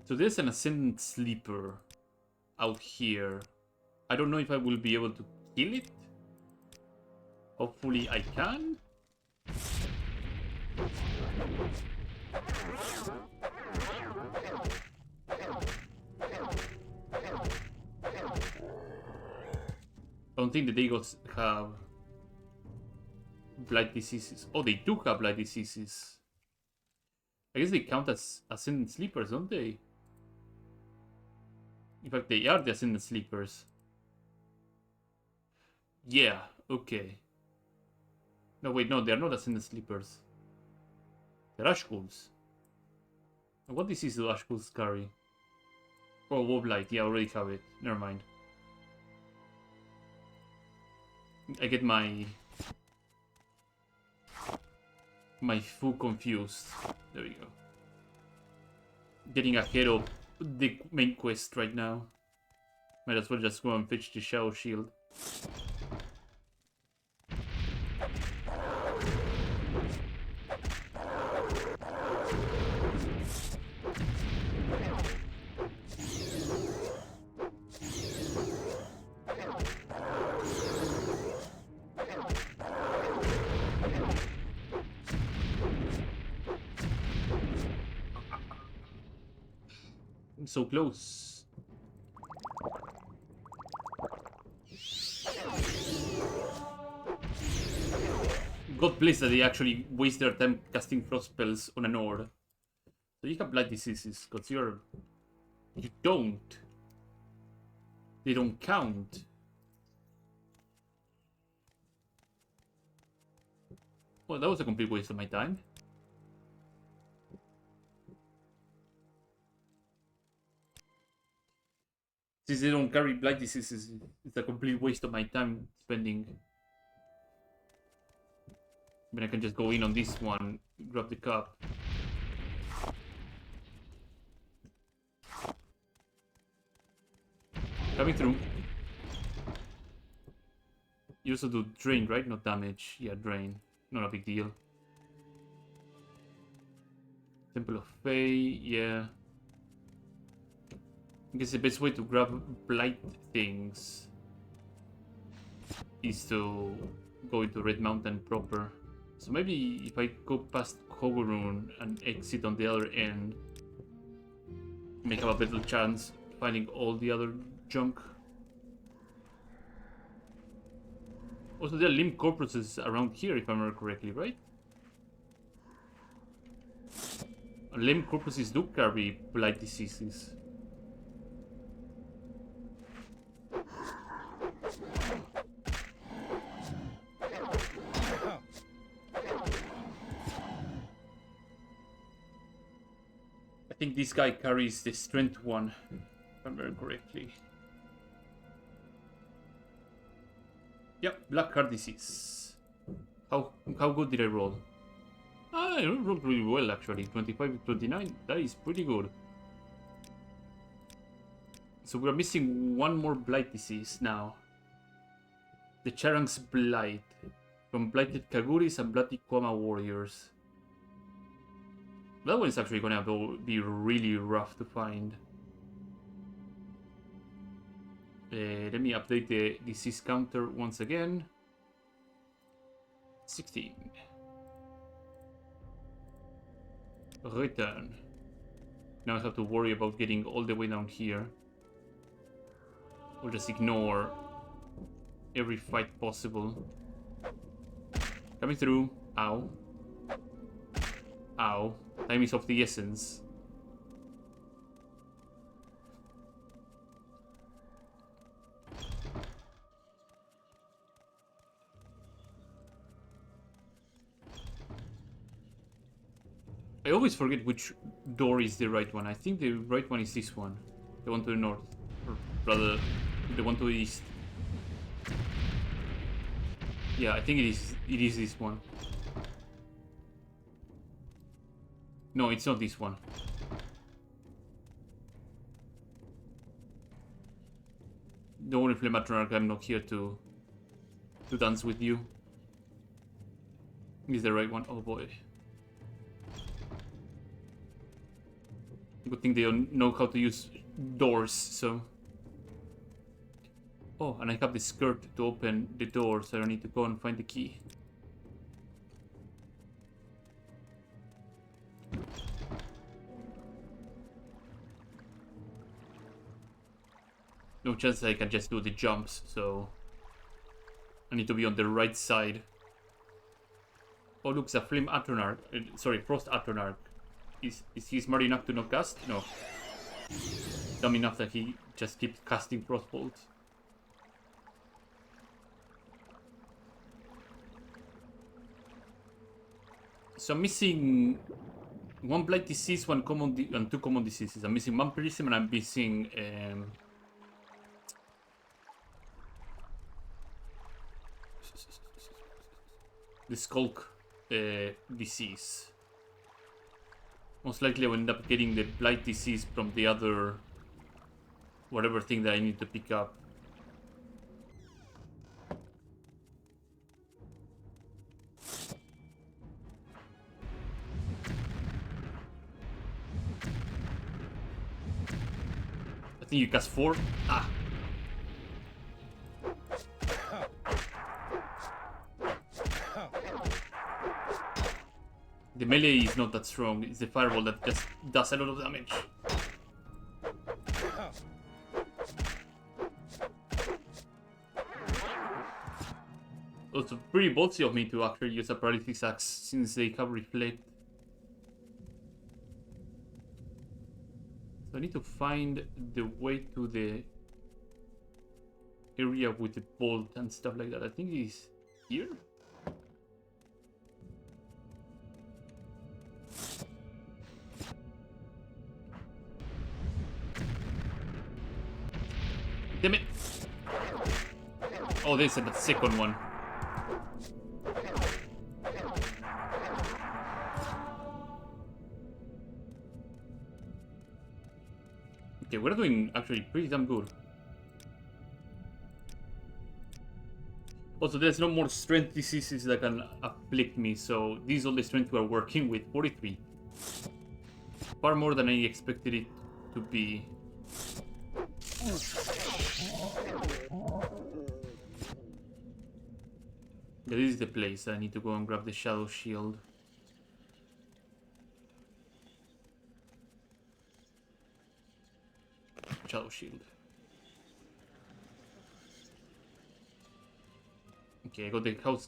A: So there's an Ascendant Sleeper out here. I don't know if I will be able to kill it. Hopefully I can. I don't think the Dagots have blight diseases. Oh, they do have blight diseases. I guess they count as Ascendant Sleepers, don't they? In fact, they are the Ascendant Sleepers. Yeah, okay. No, wait, no, they're not Ascendant Sleepers. They're Ashkulls. What disease do Ashkulls carry? Oh, Woblight, yeah, I already have it. Never mind. I get my foo confused. There we go. Getting ahead of the main quest right now. Might as well just go and fetch the Shadow Shield. So close. God bless that they actually waste their time casting frost spells on an Ord. So you have blight diseases, because you don't. They don't count. Well, that was a complete waste of my time. Since they don't carry blight diseases, it's a complete waste of my time spending. I mean, I can just go in on this one, grab the cup. Coming through. You also do drain, right? Not damage. Yeah, drain. Not a big deal. Temple of Fae, yeah. I guess the best way to grab blight things is to go into Red Mountain proper. So maybe if I go past Kogorun and exit on the other end, I may have a better chance finding all the other junk. Also, there are limb corpses around here, if I remember correctly, right? Lame corpses do carry blight diseases. I think this guy carries the strength one, if I remember correctly. Yep, black heart disease. How good did I roll? I rolled really well actually. 25 to 29. That is pretty good. So we're missing one more blight disease now. The Charang's Blight from Blighted Kaguris and Bloody Kwama Warriors. That one is actually gonna be really rough to find. Let me update the disease counter once again. 16. Return. Now I have to worry about getting all the way down here. Or just ignore every fight possible. Coming through. Ow. Ow. Time is of the essence. I always forget which door is the right one. I think the right one is this one. The one to the north. Or rather, the one to the east. Yeah, I think it is this one. No, it's not this one. Don't worry, Flamatronarch, I'm not here to dance with you. Is the right one? Oh boy. Good thing they don't know how to use doors, so... Oh, and I have the skirt to open the door, so I don't need to go and find the key. No chance I can just do the jumps, so... I need to be on the right side. Oh look, it's a Flame Atronarch. Sorry, Frost Atronarch. Is he smart enough to not cast? No. Dumb enough that he just keeps casting Frostbolts. So I'm missing one Blight Disease, one common and two common diseases. I'm missing Vampirism and I'm missing the Skulk disease. Most likely I will end up getting the Blight Disease from the other whatever thing that I need to pick up. I think you cast 4. Ah. The melee is not that strong, it's the fireball that just does a lot of damage. Also pretty ballsy of me to actually use a paralysis axe since they have reflect. So I need to find the way to the area with the bolt and stuff like that. I think it's here? Damn it! Oh, there's a second one. Okay, we're doing actually pretty damn good. Also, there's no more strength diseases that can afflict me, so these are the strength we're working with. 43. Far more than I expected it to be. Yeah, this is the place. I need to go and grab the Shadow Shield. Shadow Shield. Okay, I got the House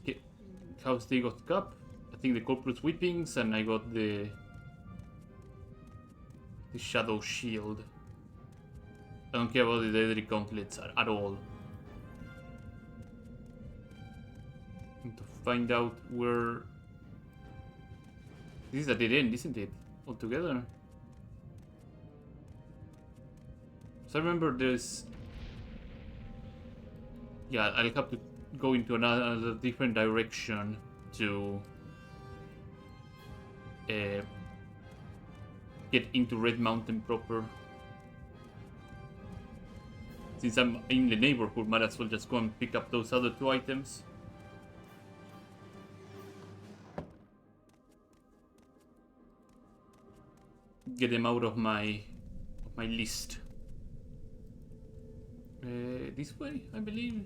A: Day got Cup. I think the Corpus Whippings, and I got the The Shadow Shield. I don't care about the Deadly Gauntlets at all. To find out where... This is a dead end, isn't it? Altogether. So I remember there's... Yeah, I'll have to go into another different direction to... get into Red Mountain proper. Since I'm in the neighborhood, might as well just go and pick up those other 2 items. Get them out of my list. This way, I believe.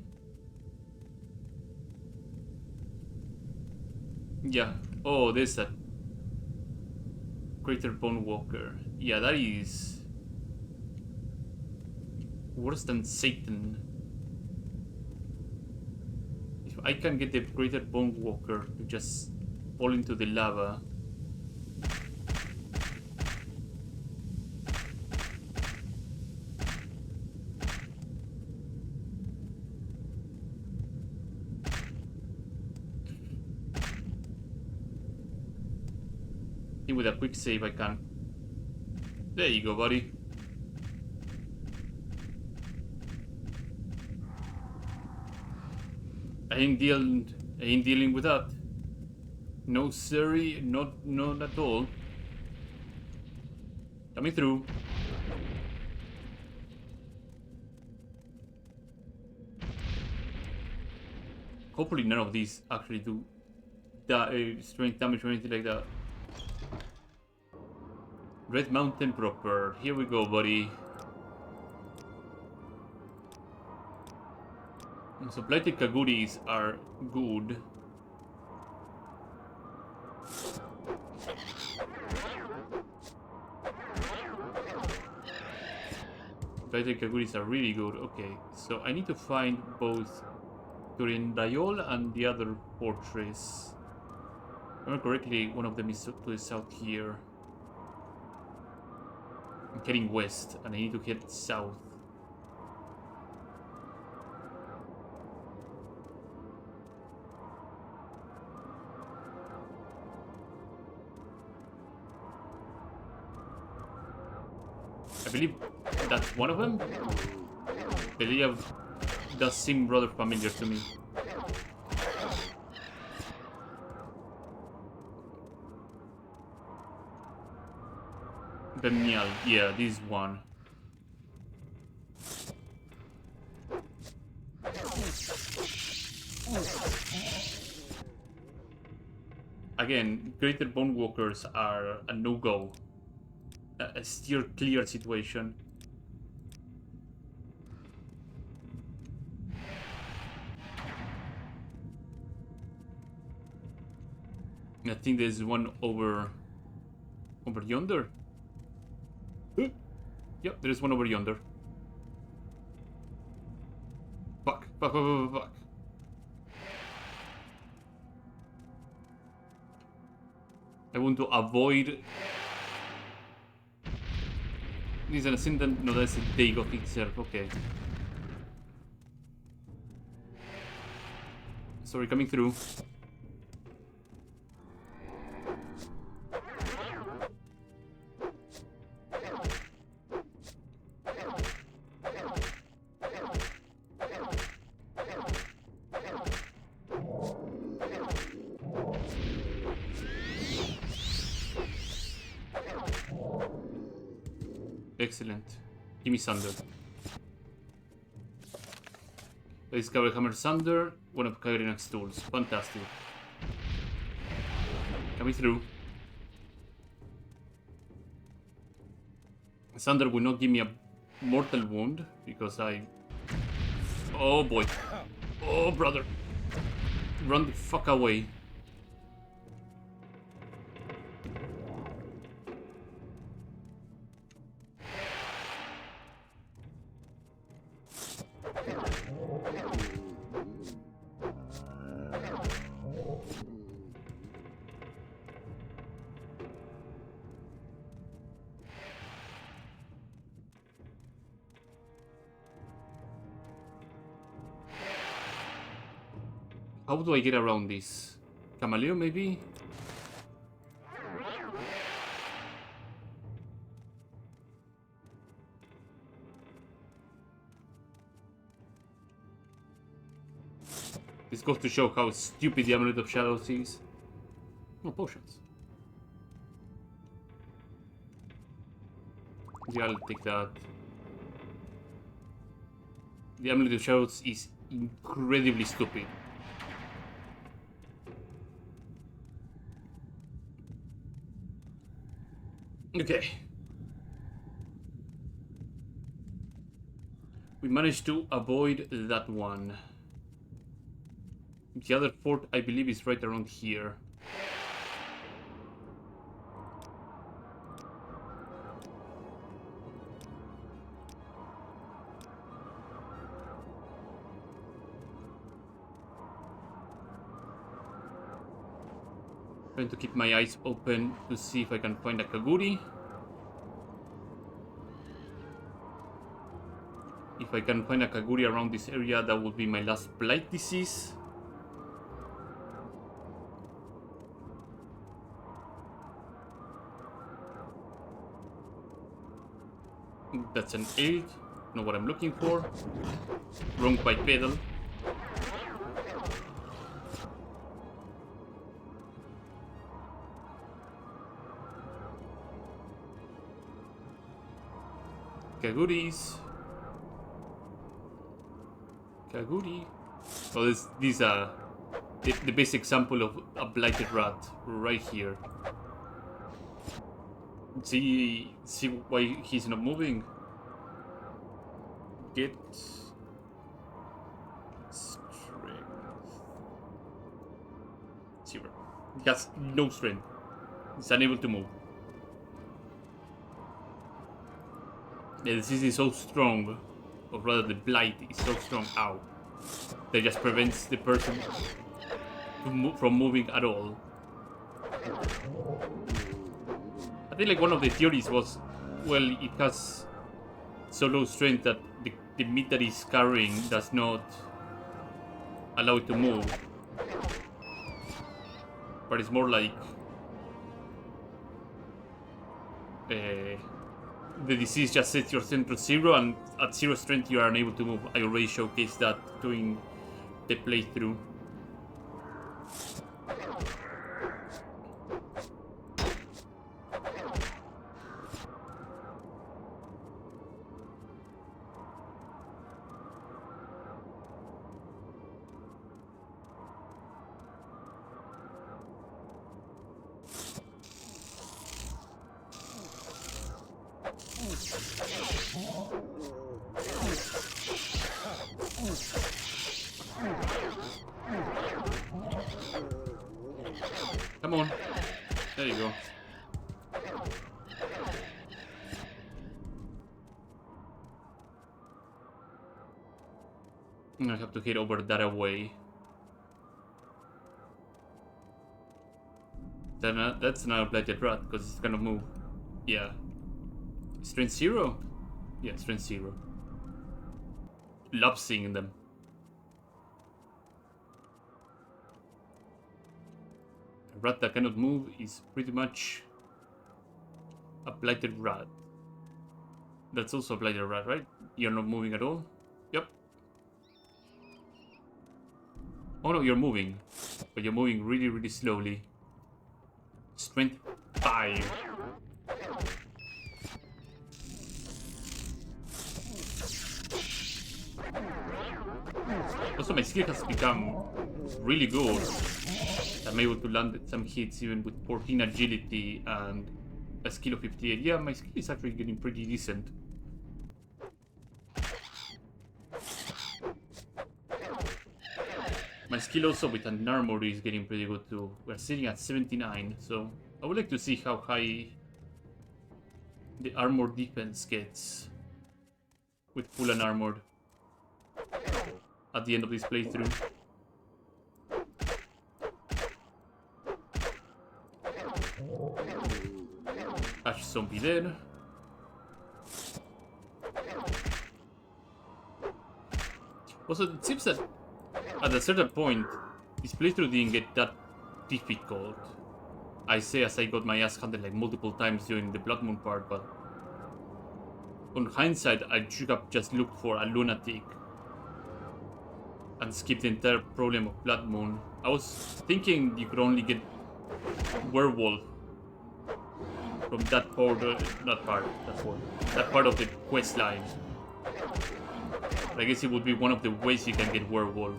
A: Yeah. Oh, there's a Greater Bone Walker. Yeah, that is worse than Satan. If I can get the Greater Bone Walker to just fall into the lava. With a quick save I can. There you go, buddy. I ain't dealing with that. No siree, not at all. Coming through. Hopefully none of these actually do strength damage or anything like that. Red Mountain proper. Here we go, buddy. So blighted Kaguris are good. Blighted Kaguris are really good. Okay, so I need to find both Turindayol and the other fortress. If I remember correctly, one of them is to the south here. I'm heading west, and I need to head south. I believe that's one of them. The idea does seem rather familiar to me. Bemnial, yeah, this one. Again, Greater Bone Walkers are a no-go. A steer clear situation. I think there's one over yonder. Yep, there's one over yonder. Fuck. I want to avoid... This is an ascendant? No, that's a Dagoth itself, okay. Sorry, coming through. Excellent. Give me Sunder. I discover Hammer Sunder, one of Kagrinak's tools. Fantastic. Coming through. Sunder will not give me a mortal wound because I... Oh boy. Oh brother. Run the fuck away. How do I get around this? Camaleon, maybe? This goes to show how stupid the Amulet of Shadows is. No potions. Yeah, I'll take that. The Amulet of Shadows is incredibly stupid. Okay. We managed to avoid that one. The other fort, I believe, is right around here. Trying to keep my eyes open to see if I can find a Kaguri. If I can find a Kaguri around this area, that would be my last Blight Disease. That's an 8. Know what I'm looking for. Wrong bipedal. Kaguris. Kaguri. Oh, this is the best example of a blighted rat right here. See why he's not moving. Get strength 0. He has no strength. He's unable to move. The disease is so strong, or rather the blight is so strong, ow, that just prevents the person from moving at all. I think like one of the theories was, well, it has so low strength that the meat that it's carrying does not allow it to move. But it's more like the disease just sets your strength to 0, and at 0 strength you are unable to move. I already showcased that during the playthrough. Come on. There you go. I have to head over that way. That's another blighted rat, because it's gonna move. Yeah. Strength 0? Yeah, strength 0. Love seeing them. A rat that cannot move is pretty much a blighted rat. That's also a blighted rat, right? You're not moving at all? Yep. Oh no, you're moving. But you're moving really, really slowly. Strength 5. Also, my skill has become really good. I'm able to land some hits even with 14 agility and a skill of 58. Yeah, my skill is actually getting pretty decent. My skill also with an armor is getting pretty good too. We're sitting at 79, so I would like to see how high the armor defense gets with full unarmored at the end of this playthrough. Ash zombie dead. Also, it seems that at a certain point This playthrough didn't get that difficult. I say as I got my ass handed like multiple times during the Blood Moon part, but on hindsight, I should have just looked for a lunatic and skipped the entire problem of Blood Moon. I was thinking you could only get werewolf from that part, that part of the quest line. But I guess it would be one of the ways you can get werewolf.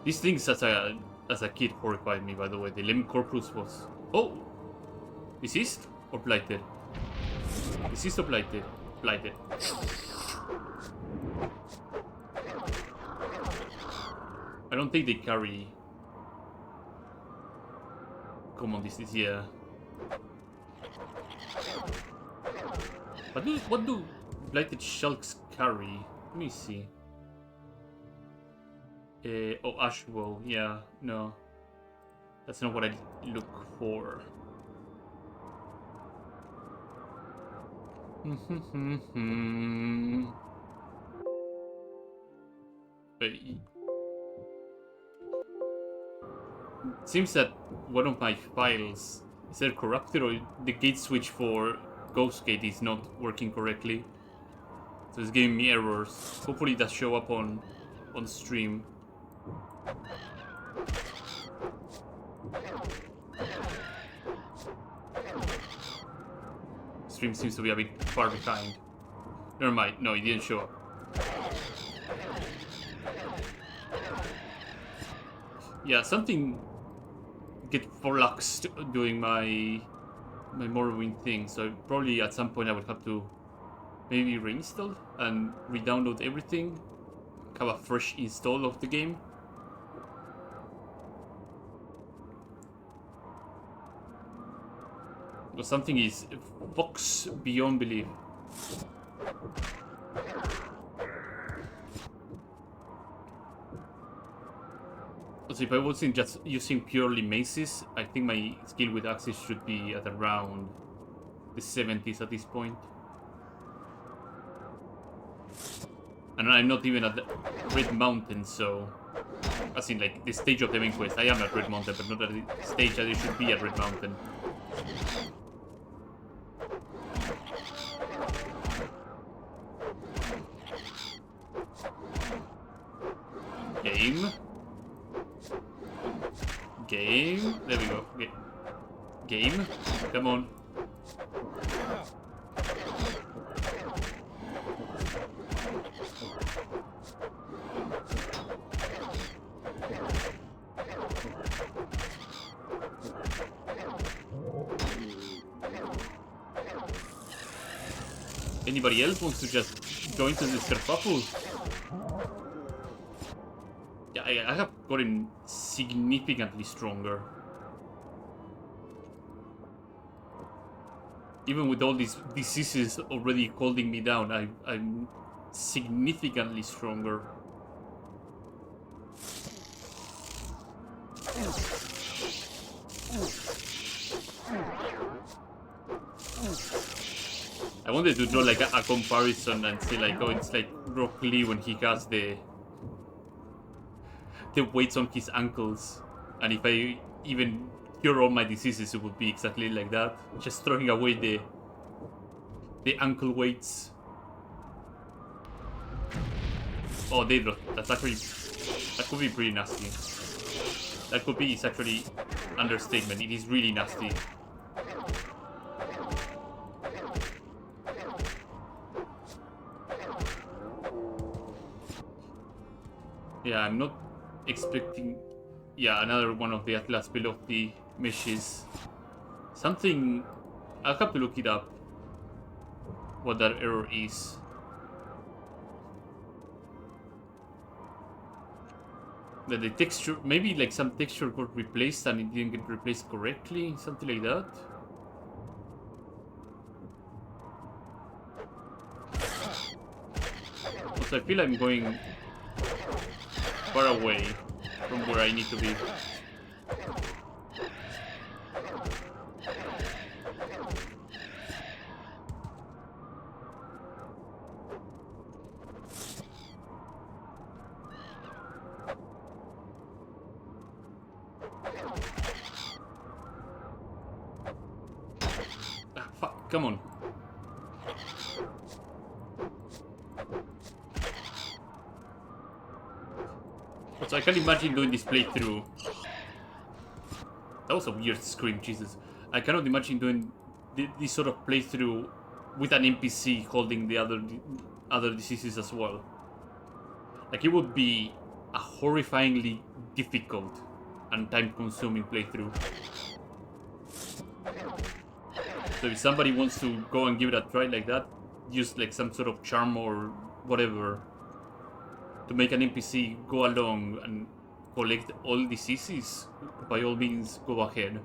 A: These things as a kid horrified me, by the way. The Lem Corpus was... Oh! Deceased or blighted? Deceased or blighted? Blighted. I don't think they carry common disease, yeah. What do blighted shulks carry? Let me see. Oh, Ashwell, yeah, no. That's not what I look for. It seems that one of my files is either corrupted or the gate switch for Ghost Gate is not working correctly. So it's giving me errors. Hopefully that show up on stream. Stream seems to be a bit far behind. Never mind, no, it didn't show up. Yeah, something get flux doing my Morrowind thing, so probably at some point I would have to maybe reinstall and re-download everything, have a fresh install of the game. But something is Fox beyond belief. So if I wasn't just using purely maces, I think my skill with axes should be at around the 70s at this point. And I'm not even at the Red Mountain, so... As in, like, the stage of the main quest. I am at Red Mountain, but not at the stage that it should be at Red Mountain. Game. Game. There we go. Game. Come on. Anybody else wants to just join to this kerfuffle? Yeah, I have gotten significantly stronger. Even with all these diseases already holding me down, I'm significantly stronger. I wanted to draw like a comparison and see like, oh, it's like Rock Lee when he has the weights on his ankles, and if I even cure all my diseases, it would be exactly like that. Just throwing away the ankle weights. Oh, Daedra, that's actually, that could be pretty nasty. That could be, it's actually understatement. It is really nasty. Yeah, I'm not expecting... Yeah, another one of the Atlas below the meshes. Something... I'll have to look it up. What that error is. That the texture... Maybe like some texture got replaced and it didn't get replaced correctly. Something like that. Also, I feel I'm going far away from where I need to be. Come on. So I can imagine doing this playthrough. That was a weird scream, Jesus. I cannot imagine doing this sort of playthrough with an NPC holding the other diseases as well. Like, it would be a horrifyingly difficult and time-consuming playthrough. So if somebody wants to go and give it a try like that, use like some sort of charm or whatever to make an NPC go along and collect all diseases, by all means, go ahead.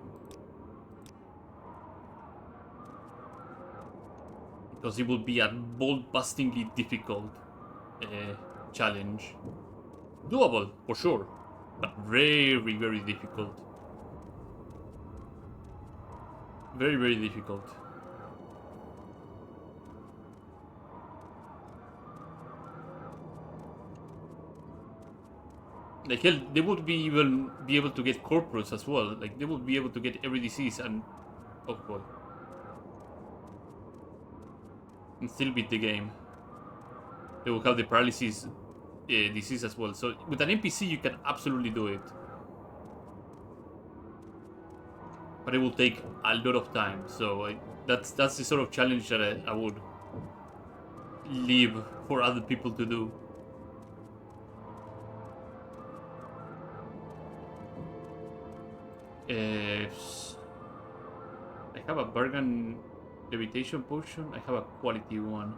A: Because it will be a ball-bustingly difficult challenge. Doable, for sure, but very, very difficult. Very, very difficult. Like, hell, they would even be able to get corpus as well. Like, they would be able to get every disease and... oh boy. And still beat the game. They will have the paralysis disease as well. So with an NPC you can absolutely do it. But it will take a lot of time. So that's the sort of challenge that I would leave for other people to do. I have a bargain levitation potion. I have a quality one.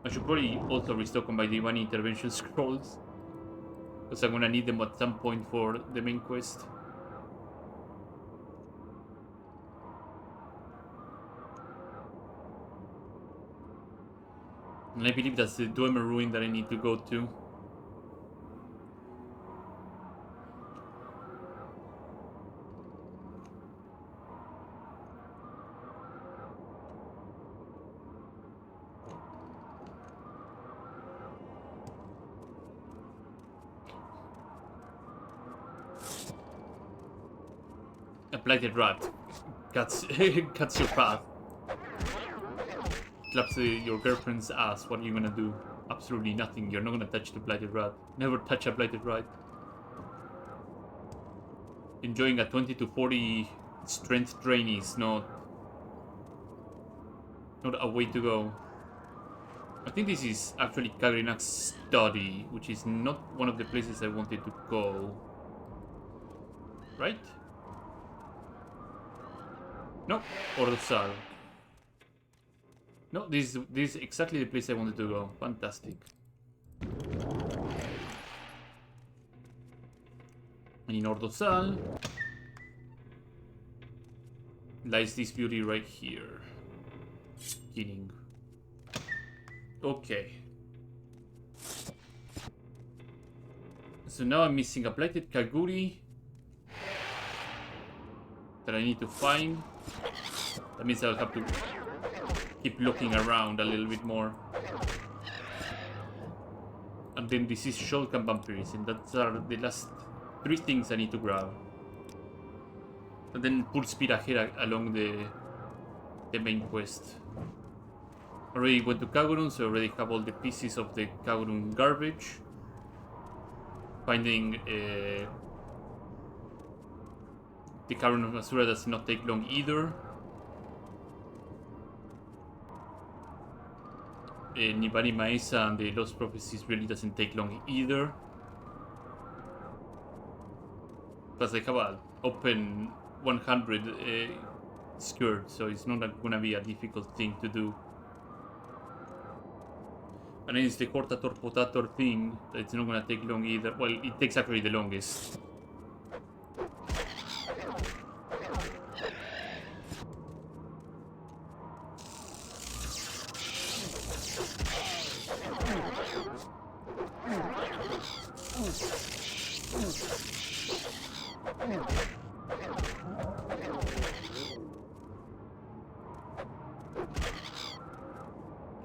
A: I should probably also restock on my divine intervention scrolls, because I'm gonna need them at some point for the main quest. And I believe that's the Dwemer ruin that I need to go to. A blighted rat cuts your path. Claps your girlfriend's ass. What are you gonna do? Absolutely nothing. You're not gonna touch the blighted rat. Never touch a blighted rat. Enjoying a 20 to 40 strength drain is not a way to go. I think this is actually Kagrinak's study, which is not one of the places I wanted to go. Right? No, Ordosal. No, this is exactly the place I wanted to go. Fantastic. And in Ordosal lies this beauty right here. Kidding. Okay. So now I'm missing a blighted Kaguri that I need to find. That means I'll have to keep looking around a little bit more. And then this is Shulk and Vampirism. Those are the last 3 things I need to grab. And then pull speed ahead along the main quest. Already went to Kagurun, so I already have all the pieces of the Kagurun garbage. Finding the Kagurun of Asura does not take long either. Nibani Maesa and the Lost Prophecies really doesn't take long either. Plus I have an open 100 skirt, so it's not gonna be a difficult thing to do. And then it's the Cortator Potator thing that it's not gonna take long either. Well, it takes actually the longest.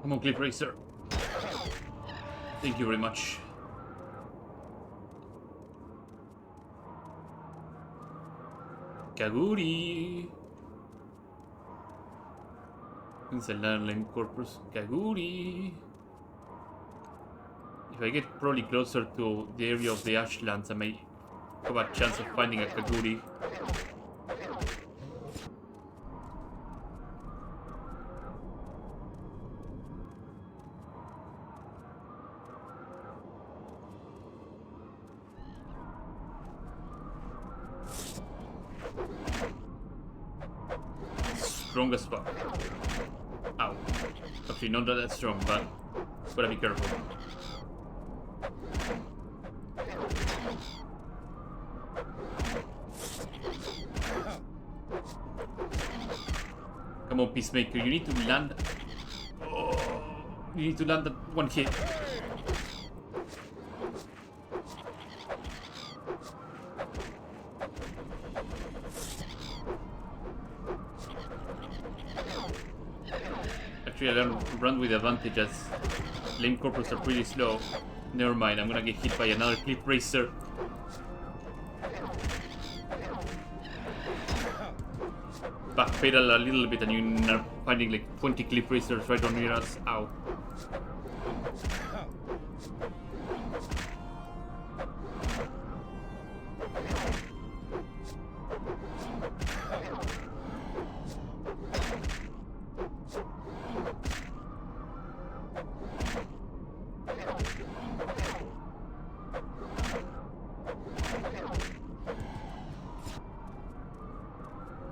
A: Come on, Cliff Racer. Thank you very much. Kaguri. It's a landline corpus Kaguri. If I get probably closer to the area of the Ashlands, I may have a chance of finding a Kaguri. Strong as fuck. Ow. Actually, not that strong, but gotta be careful. Come on, Peacemaker, you need to land. Oh, you need to land that one hit. Actually, I don't run with advantage as lame corpus are pretty slow. Never mind, I'm gonna get hit by another cliff racer. Backpedal a little bit and you're finding like 20 cliff racers right on near us. Ow.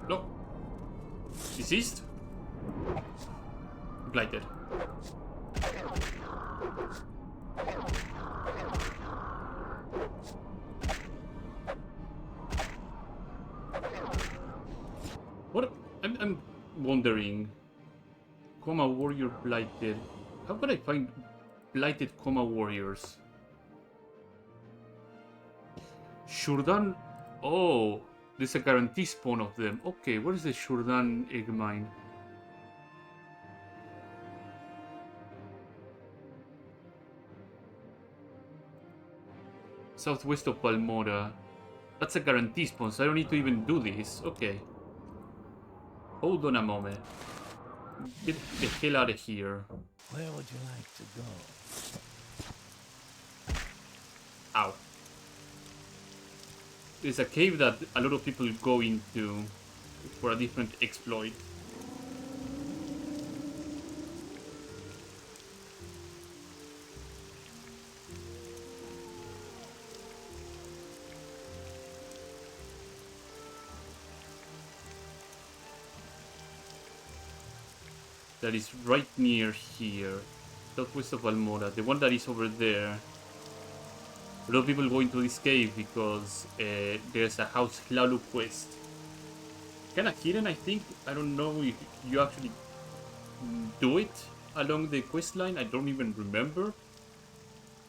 A: No. Deceased? Blighted. What? I'm wondering. Coma warrior blighted. How could I find blighted coma warriors? Shurdan. Oh, there's a guarantee spawn of them. Okay, where is the Shurdan egg mine? Southwest of Palmora. That's a guarantee spawn, so I don't need to even do this. Okay. Hold on a moment. Get the hell out of here.
H: Where would you like to go?
A: Ow. There's a cave that a lot of people go into for a different exploit. That is right near here. Southwest of Almora. The one that is over there. A lot of people go into this cave because there's a House Hlalu quest. Kinda hidden, I think. I don't know if you actually do it along the quest line. I don't even remember.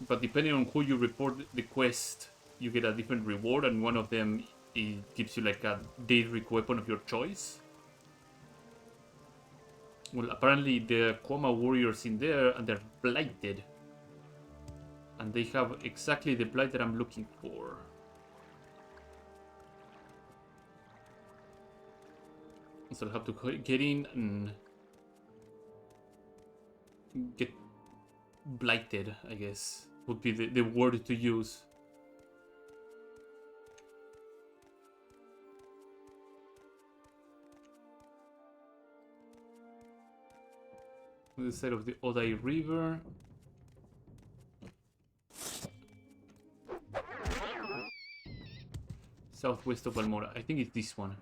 A: But depending on who you report the quest, you get a different reward, and one of them it gives you like a Daedric weapon of your choice. Well, apparently there are Coma warriors in there, and they're blighted. And they have exactly the blight that I'm looking for. So I'll have to get in and get blighted, I guess, would be the word to use. On the side of the Odai River. Southwest of Almora. I think it's this one.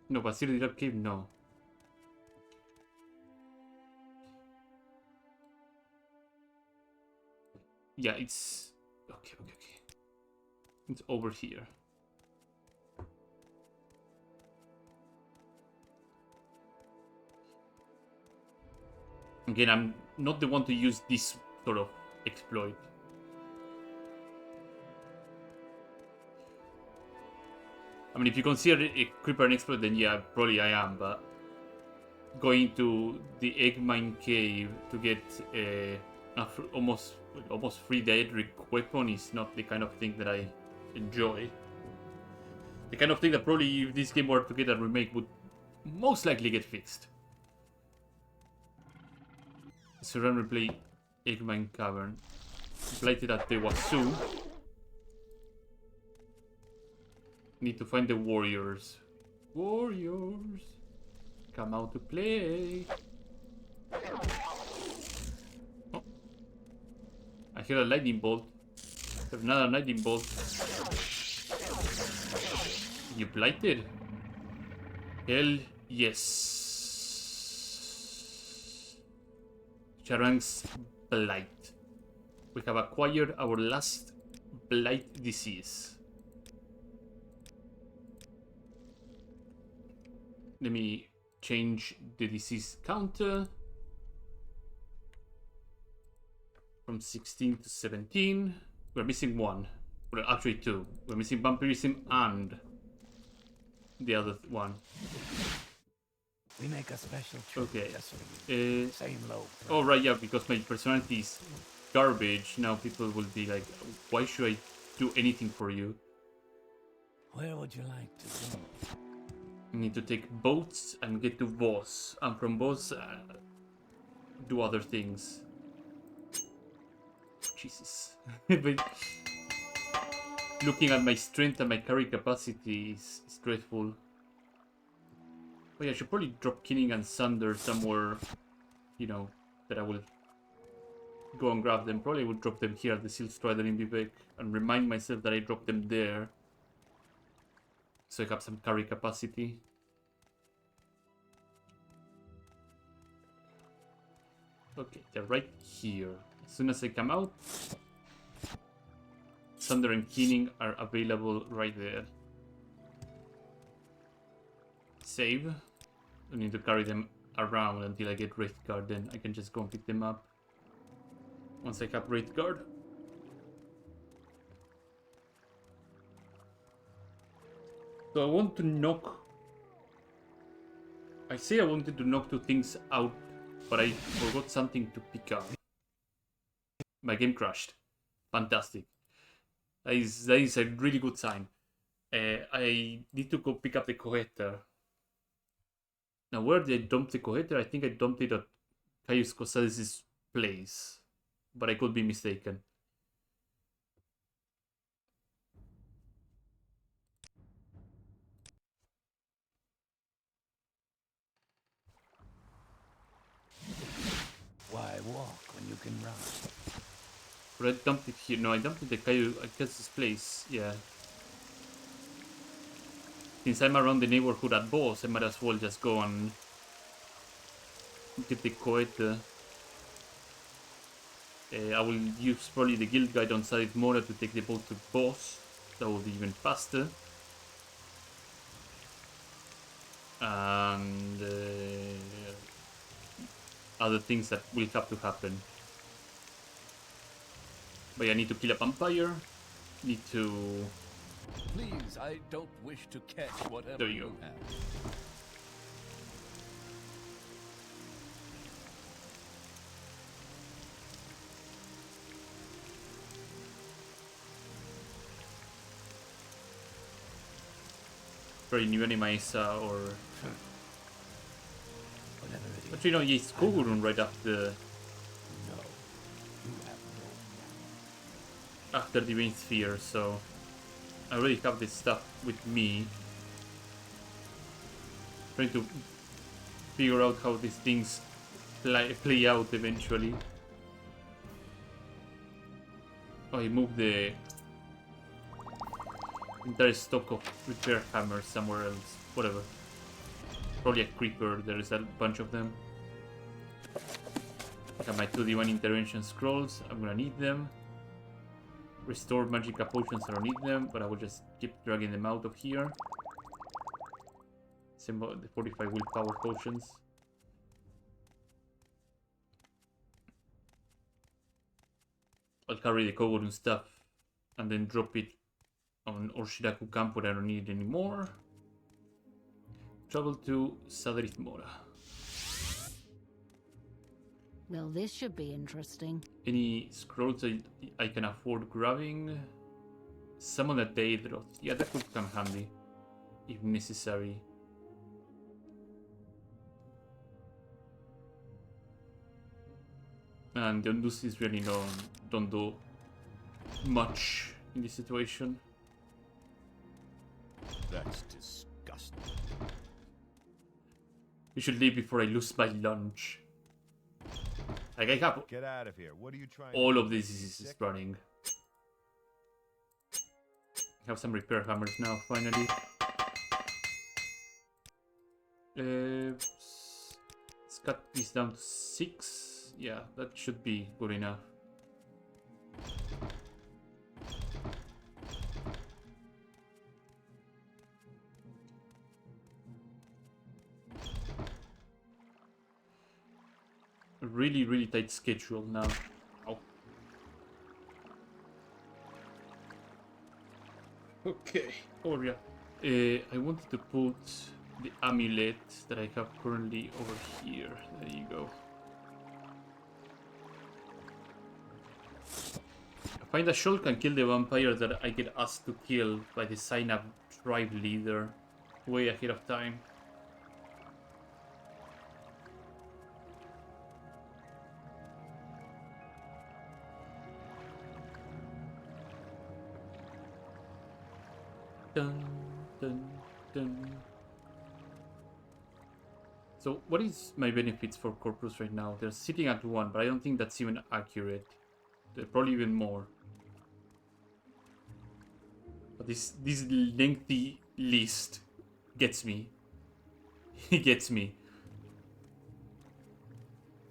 A: No, Basir Dirab Cave, no. Yeah, it's... Okay. It's over here. Again, I'm not the one to use this sort of exploit. I mean, if you consider a creeper an exploit, then yeah, probably I am, but... going to the egg mine cave to get almost free Daedric weapon is not the kind of thing that I enjoy. The kind of thing that probably if this game were to get a remake would most likely get fixed. Surround replay Eggman Cavern. Blighted at the Wasu. Need to find the warriors. Warriors! Come out to play! Oh. I hear a lightning bolt. There's another lightning bolt. You blighted? Hell yes. Charang's blight. We have acquired our last blight disease. Let me change the disease counter from 16 to 17. We're missing one. Well, actually two. We're missing vampirism and the other one.
H: We make a special trip.
A: Okay.
H: Just for you. Same low.
A: Oh right, yeah, because my personality is garbage. Now people will be like, why should I do anything for you?
H: Where would you like to go?
A: I need to take boats and get to Voss. And from Voss, do other things. Jesus. But looking at my strength and my carry capacity is dreadful. Oh yeah, I should probably drop Kinning and Sander somewhere, you know, that I will go and grab them. Probably would drop them here at the Seal Strider in Vivek and remind myself that I dropped them there. So I have some carry capacity. Okay, they're right here. As soon as I come out, Sander and Keening are available right there. Save. I need to carry them around until I get Wraith Guard, then I can just go and pick them up. Once I have Wraith Guard. So I want to knock... I say I wanted to knock two things out, but I forgot something to pick up. My game crashed. Fantastic. That is a really good sign. I need to go pick up the Coheter. Now, where did I dump the Coheter? I think I dumped it at Caius Cosales' place. But I could be mistaken.
H: Why walk when you can run?
A: But I dumped it here. No, I dumped it at Caius' place. Yeah. Since I'm around the neighborhood at Boss, I might as well just go and get the Coheter. I will use probably the guild guide on Sadith Mora to take the boat to Boss. That will be even faster. And other things that will have to happen. But I need to kill a vampire. Need to...
B: Please, I don't wish to catch whatever
A: There you go.
B: have.
A: Very new Animaisa or...
H: Whatever it is.
A: Actually, no, it's Kogurun right after...
H: No. You have no
A: After Divine Sphere, so... I already have this stuff with me. Trying to figure out how these things play out eventually. Oh, I moved the entire stock of repair hammers somewhere else. Whatever. Probably a creeper, there is a bunch of them. I have my 2D1 intervention scrolls, I'm gonna need them. Restore magica potions, I don't need them, but I will just keep dragging them out of here. Same about the 45 willpower potions. I'll carry the Kogurun stuff and then drop it on Orshiraku Camp where I don't need it anymore. Travel to Sadrith Mora.
I: Well, this should be interesting.
A: Any scrolls I can afford grabbing? Summon a Daedroth. Yeah, that could come handy if necessary. And the Undus is really don't do much in this situation.
B: That's disgusting.
A: We should leave before I lose my lunch. Like I have
J: Get out of here. What are you trying
A: all
J: to
A: of this is running. I have some repair hammers now, finally. Let's cut this down to 6. Yeah, that should be good enough. Really tight schedule now. Ow. Okay, oh yeah. I wanted to put the amulet that I have currently over here. There you go. Find a shulk and kill the vampire that I get asked to kill by the sign-up tribe leader way ahead of time. Dun, dun, dun. So what is my benefits for Corpus right now? They're sitting at 1, but I don't think that's even accurate. They're probably even more. But this lengthy list gets me. It gets me.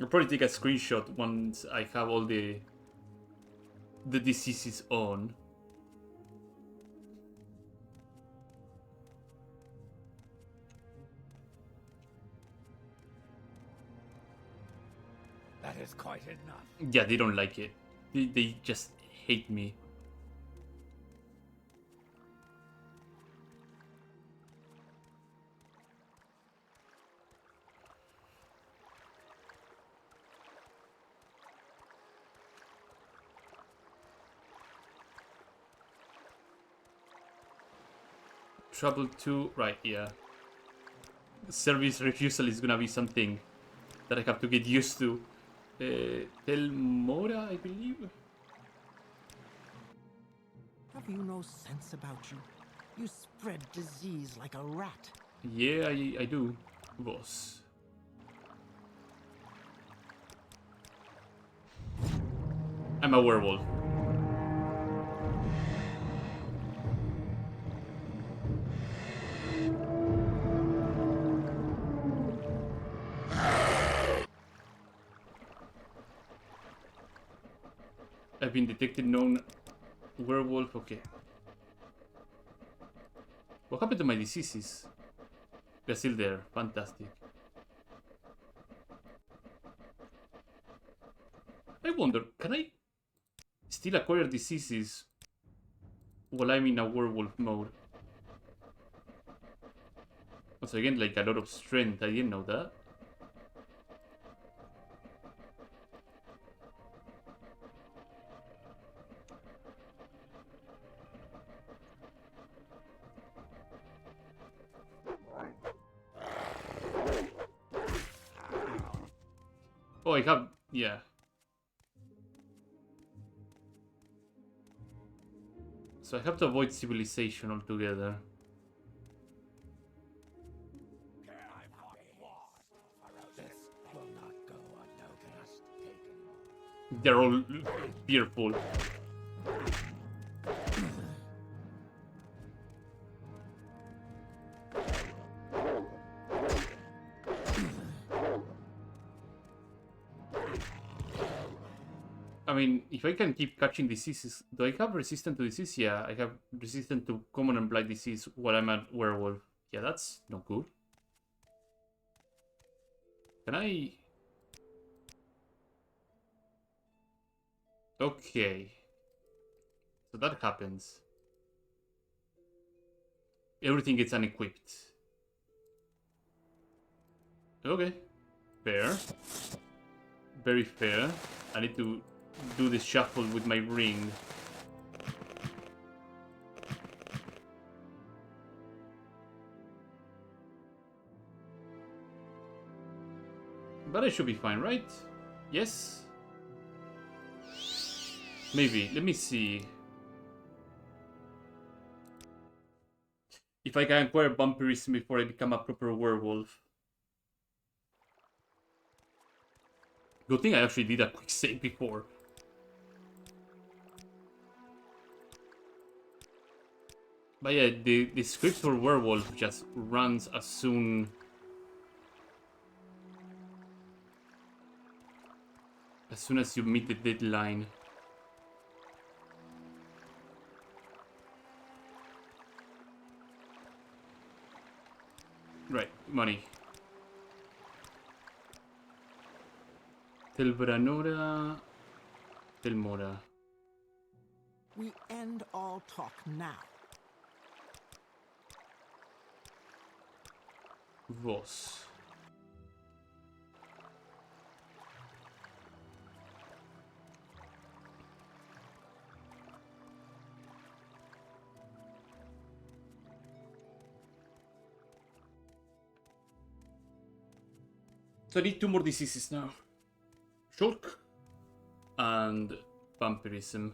A: I'll probably take a screenshot once I have all the diseases on.
H: That is quite enough.
A: Yeah, they don't like it. They just hate me. Trouble 2, right, yeah. Service refusal is gonna be something that I have to get used to. Telmora, I believe?
C: Have you no sense about you? You spread disease like a rat.
A: Yeah, I do, boss. I'm a werewolf. I've been detected known werewolf. Okay. What happened to my diseases? They're still there. Fantastic. I wonder, can I still acquire diseases while I'm in a werewolf mode? Once again, like a lot of strength. I didn't know that. Oh, I have, yeah. So I have to avoid civilization altogether.
H: This will not go unnoticed.
A: They're all fearful. I mean, if I can keep catching diseases, do I have resistant to disease? Yeah, I have resistant to common and blight disease while I'm a werewolf. Yeah, that's not good. Can I... Okay. So that happens. Everything gets unequipped. Okay. Fair. very fair. I need to do this shuffle with my ring. But I should be fine, right? Yes? Maybe. Let me see. If I can acquire vampirism before I become a proper werewolf. Good thing I actually did a quick save before. But yeah, the script for werewolf just runs as soon as you meet the deadline. Right, money. Telbranora, Telmora.
C: We end all talk now.
A: Vos. So I need 2 more diseases now. Shulk and vampirism.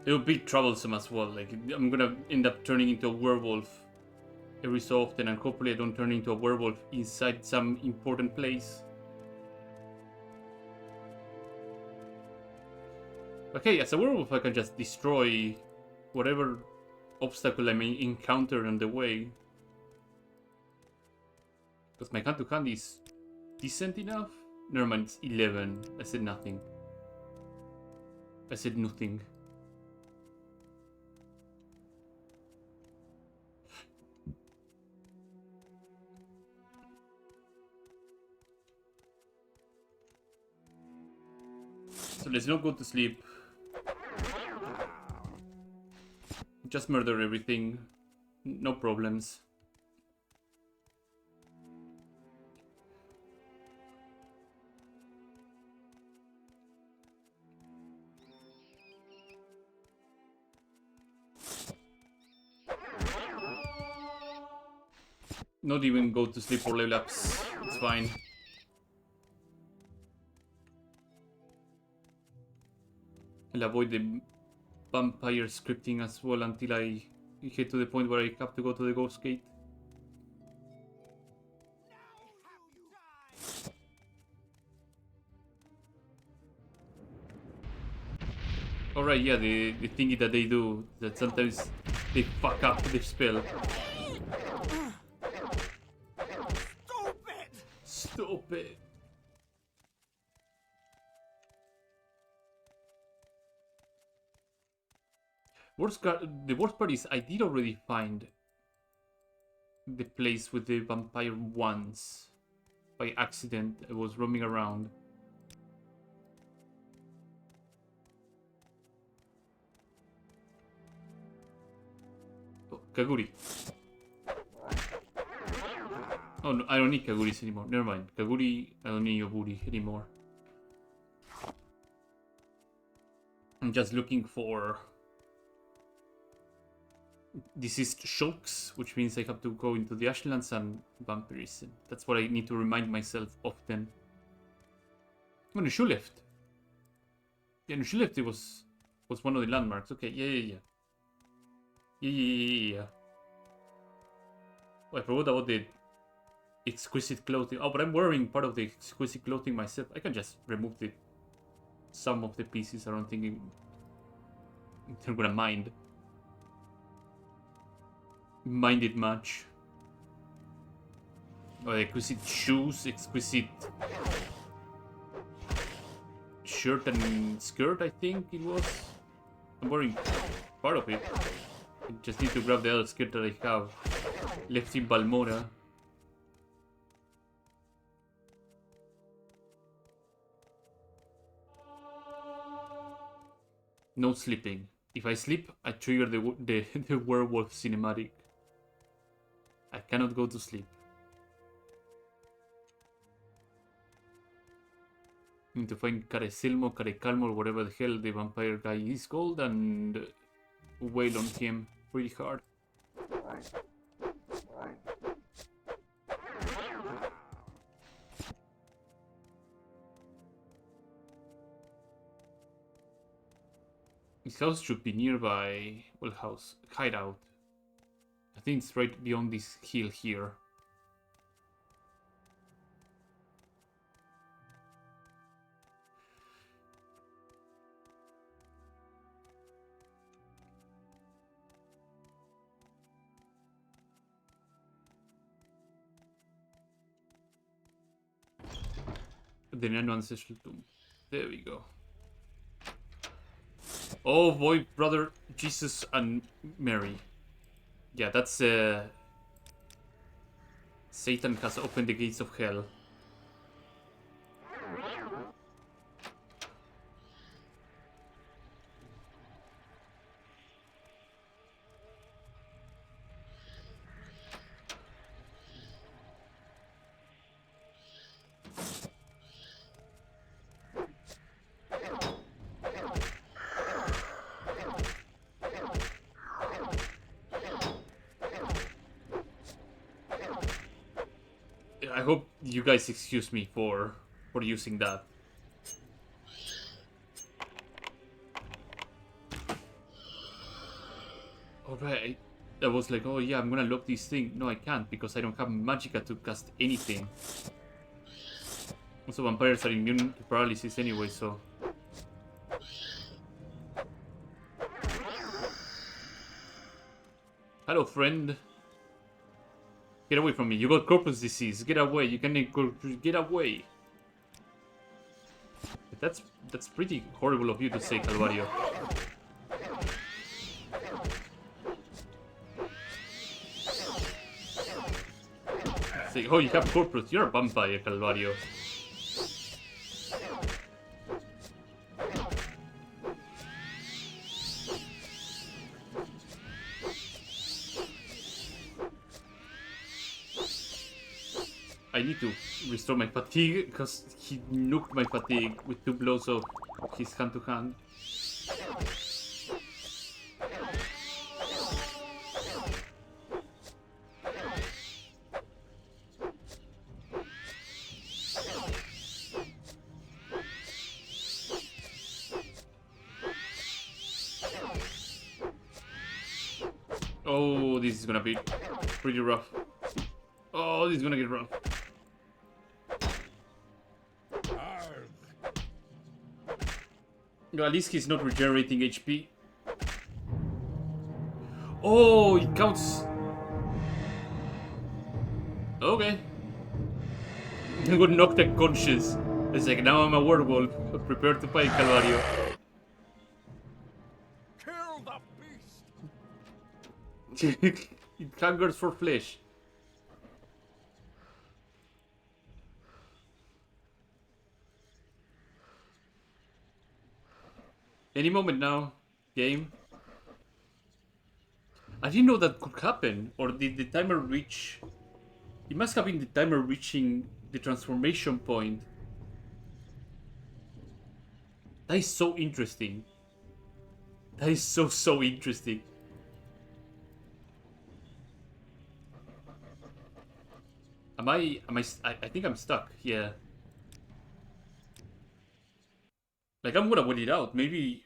A: It would be troublesome as well. Like, I'm gonna end up turning into a werewolf every so often, and hopefully I don't turn into a werewolf inside some important place. Okay, as a werewolf I can just destroy whatever obstacle I may encounter on the way. Because my hand-to-hand is decent enough? Never mind, it's 11. I said nothing. I said nothing. So let's not go to sleep. Just murder everything. No problems. Not even go to sleep or level ups. It's fine. I'll avoid the vampire scripting as well until I get to the point where I have to go to the ghost gate. Alright, yeah, the thingy that they do, that sometimes they fuck up the spell. Stupid! The worst part is I did already find the place with the vampire once. By accident, I was roaming around. Oh, Kaguri. Oh no, I don't need Kaguris anymore. Never mind. Kaguri, I don't need your booty anymore. I'm just looking for deceased shulks, which means I have to go into the Ashlands and vampirism. That's what I need to remind myself often. Oh, Nushuleft. Yeah, Nushuleft was one of the landmarks. Okay, yeah. Oh, I forgot about the exquisite clothing. Oh, but I'm wearing part of the exquisite clothing myself. I can just remove some of the pieces. I don't think they're gonna mind it much. Oh, exquisite shoes, exquisite shirt and skirt, I think it was. I'm wearing part of it. I just need to grab the other skirt that I have left in Balmora. No sleeping. If I sleep, I trigger the werewolf cinematic. I cannot go to sleep. Need to find Caresilmo, Carecalmo, whatever the hell the vampire guy is called, and wail on him pretty hard. His house should be nearby. Well, house. Hideout. I think it's right beyond this hill here. The Nano Ancestral Tomb. There we go. Oh boy, brother, Jesus and Mary. Yeah, that's Satan has opened the gates of hell. I hope you guys excuse me for using that. Alright, I was like, oh yeah, I'm gonna lock this thing. No, I can't because I don't have Magicka to cast anything. Also, vampires are immune to paralysis anyway, so... Hello, friend. Get away from me. You got corpus disease. Get away. You can get away. That's pretty horrible of you to say, Calvario. Say, oh, you have corpus. You're a vampire, Calvario. I need to restore my fatigue because he nuked my fatigue with 2 blows of his hand to hand. Oh, this is gonna be pretty rough. Oh, this is gonna get rough. At least he's not regenerating HP. Oh, it counts. Okay. I got knocked unconscious. It's like, now I'm a werewolf. Prepare to fight, Calvario.
E: Kill the beast!
A: It hungers for flesh. Any moment now, game. I didn't know that could happen. Or did the timer reach... It must have been the timer reaching the transformation point. That is so interesting. That is so interesting. I think I'm stuck, yeah. Like, I'm gonna wait it out. Maybe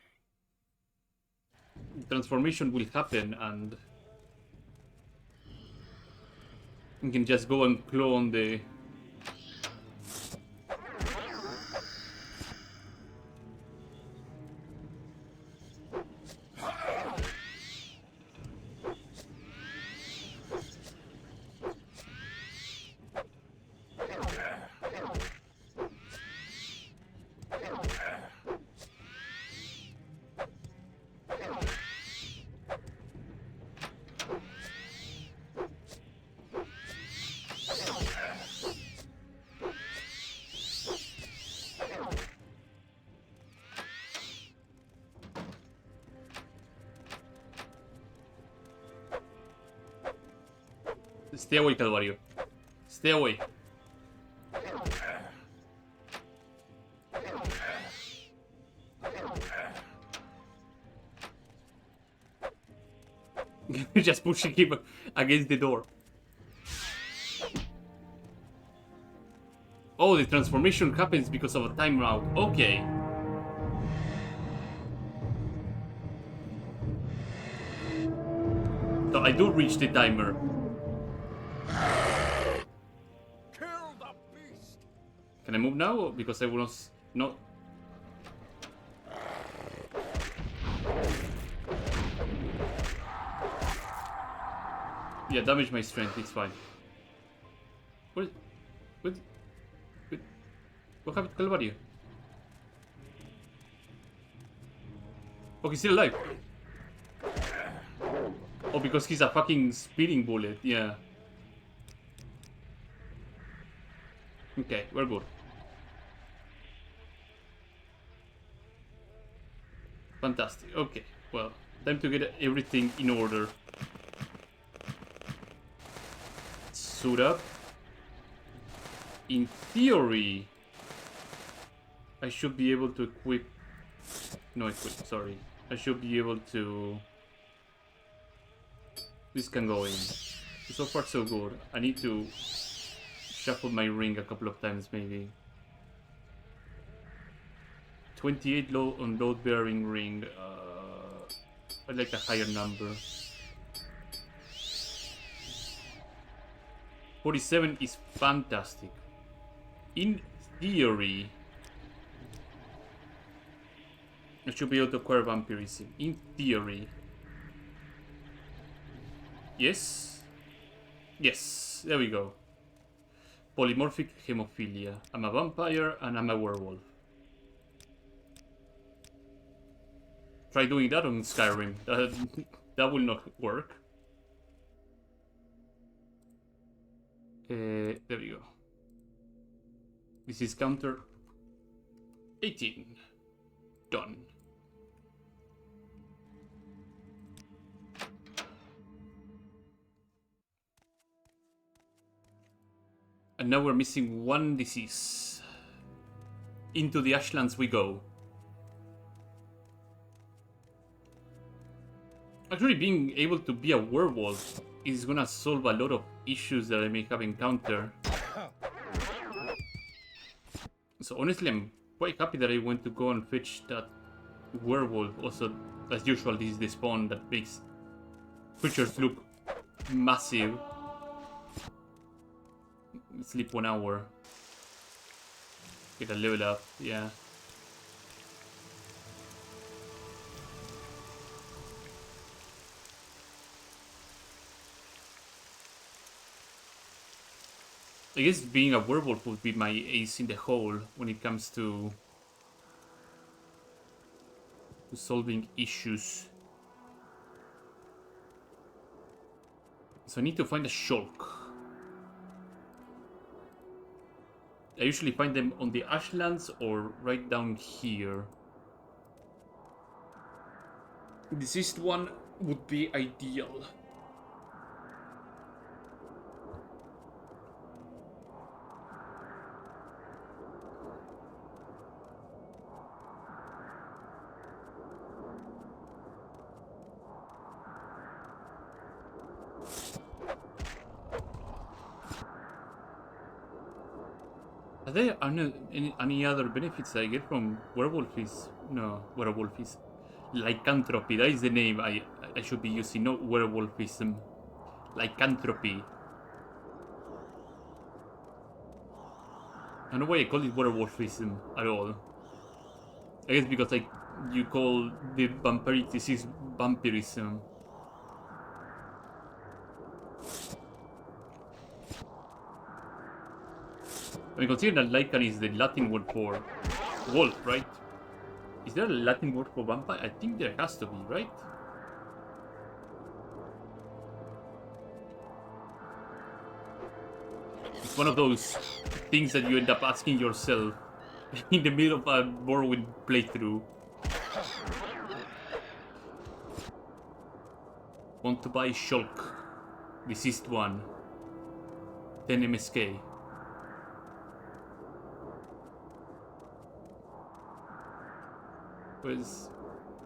A: transformation will happen and we can just go and clone the... Stay away, Calvario. Stay away. Just pushing him against the door. Oh, the transformation happens because of a timeout. Okay. So I do reach the timer.
E: Kill the beast!
A: Can I move now? Because I was not. Yeah, damage my strength. It's fine. What? What? What happened to Calvario? Oh, he's still alive. Oh, because he's a fucking speeding bullet. Yeah. Okay, we're good. Fantastic. Okay, well, time to get everything in order. Suit up. In theory, I should be able to equip... No, equip, sorry. I should be able to... This can go in. So far, so good. I need to shuffle my ring a couple of times, maybe. 28 low on load bearing ring. I'd like a higher number. 47 is fantastic. In theory, I should be able to acquire vampirism. In theory. Yes. Yes. There we go. Polymorphic hemophilia. I'm a vampire and I'm a werewolf. Try doing that on Skyrim. That will not work. There we go. This is counter 18. Done. And now we're missing one disease. Into the Ashlands we go. Actually, being able to be a werewolf is gonna solve a lot of issues that I may have encountered. So honestly, I'm quite happy that I went to go and fetch that werewolf. Also, as usual, this is the spawn that makes creatures look massive. Sleep 1 hour. Get a level up, yeah. I guess being a werewolf would be my ace in the hole when it comes to solving issues. So I need to find a shulk. I usually find them on the Ashlands or right down here. Deceased one would be ideal. Are there any other benefits I get from werewolfies? No, werewolfies. Lycanthropy, that is the name I should be using, not werewolfism. Lycanthropy. I don't know why I call it werewolfism at all. I guess because you call the vampiric disease vampirism. I mean, consider that Lycan is the Latin word for wolf, right? Is there a Latin word for vampire? I think there has to be, right? It's one of those things that you end up asking yourself in the middle of a Morrowind playthrough. Want to buy Shulk. Deceased one. 10 MSK.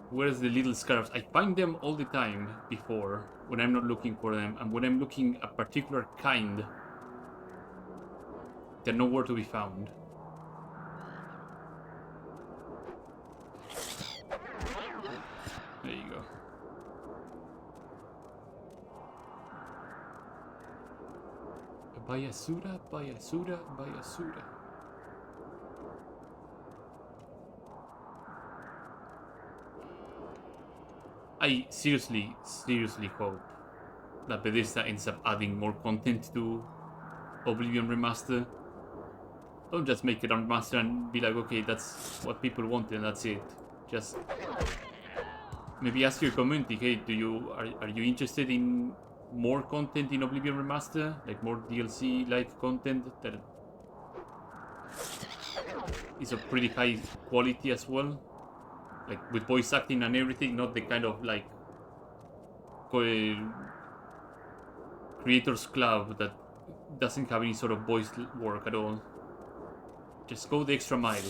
A: Where's the little scarabs? I find them all the time before when I'm not looking for them, and when I'm looking a particular kind, they're nowhere to be found. There you go. Bayasura, Bayasura, Bayasura. I seriously hope that Bethesda ends up adding more content to Oblivion Remaster. Don't just make it a remaster and be like, okay, that's what people want and that's it. Just maybe ask your community, hey, are you interested in more content in Oblivion Remaster? Like more DLC-like content that is of pretty high quality as well? Like with voice acting and everything, not the kind of like Creators Club that doesn't have any sort of voice work at all. Just go the extra mile.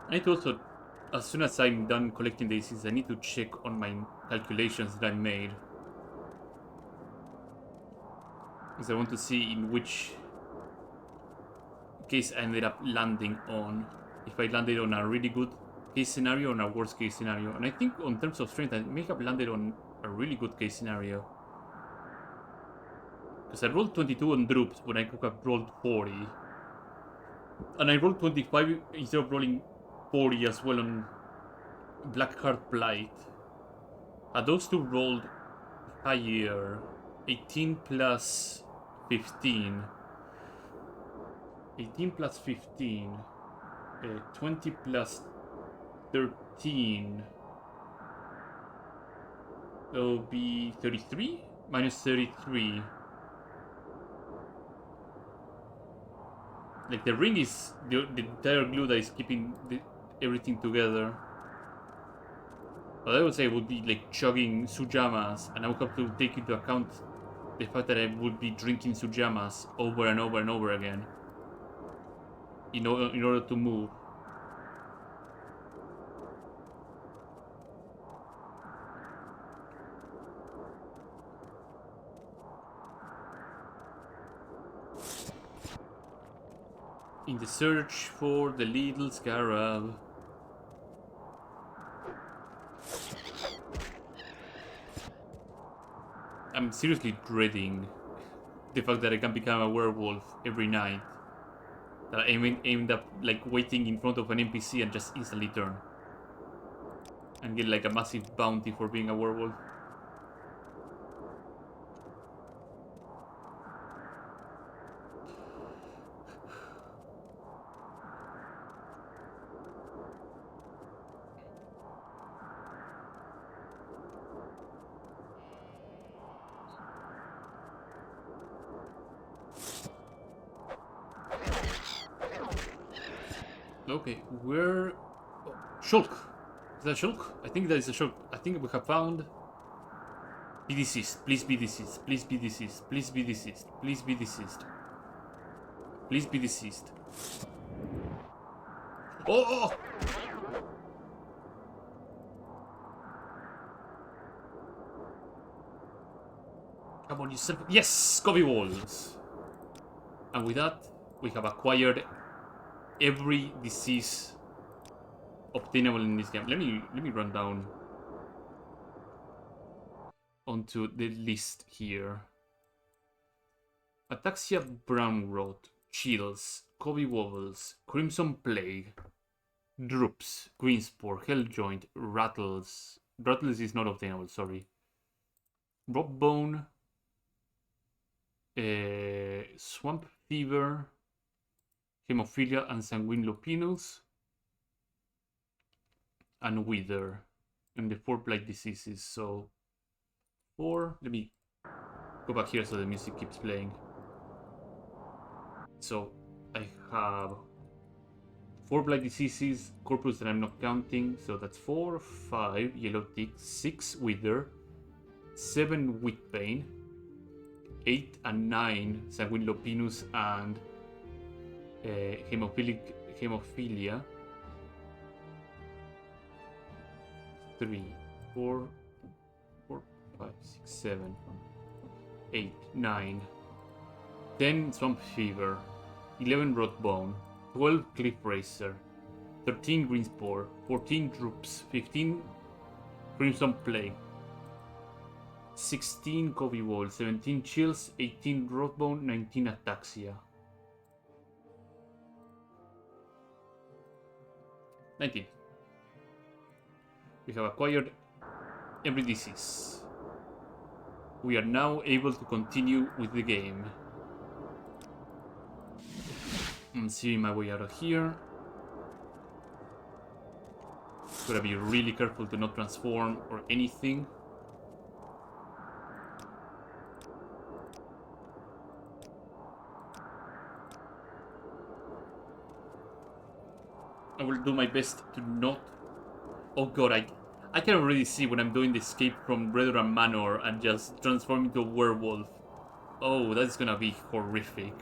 A: I need to also, as soon as I'm done collecting daisies, I need to check on my calculations that I made. Because I want to see in which case I ended up landing on. If I landed on a really good case scenario or a worst case scenario. And I think on terms of strength, I may have landed on a really good case scenario. Because I rolled 22 on droops when I could have rolled 40. And I rolled 25 instead of rolling 40 as well on Blackheart Blight. Those two rolled higher. 18 plus 15. 18 plus 15. 20 plus 13. That'll be 33? Minus 33. Like the ring is the entire glue that is keeping everything together. But I would say it would be like chugging Sujamas, and I would have to take into account the fact that I would be drinking Sujamas over and over and over again in order to move. In the search for the little scarab. I'm seriously dreading the fact that I can become a werewolf every night. That I end up like waiting in front of an NPC and just instantly turn. And get like a massive bounty for being a werewolf. Okay, where... Oh, Shulk! Is that Shulk? I think that is a Shulk. I think we have found... Be deceased. Please be deceased. Please be deceased. Please be deceased. Please be deceased. Please be deceased. Oh! Come on, you son. Yes! Covey walls! And with that, we have acquired every disease obtainable in this game. Let me run down onto the list here. Ataxia brown rot, chills, Covey wobbles, crimson plague, droops, green spore, hell joint, rattles. Rattles is not obtainable, sorry. Rob bone, swamp fever, hemophilia and sanguine lupinus, and wither. and the 4 blight diseases. So 4. Let me go back here so the music keeps playing. So I have 4 blight diseases, corpus that I'm not counting. So that's 4, 5 yellow tick, 6 wither, 7 wheat pain, 8 and 9 sanguine lupinus and hemophilia. 3, 4, 4, 5, 6, 7, 8, 9, 10 swamp fever, 11 rot bone, 12 cliff racer, 13 green spore, 14 droops, 15 crimson plague, 16 Kobe wall, 17 chills, 18 rot bone, 19 ataxia. 19. We have acquired every disease. We are now able to continue with the game. I'm seeing my way out of here. Gotta be really careful to not transform or anything. I will do my best to not... Oh god, I can already see when I'm doing the escape from Redran Manor and just transform into a werewolf. Oh, that's gonna be horrific.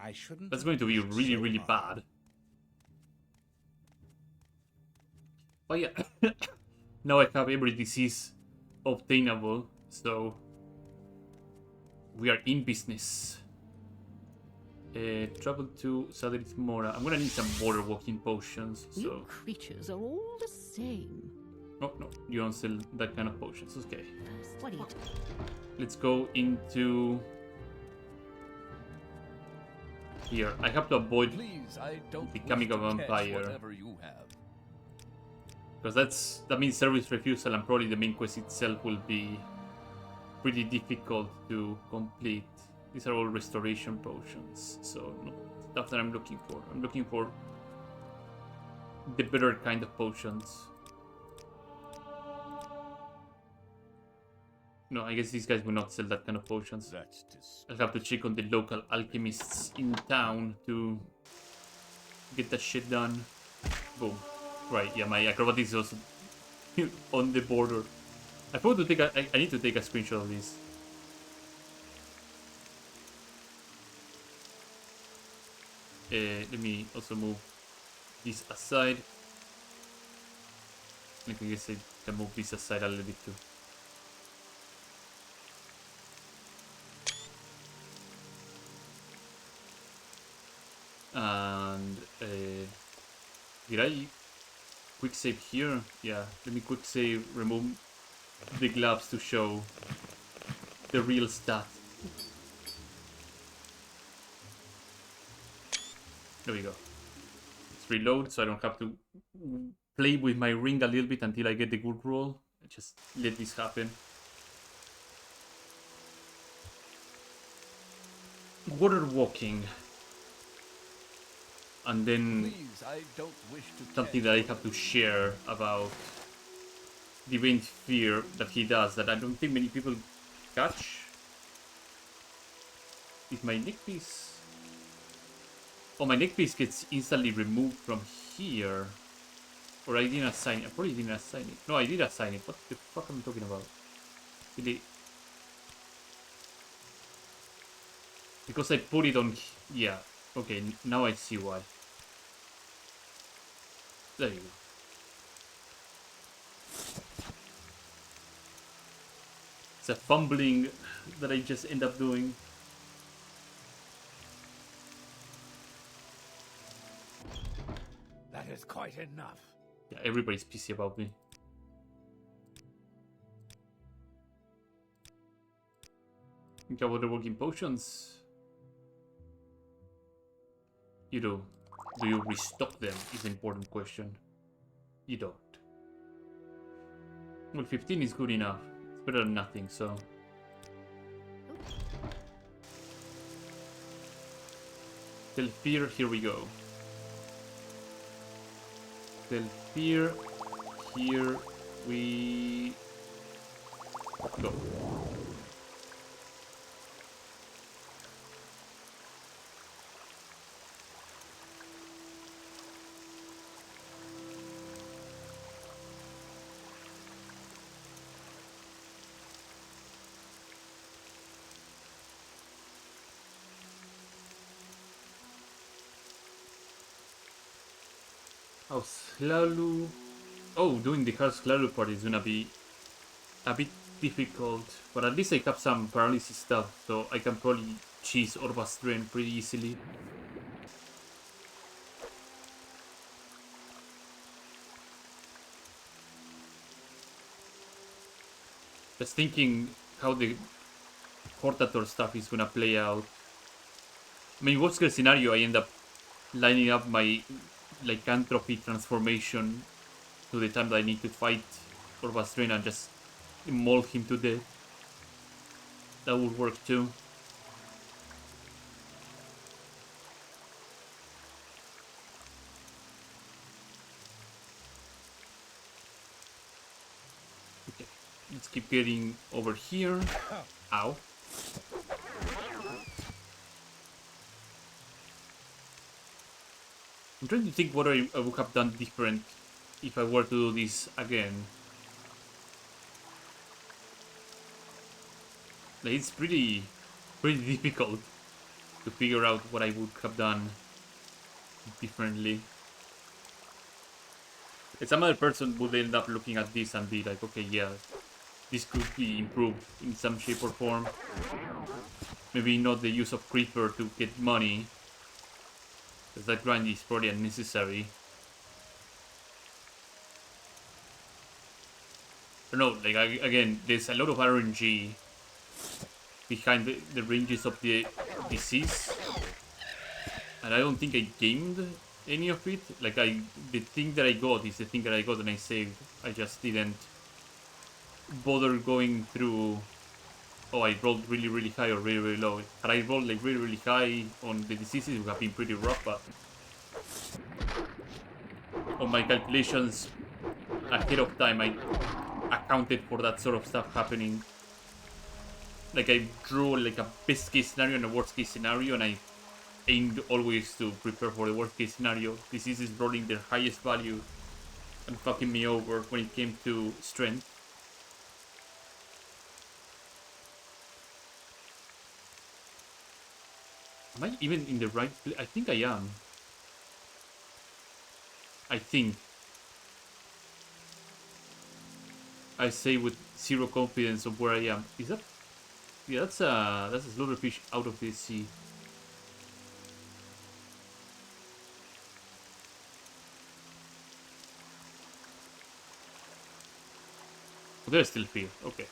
G: I shouldn't.
A: That's going to be really, really bad. Oh yeah, now I have every disease obtainable, so we are in business. Travel to Satellite Mora. I'm gonna need some water walking potions. So
I: You creatures are all the same.
A: no, you don't sell that kind of potions. Okay,
I: What do you
A: let's go into here. I have to avoid
B: Please, I don't
A: becoming
B: wish
A: a
B: to catch
A: vampire.
B: whatever you have.
A: Because that means service refusal, and probably the main quest itself will be pretty difficult to complete. These are all restoration potions, so no stuff that I'm looking for. I'm looking for the better kind of potions. No, I guess these guys will not sell that kind of potions.
B: That's disgusting.
A: I'll have to check on the local alchemists in town to get that shit done. Boom. Right, yeah, my acrobatics is also on the border. I forgot to take I need to take a screenshot of this. Let me also move this aside. I guess I can move this aside a little bit too. And did I quick save here? Yeah, let me quick save, remove the gloves to show the real stat. There we go. Let's reload so I don't have to play with my ring a little bit until I get the good roll. Just let this happen. Water walking. And then
B: Please, I don't wish to
A: something
B: catch
A: that I have to share about Divine Fear that he does that I don't think many people catch. Is my neck piece... Oh, my neck piece gets instantly removed from here. Or I didn't assign it. I probably didn't assign it. No, I did assign it. What the fuck am I talking about? Really? Because I put it on... Yeah. Okay, now I see why. There you go. It's a fumbling that I just end up doing.
F: That is quite enough.
A: Yeah, everybody's pissy about me. Think about the working potions. You do. Do you restock them is an important question. You don't. Well, 15 is good enough. It's better than nothing, so... Tell Fear, here we go. Health here. Here we go. Oh, Slalu. Oh, doing the hard Slalu part is gonna be a bit difficult, but at least I have some paralysis stuff, so I can probably cheese Orba's Drain pretty easily. Just thinking how the Portator stuff is gonna play out. I mean, worst case scenario, I end up lining up my lycanthropy transformation to the time that I need to fight Orba's Drain and just maul him to death. That would work too. Okay, let's keep getting over here. Ow. I'm trying to think what I would have done different if I were to do this again. Like, it's pretty difficult to figure out what I would have done differently. And some other person would end up looking at this and be like, okay, yeah, this could be improved in some shape or form. Maybe not the use of Creeper to get money, because that grind is probably unnecessary. I don't know, like, again, there's a lot of RNG behind the ranges of the disease, and I don't think I gamed any of it. Like, the thing that I got is the thing that I got and I saved. I just didn't bother going through. Oh, I rolled really high or really low. Had I rolled like really high on the diseases, it would have been pretty rough, but on my calculations ahead of time, I accounted for that sort of stuff happening. Like, I drew like a best case scenario and a worst case scenario, and I aimed always to prepare for the worst case scenario. Diseases rolling their highest value and fucking me over when it came to strength. Am I even in the right place? I think I am. I think. I say with zero confidence of where I am. Is that? Yeah, that's a slaughterfish out of the sea. Oh, they're still here. Okay.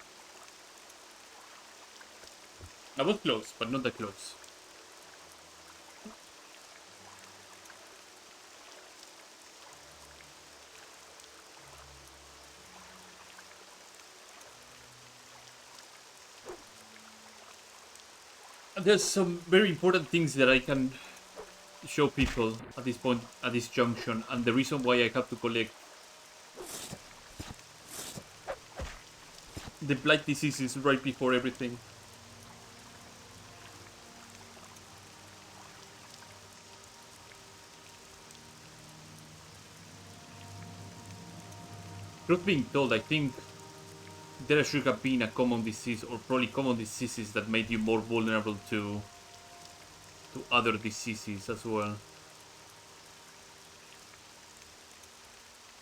A: I was close, but not that close. There's some very important things that I can show people at this point, at this junction, and the reason why I have to collect the blight diseases right before everything. Truth being told, I think there should have been a common disease, or probably common diseases that made you more vulnerable to other diseases as well.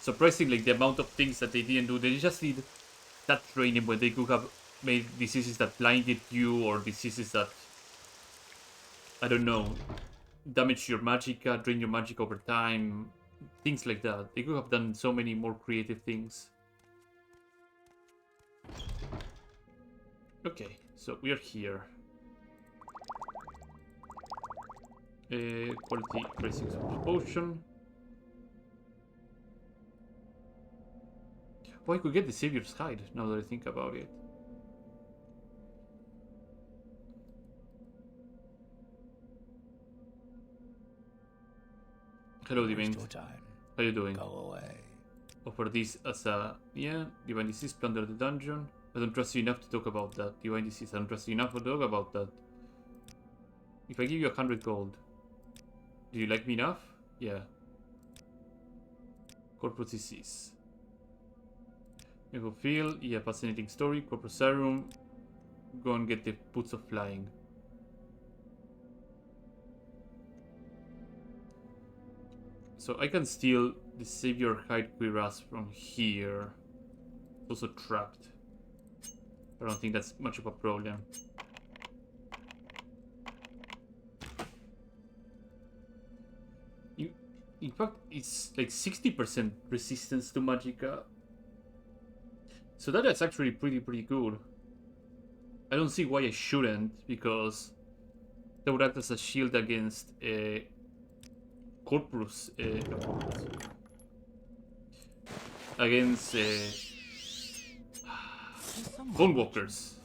A: Surprisingly, the amount of things that they didn't do, they just did that training where they could have made diseases that blinded you, or diseases that, I don't know, damage your magicka, drain your magic over time, things like that. They could have done so many more creative things. Okay, so we are here. Quality racing potion. Oh, I could get the Savior's Hide now that I think about it. Hello, Divine.
F: Waste your time.
A: How you doing?
F: Go away.
A: Offer this as a... Yeah, Divine Disease, plunder the dungeon. I don't trust you enough to talk about that. Divine Disease, I don't trust you enough to talk about that. If I give you 100 gold, do you like me enough? Yeah. Corpus Disease. Field, yeah, fascinating story. Corpus Serum. Go and get the Boots of Flying. So I can steal the Savior Hide Cuirass from here. It's also trapped. I don't think that's much of a problem. In fact, it's like 60% resistance to Magicka. So that is actually pretty good. I don't see why I shouldn't, because that would act as a shield against Corpus. Against Bone Walkers.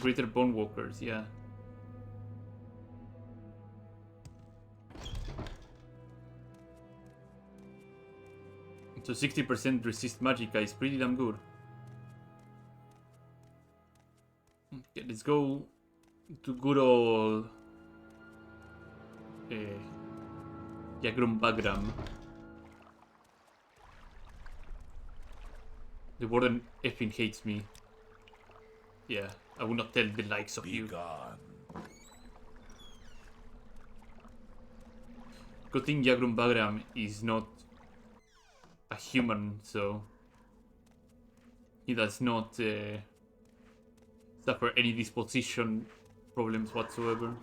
A: Greater Bone Walkers, yeah. So 60% resist Magicka is pretty damn good. Okay, let's go to good old Yagrum Bagram. The warden effing hates me. Yeah, I will not tell the likes of you.
E: Gone.
A: Good thing Yagrum Bagram is not a human, so he does not suffer any disposition problems whatsoever.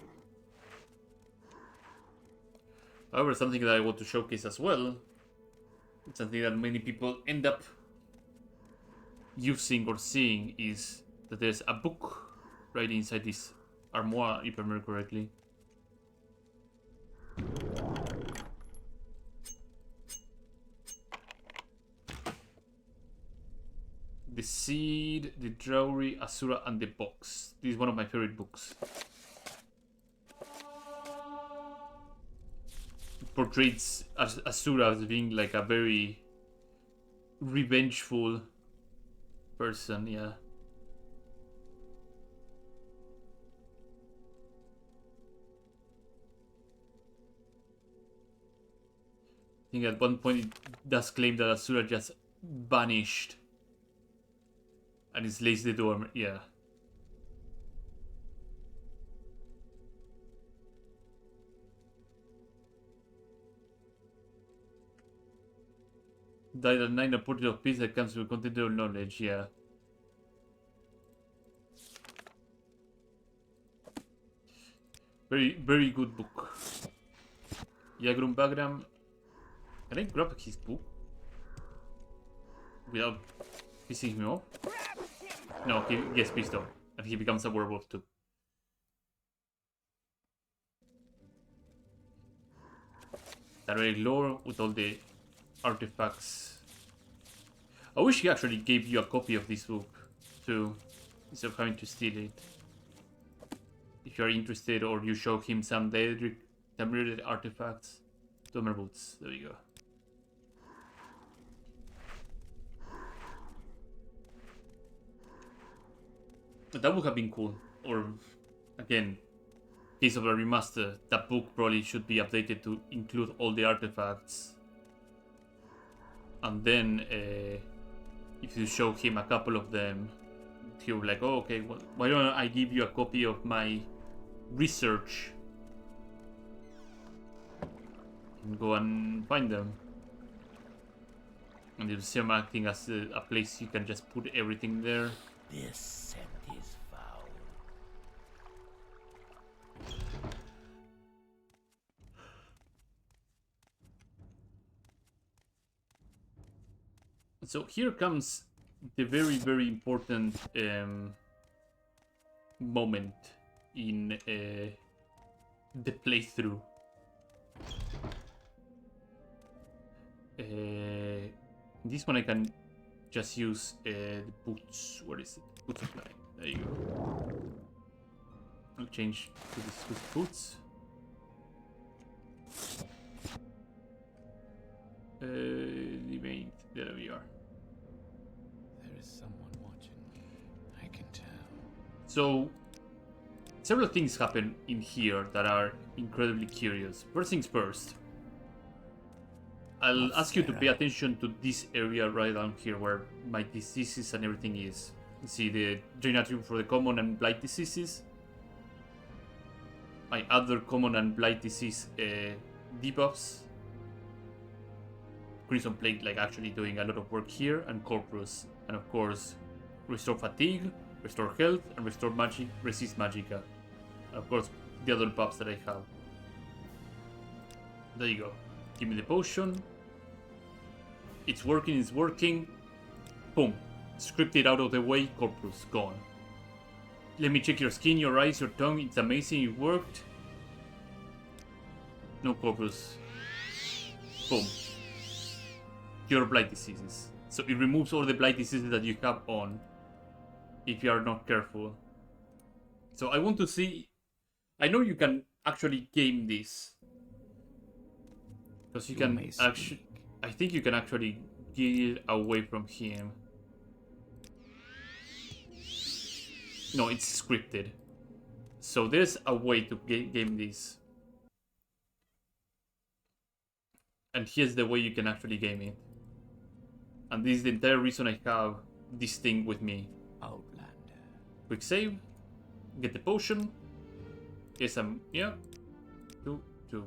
A: However, something that I want to showcase as well, something that many people end up using or seeing, is that there's a book right inside this armoire, if I remember correctly. The Seed, the Drowry, Asura, and the Box. This is one of my favorite books. It portrays Asura as being like a very revengeful person, yeah. I think at one point it does claim that Asura just vanished and it's lazy the door, yeah. Died at 9, a portrait of peace that comes with continual knowledge, yeah. Very good book. Yagrum Bagram. Can I grab his book? Without pissing him off? No, he gets pissed off. And he becomes a werewolf too. That very lore with all the artifacts. I wish he actually gave you a copy of this book too, instead of having to steal it. If you're interested, or you show him some Daedric artifacts. Tomer boots, there we go. That would have been cool. Or, again, case of a remaster, that book probably should be updated to include all the artifacts. And then, if you show him a couple of them, he'll be like, oh, okay, well, why don't I give you a copy of my research? And go and find them. And you'll see him acting as a place you can just put everything there.
F: This scent is foul.
A: So here comes the very important moment in the playthrough. This one I can just use the boots. Where is it? Boots of Flying. There you go. I'll change to this with boots. Debate. There we are.
F: There is someone watching me. I can tell.
A: So, several things happen in here that are incredibly curious. First things first. I'll ask you to pay attention to this area right down here where my diseases and everything is. You see the Drainatrium for the common and blight diseases. My other common and blight disease debuffs. Crimson Plague like actually doing a lot of work here, and Corpus. And of course, restore fatigue, restore health, and restore magic, resist magicka. And of course, the other buffs that I have. There you go. Give me the potion. It's working, it's working. Boom. Scripted out of the way, Corpus, gone. Let me check your skin, your eyes, your tongue. It's amazing, it worked. No Corpus. Boom. Cure blight diseases. So it removes all the blight diseases that you have on, if you are not careful. So I want to see... I know you can actually game this. Because you can actually... I think you can actually get away from him. No, it's scripted. So there's a way to game this. And here's the way you can actually game it. And this is the entire reason I have this thing with me.
F: Outlander.
A: Quick save. Get the potion. Yes, yeah. 2, 2.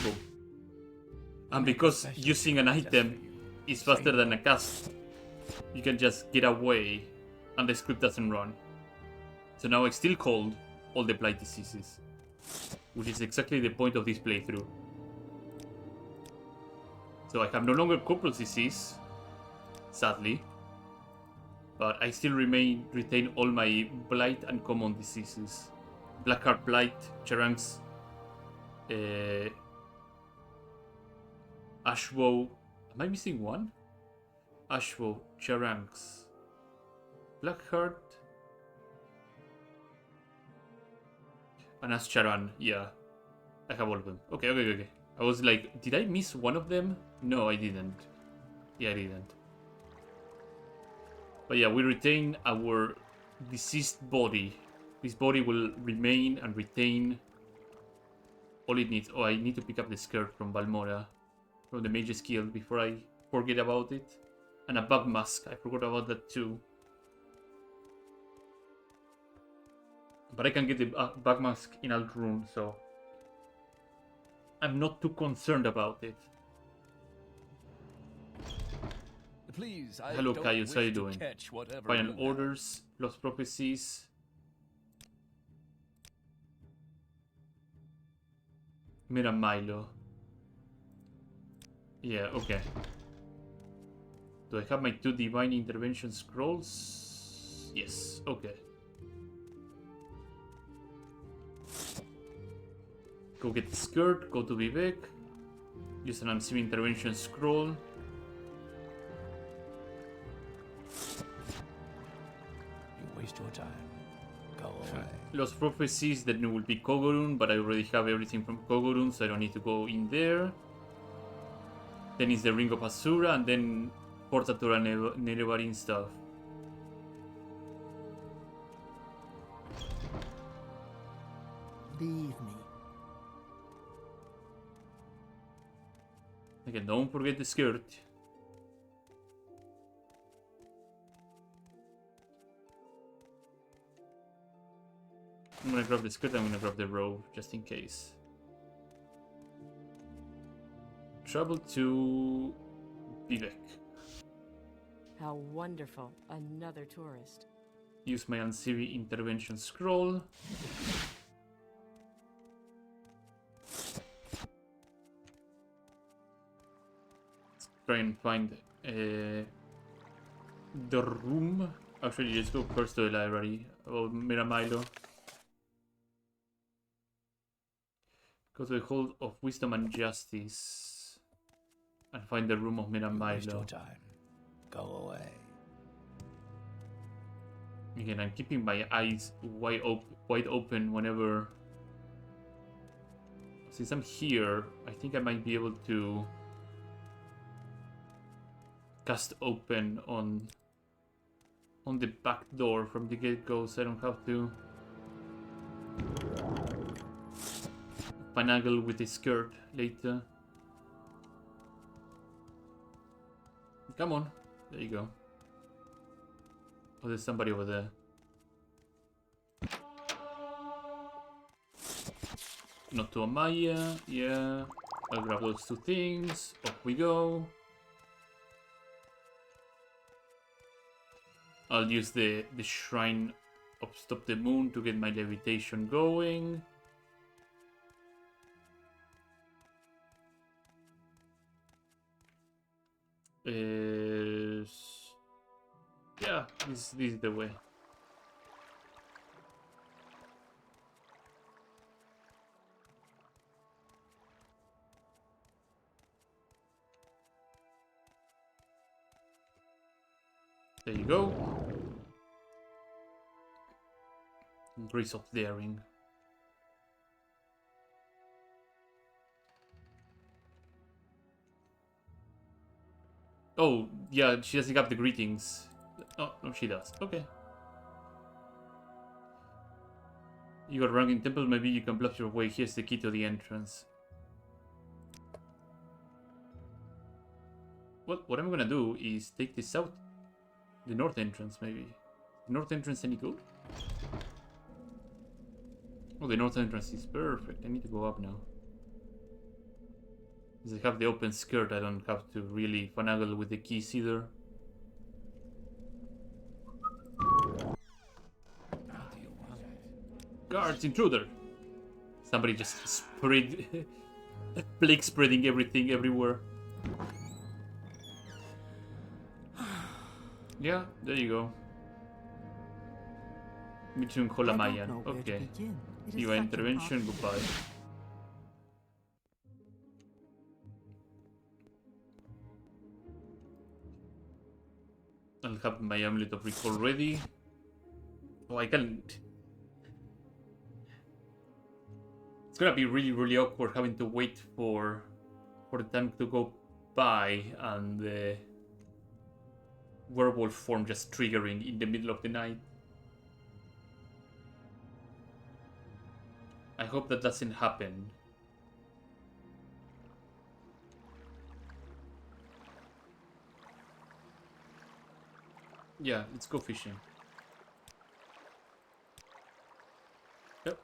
A: Boom. And because using an item is faster than a cast, you can just get away and the script doesn't run. So now I still hold all the blight diseases, which is exactly the point of this playthrough. So I have no longer corpus disease, sadly, but I still retain all my blight and common diseases. Blackheart Blight, Charanx, Ashwoe. Am I missing one? Ashwoe, Charanx, Blackheart, and Ascharan. Yeah, I have all of them. Okay. I was like, did I miss one of them? No, I didn't. Yeah, I didn't. But yeah, we retain our deceased body. This body will remain and retain all it needs. Oh, I need to pick up the skirt from Balmora, from the Mage's Guild, before I forget about it. And a bug mask, I forgot about that too. But I can get the bug mask in Altrune, so I'm not too concerned about it.
B: Please,
A: hello, Caius, how you doing? Final orders, lost prophecies. Mira Milo. Yeah, okay. Do I have my 2 divine intervention scrolls? Yes, okay. Go get the skirt, go to Vivek. Use an unseen intervention scroll.
F: You waste your time. Go away.
A: Lost prophecies, then it will be Kogorun, but I already have everything from Kogorun, so I don't need to go in there. Then it's the Ring of Asura, and then Portatura Nerevarin stuff.
C: Leave me.
A: Again, don't forget the skirt. I'm gonna grab the skirt, I'm gonna grab the robe, just in case. Travel to Vivek.
D: How wonderful. Another tourist.
A: Use my Ansiri intervention scroll. Let's try and find the room. Actually, let's go first to the library about Miramilo. Go to the Hall of Wisdom and Justice and find the room of
F: Waste your
A: Miramilo.
F: time. Go away.
A: Again, I'm keeping my eyes wide open whenever Since I'm here, I think I might be able to cast open on the back door from the get-go, so I don't have to finagle with the skirt later. Come on, there you go. Oh, there's somebody over there. Not to Amaya, yeah. I'll grab those two things. Off we go. I'll use the Shrine of Stop the Moon to get my levitation going. Yeah, this is the way. There you go. Grace of Daring. Oh, yeah, she doesn't have the greetings. Oh, no, she does. Okay. You got rank in temple, maybe you can bluff your way. Here's the key to the entrance. Well, what I'm gonna do is take this out. The north entrance, maybe. The north entrance any good? Oh, the north entrance is perfect. I need to go up now. Since I have the open skirt, I don't have to really finagle with the keys either. Guards, intruder! Somebody just spread... plague spreading everything everywhere. Yeah, there you go. Mission Holamayan. Okay. Your intervention, goodbye. I'll have my amulet of recall ready. Oh, I can't. It's gonna be really awkward having to wait for the time to go by and the werewolf form just triggering in the middle of the night. I hope that doesn't happen. Yeah, let's go fishing. Yep.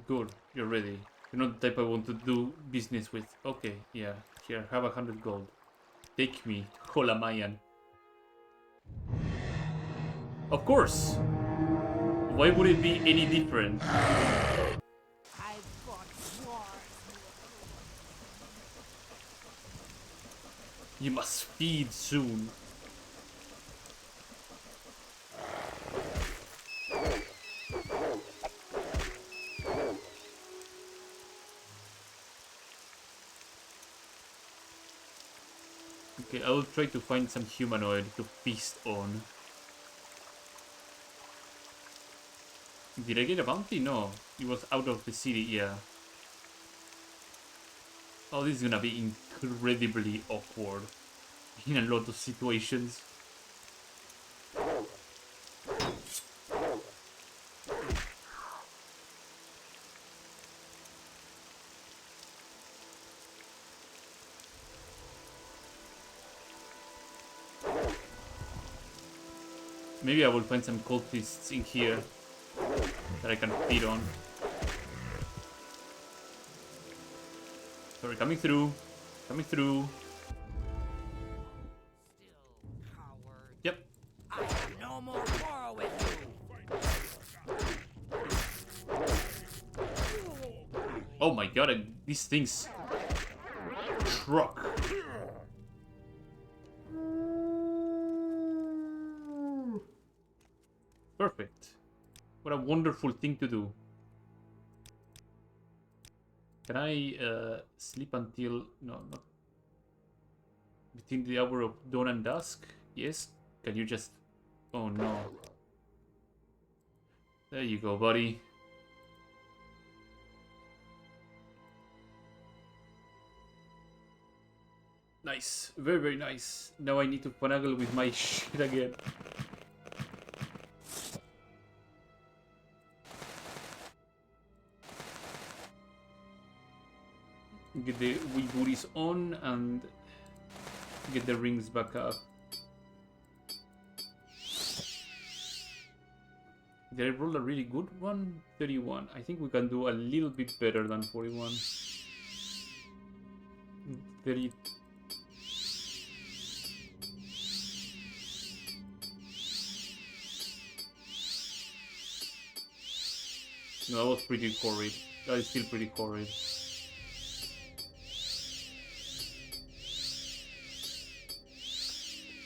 A: Good, you're ready. You're not the type I want to do business with. Okay, yeah. Here, have 100 gold. Take me to Holamayan. Of course! Why would it be any different? You must feed soon. Okay, I will try to find some humanoid to feast on. Did I get a bounty? No. It was out of the city, yeah. Oh, this is gonna be incredibly awkward in a lot of situations. Maybe I will find some cultists in here that I can feed on. Sorry, coming through. Coming through.
C: Still, coward.
A: Yep.
C: I have no more quarrel with you.
A: Oh my god, and these things truck. Perfect. What a wonderful thing to do. Can I sleep until... No, not... Between the hour of dawn and dusk? Yes? Can you just... Oh no. There you go, buddy. Nice. Very, very nice. Now I need to finagle with my shit again. Get the wee booties on and get the rings back up. Did I roll a really good one? 31. I think we can do a little bit better than 41. 30. No, that was pretty horrid. That is still pretty horrid.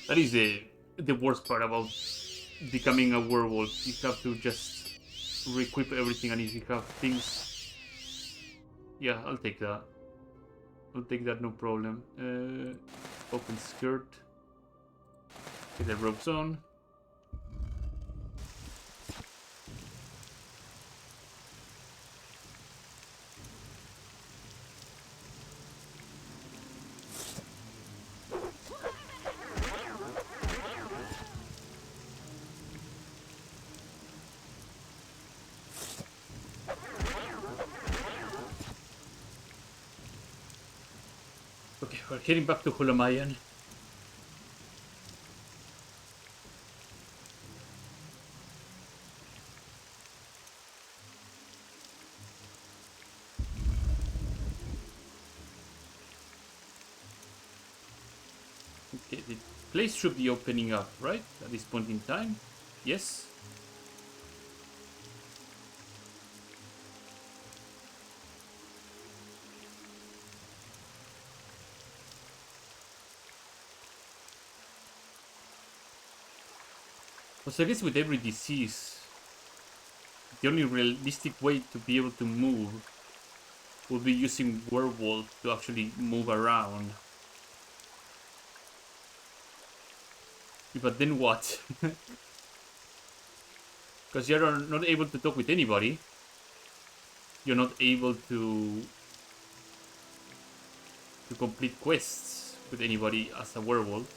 A: That is the worst part about becoming a werewolf. You have to just re-equip everything, and if you have things... Yeah, I'll take that. I'll take that, no problem. Open skirt. Get the ropes on. Okay, we're heading back to Hulamayan. Okay, the place should be opening up, right? At this point in time? Yes? So I guess with every disease, the only realistic way to be able to move will be using werewolf to actually move around. But then what? Because you're not able to talk with anybody. You're not able to complete quests with anybody as a werewolf.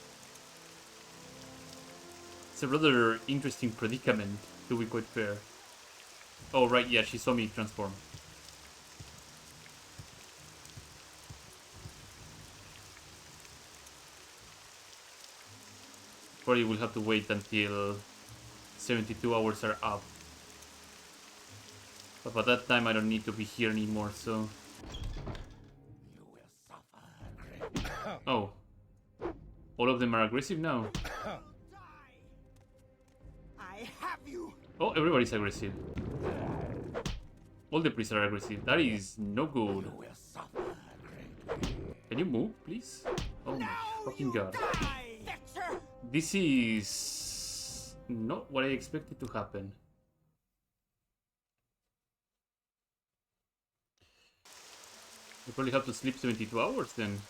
A: It's a rather interesting predicament, to be quite fair. Oh, right, yeah, she saw me transform. Probably will have to wait until 72 hours are up. But by that time, I don't need to be here anymore, so... Oh. All of them are aggressive now. Oh, everybody's aggressive. All the priests are aggressive. That is no good. Can you move, please? Oh my fucking god. This is not what I expected to happen. I probably have to sleep 72 hours then.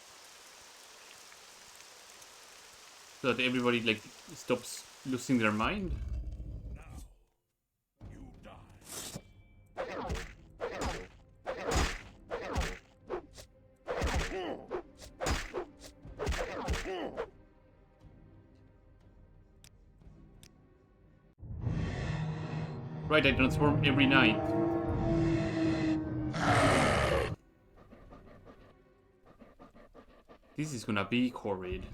A: So that everybody like stops losing their mind. Right, I transform every night. This is gonna be horrid.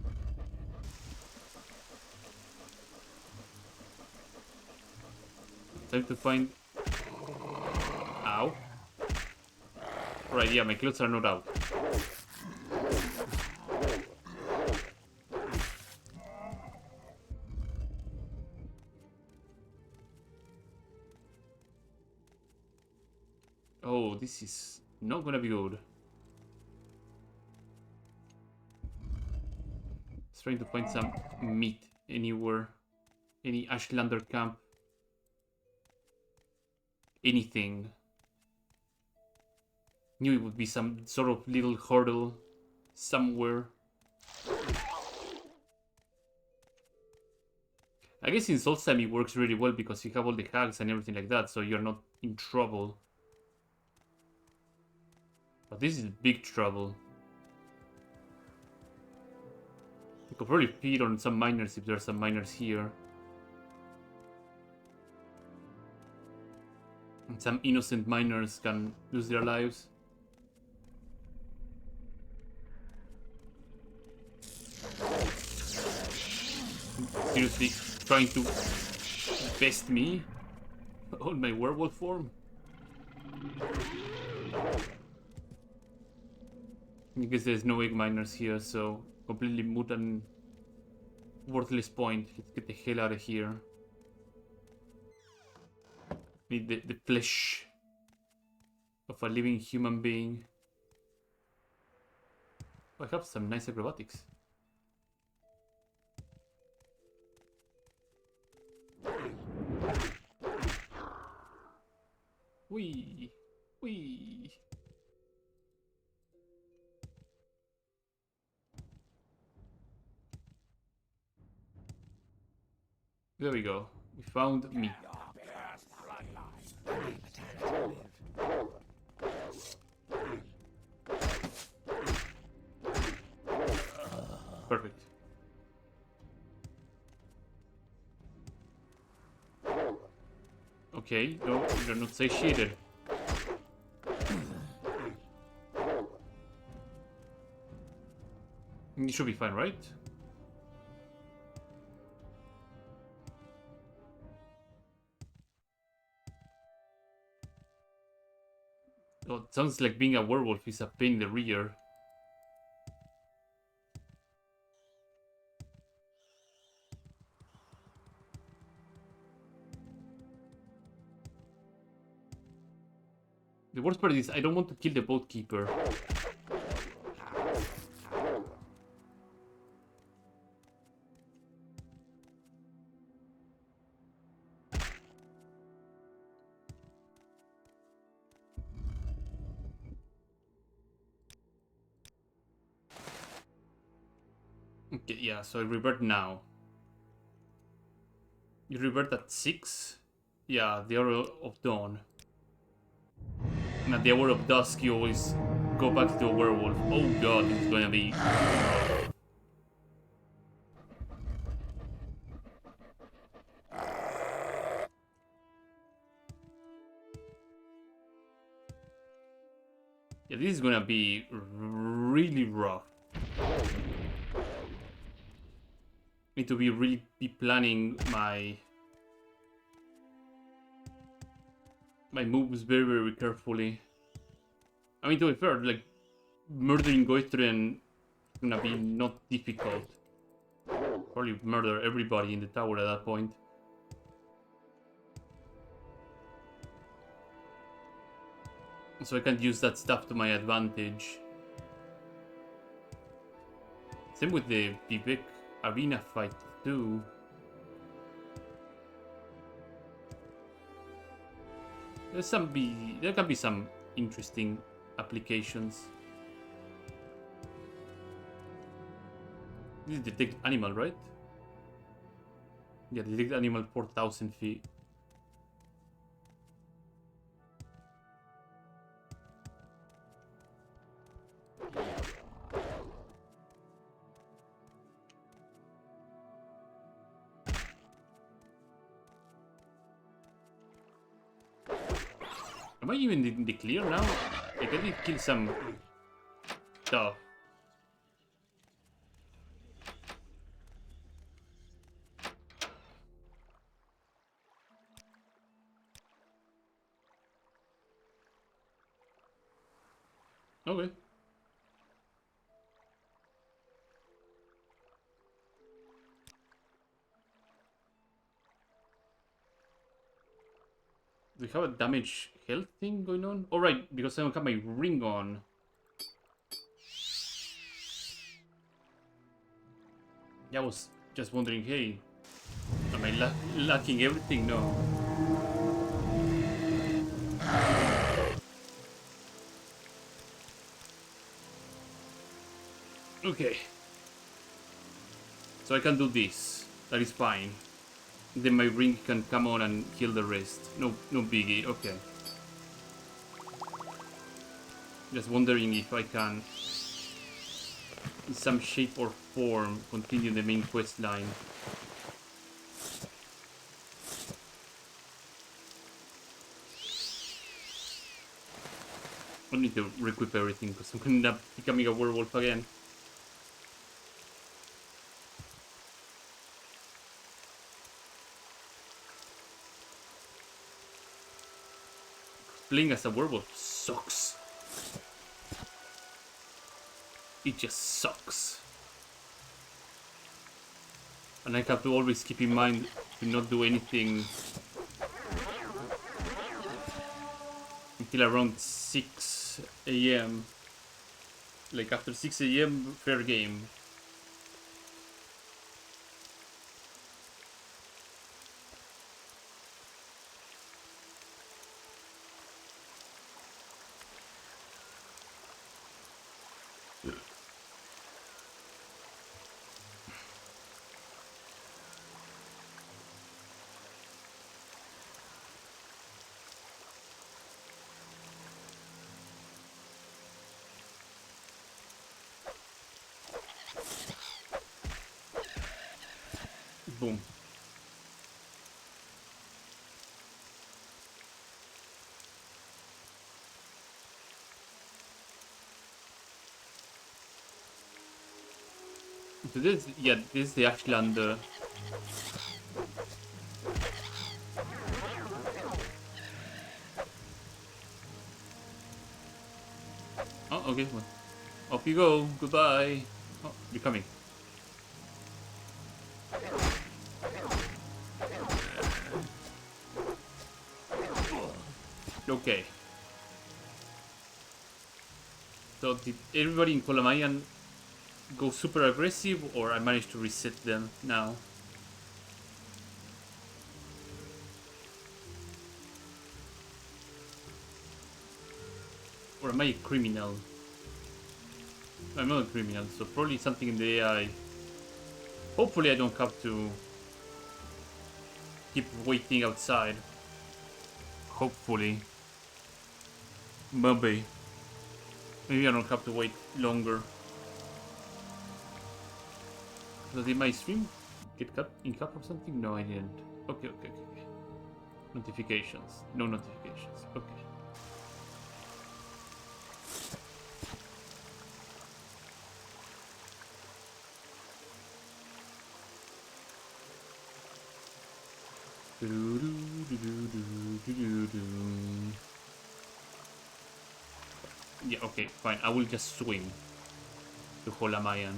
A: Time to find... Ow. Right, yeah, my clothes are not out. Oh, this is not gonna be good. Just trying to find some meat anywhere. Any Ashlander camp. Anything. Knew it would be some sort of little hurdle somewhere. I guess in Solstheim it works really well because you have all the hacks and everything like that, so you're not in trouble. But this is big trouble. I could probably feed on some miners if there's some miners here. And some innocent miners can lose their lives. Seriously, trying to best me on my werewolf form? I guess there's no egg miners here, so completely moot and worthless point. Let's get the hell out of here. Need the flesh of a living human being. I have some nice acrobatics. Wee, wee. There we go. We found meat. Perfect. Okay, no, you're not satiated. You should be fine, right? Oh, it sounds like being a werewolf is a pain in the rear. The worst part is I don't want to kill the boat keeper. Okay, yeah, so I revert now. You revert at 6? Yeah, the hour of dawn. And at the hour of dusk, you always go back to a werewolf. Oh god, it's gonna be... Yeah, this is gonna be really rough. Need to really be planning my moves very carefully. I mean, to be fair, like murdering Goitrian is gonna be not difficult. Probably murder everybody in the tower at that point. So I can't use that stuff to my advantage. Same with the Vivek arena fight too. There can be some interesting applications. This is detect animal, right? Yeah, detect animal 4,000 feet. Am I even in the clear now? I can kill some stuff. Okay. Do we have a damage health thing going on? Alright, because I don't have my ring on. Yeah, I was just wondering, hey, am I lacking everything? No. Okay. So I can do this. That is fine. Then my ring can come on and heal the rest. No biggie. Okay. Just wondering if I can in some shape or form continue the main quest line. I need to recoup everything because I'm gonna end up becoming a werewolf again. Playing as a werewolf sucks. It just sucks. And I have to always keep in mind to not do anything until around 6 a.m. Like after 6 a.m. fair game. Boom. So this, yeah, this is the Ashland. Oh, okay. Well, off you go. Goodbye. Oh, you're coming. Okay. So did everybody in Kolamayan go super aggressive, or I managed to reset them now? Or am I a criminal? I'm not a criminal, so probably something in the AI. Hopefully I don't have to keep waiting outside. Hopefully. Maybe. Maybe I don't have to wait longer. So did my stream get cut in cut or something? No, I didn't. Okay. Notifications. No notifications. Okay. Yeah, okay, fine. I will just swim to Holamayan.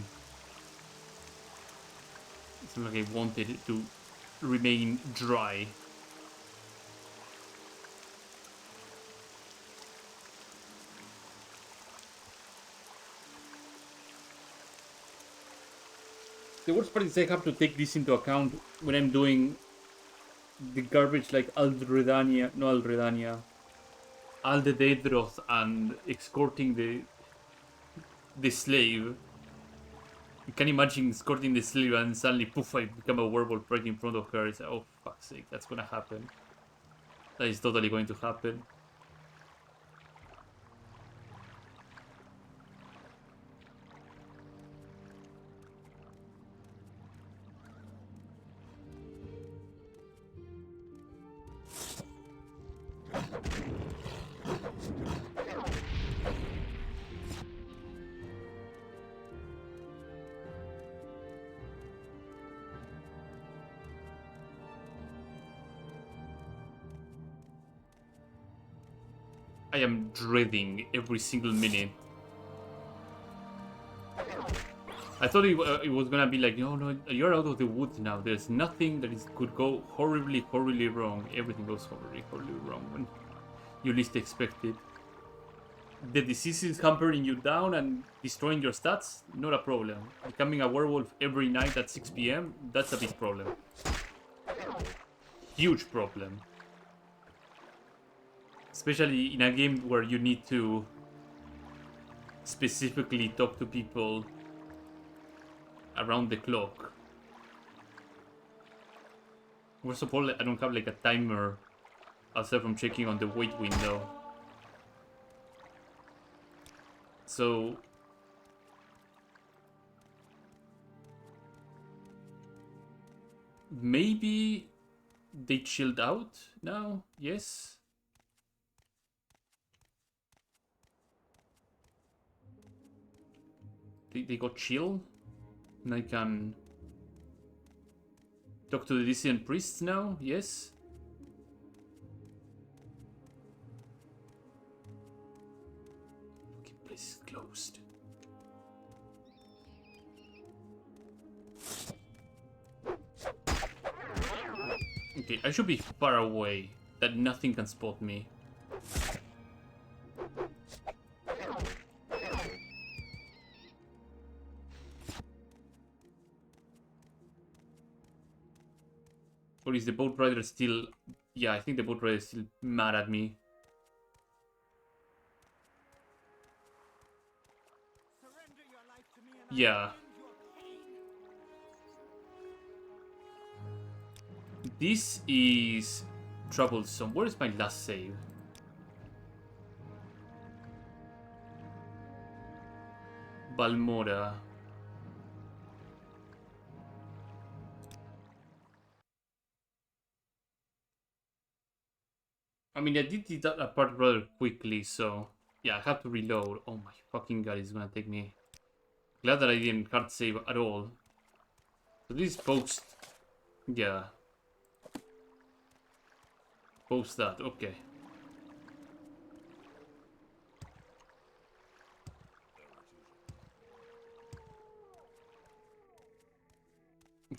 A: It's not like I wanted it to remain dry. The worst part is I have to take this into account when I'm doing the garbage like Aldredania, Aldededroth, and escorting the slave. You can imagine escorting the slave and suddenly poof, I become a werewolf right in front of her. It's like, oh fuck's sake, that's gonna happen. That is totally going to happen. I am dreading every single minute. I thought it was gonna be like, no, you're out of the woods now. There's nothing that could go horribly wrong. Everything goes horribly wrong when you least expect it. The disease is hampering you down and destroying your stats? Not a problem. Becoming a werewolf every night at 6 p.m? That's a big problem. Huge problem. Especially in a game where you need to specifically talk to people around the clock. First of all, I don't have like a timer aside from checking on the wait window. So Maybe they chilled out now? Yes? They got chill? And I can talk to the dissident priests now? Yes? Fucking place is closed. Okay, I should be far away, that nothing can spot me. Or is the boat rider still... Yeah, I think the boat rider is still mad at me.
C: Surrender your life to me and I
A: Yeah.
C: will end your pain.
A: This is troublesome. Where is my last save? Balmora. I mean, I did that part rather quickly, so... Yeah, I have to reload. Oh my fucking god, it's gonna take me... Glad that I didn't hard save at all. So this is post... Yeah. Post that, okay.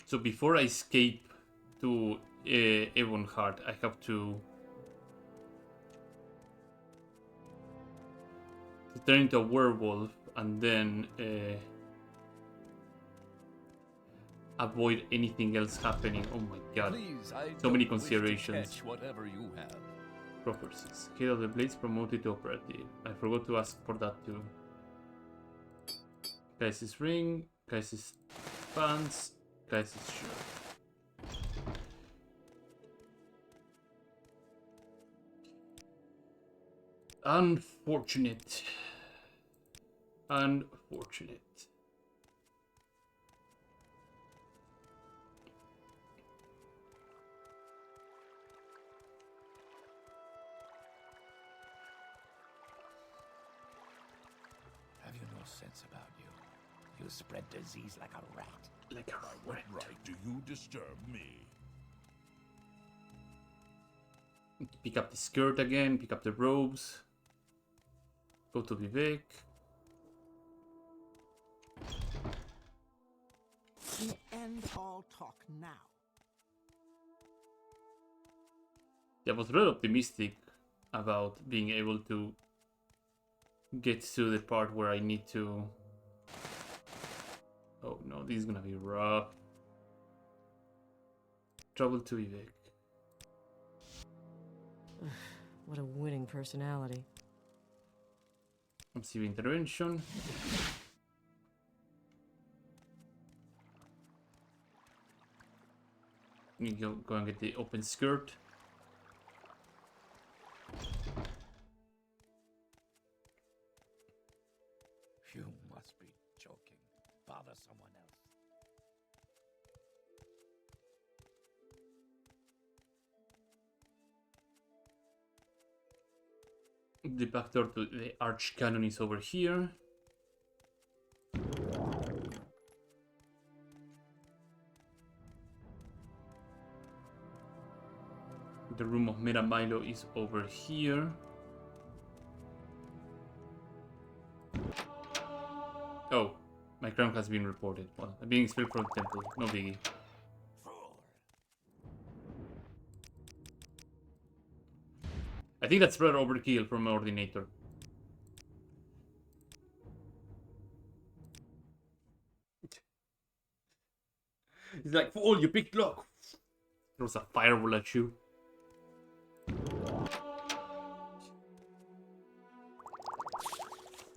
A: So before I escape to Avonheart, I have to turn into a werewolf and then avoid anything else happening. Oh my god.
B: Please, I
A: So many
B: don't wish to
A: considerations.
B: catch whatever you have.
A: Prophecies. Head of the Blades promoted to operative. I forgot to ask for that too. Crisis ring, crisis pants, crisis shirt. Unfortunate. Unfortunate.
H: Have you no sense about you? You spread disease like a rat.
A: Like a
E: What
A: rat.
E: right do you disturb me?
A: Pick up the skirt again, pick up the robes. Go to Vivek.
C: We end all talk now.
A: I was very optimistic about being able to get to the part where I need to... Oh no, this is gonna be rough. Trouble to Vivek.
D: What a winning personality.
A: Civil intervention. You go and get the open skirt.
H: You must be joking. Bother someone else.
A: The back door to the arch cannon is over here. The room of Mera Milo is over here. Oh, my crown has been reported. Well, I'm being expelled from the temple. No biggie. I think that's rather overkill from my ordinator. He's like, fool, you picked lock. Throws a fireball at you.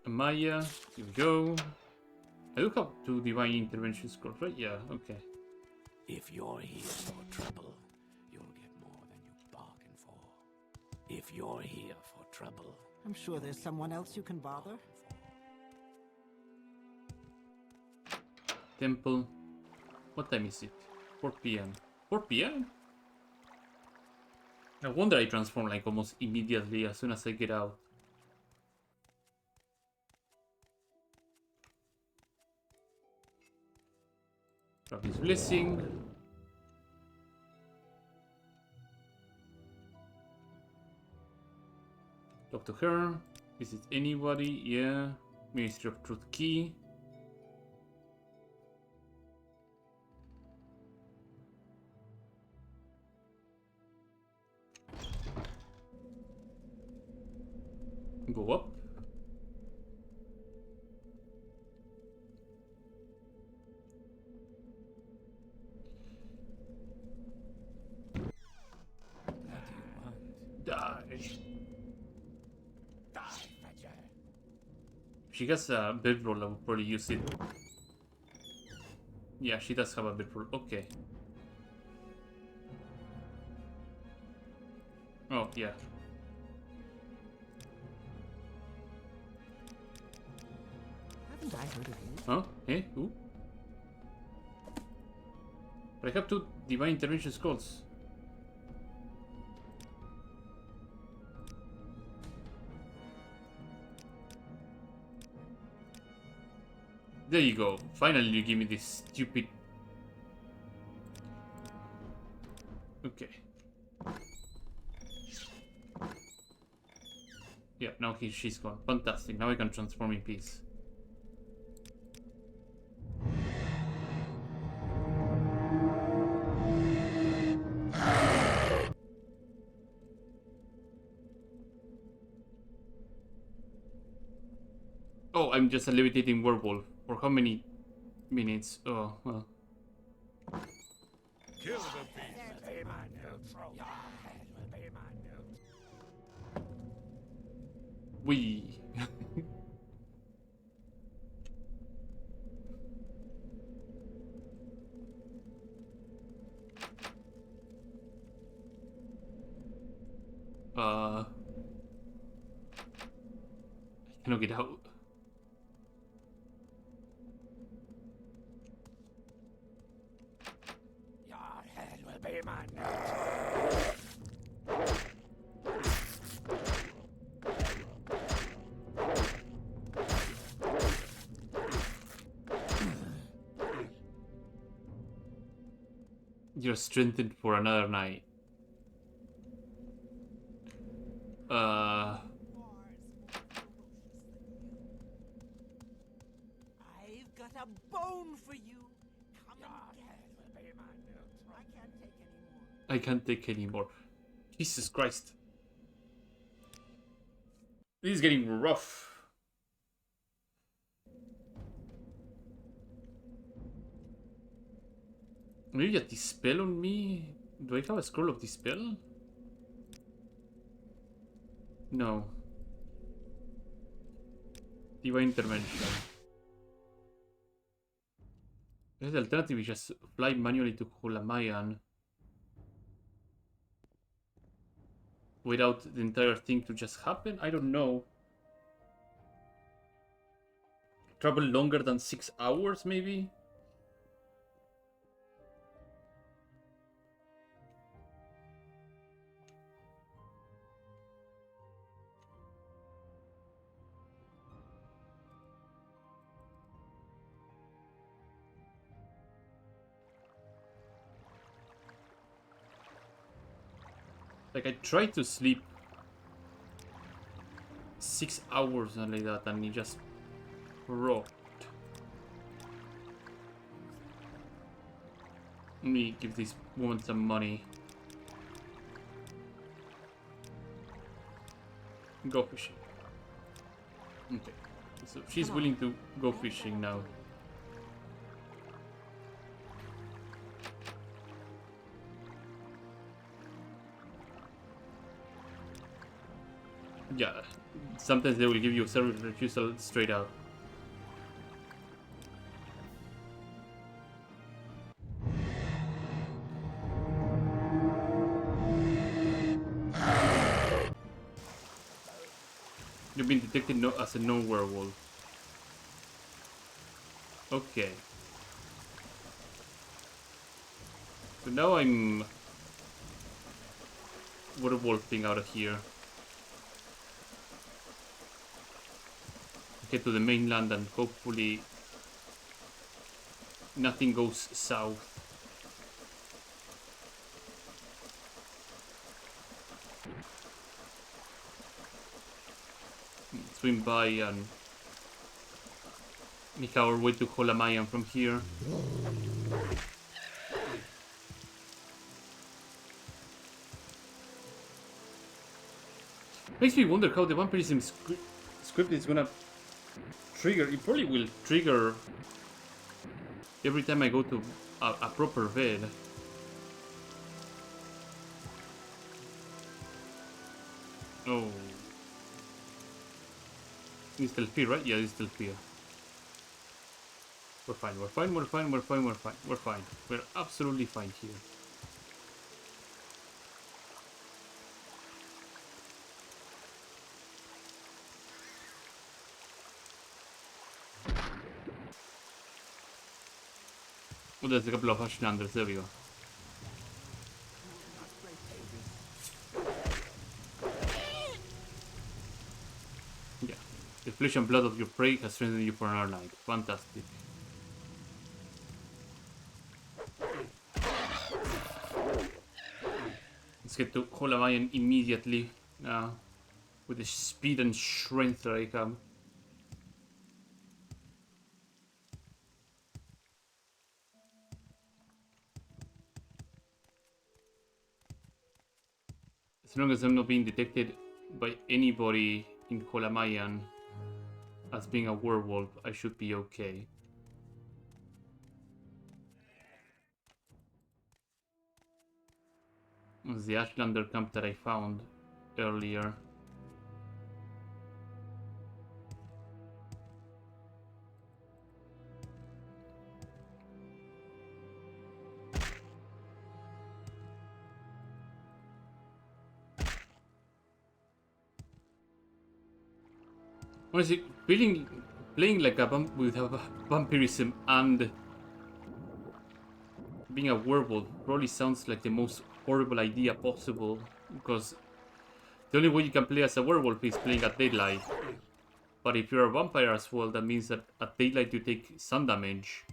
A: Amaya, here we go. I look up to divine intervention scrolls, right? Yeah, okay.
H: If you're here for trouble, you'll get more than you bargained for. If you're here for trouble,
C: I'm sure there's someone else you can bother.
A: Temple. What time is it? 4 p.m. 4 p.m.? No wonder I transform like almost immediately as soon as I get out. Grab his blessing. Talk to her. Visit anybody? Yeah. Ministry of Truth key. Go up. Die. If she has a bedroll, I would probably use it. Yeah, she does have a bedroll. Okay. Oh, yeah.
C: Haven't I heard of you?
A: Huh? Eh? Who? But I have 2 divine intervention scrolls. There you go. Finally you give me this stupid... Okay. Yeah, now she's gone. Fantastic. Now I can transform in peace. Oh, I'm just a levitating werewolf. For how many minutes? Oh, well.
E: Kill the beast.
A: We. I cannot get out.
H: Your head will be mine.
A: You're strengthened for another night.
C: I've got a bone for you. Come and get it. I can't take anymore.
A: I can't take anymore. Jesus Christ. This is getting rough. Maybe a dispel on me? Do I have a scroll of dispel? No. Divine intervention. The alternative is just fly manually to Hulamayan. Without the entire thing to just happen? I don't know. Travel longer than 6 hours, maybe? Like, I tried to sleep 6 hours and like that, and it just rocked. Let me give this woman some money. Go fishing. Okay, so she's willing to go fishing now. Yeah, sometimes they will give you service refusal straight out. You've been detected as a known werewolf. Okay. But now I'm werewolfing out of here. Get to the mainland and hopefully nothing goes south. Swim by and make our way to Holamayan from here. Makes me wonder how the vampirism script is gonna trigger. It probably will trigger every time I go to a proper bed. Oh. It's still fear, right? Yeah, it's still fear. We're fine, we're fine, we're fine, we're fine, we're fine, we're fine. We're absolutely fine here. Oh, there's a couple of Ashlanders, there we go. Yeah. The flesh and blood of your prey has strengthened you for another night. Fantastic. Let's get to Holamayan immediately now. With the speed and strength that I have. As long as I'm not being detected by anybody in Holamayan as being a werewolf, I should be okay. It was the Ashlander camp that I found earlier. Honestly, playing like a with a vampirism and being a werewolf probably sounds like the most horrible idea possible, because the only way you can play as a werewolf is playing at daylight. But if you're a vampire as well, that means that at daylight you take sun damage.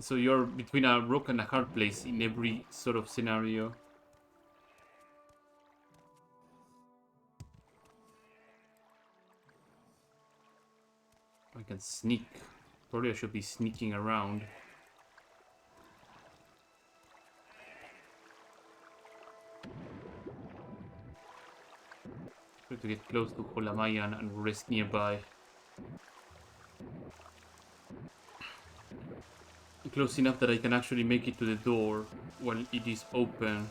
A: So you're between a rock and a hard place in every sort of scenario. I can sneak. Probably I should be sneaking around. Try to get close to Holamayan and rest nearby. Close enough that I can actually make it to the door while it is open.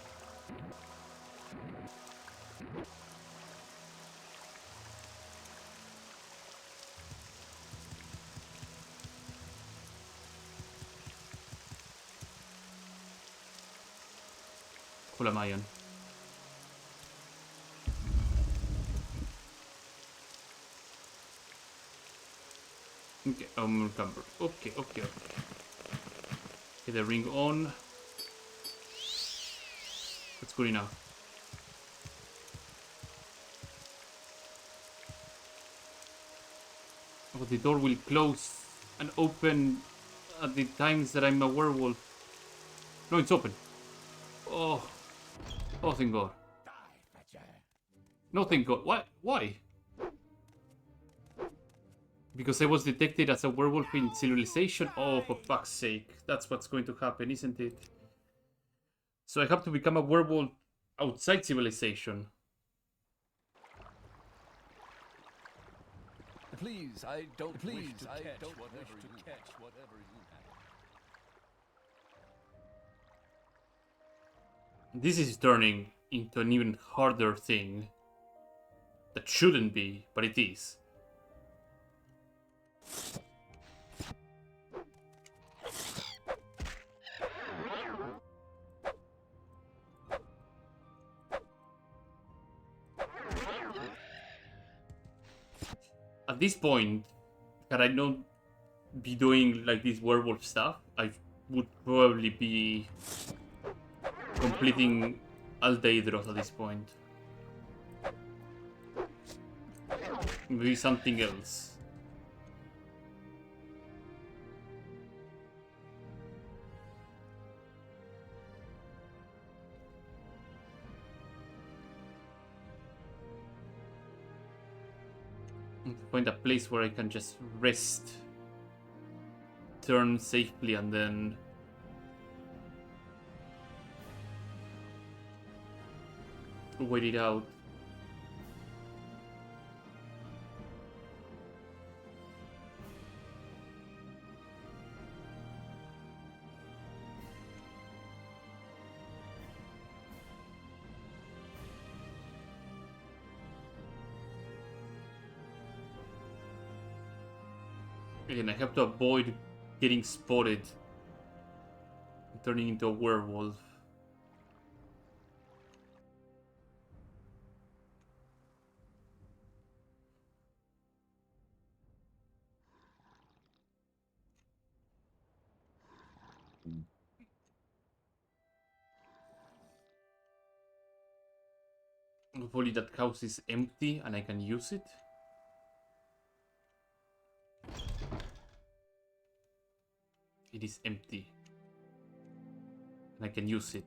A: Holamayan. Okay, encumber. Okay. Get the ring on. That's good enough. Oh, the door will close and open at the times that I'm a werewolf. No, it's open. Oh, thank God. No, thank God. What? Why? Because I was detected as a werewolf in civilization? Oh, for fuck's sake. That's what's going to happen, isn't it? So I have to become a werewolf outside civilization.
B: Please, I don't wish to catch whatever you have.
A: This is turning into an even harder thing. That shouldn't be, but it is. At this point, had I not be doing like this werewolf stuff, I would probably be completing Aldeidros at this point. Maybe something else. Find a place where I can just rest, turn safely, and then wait it out. Again, I have to avoid getting spotted, turning into a werewolf. Hopefully that house is empty and I can use it. It is empty. And I can use it.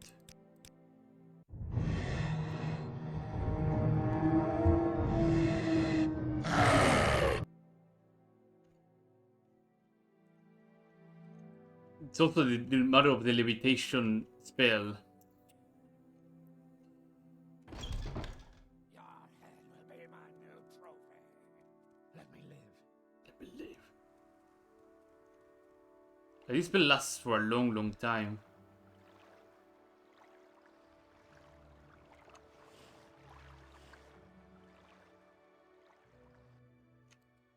A: It's also the matter of the levitation spell.
C: Your head will be my new trophy. Let me live.
A: Let me live. This spell lasts for a long, long time.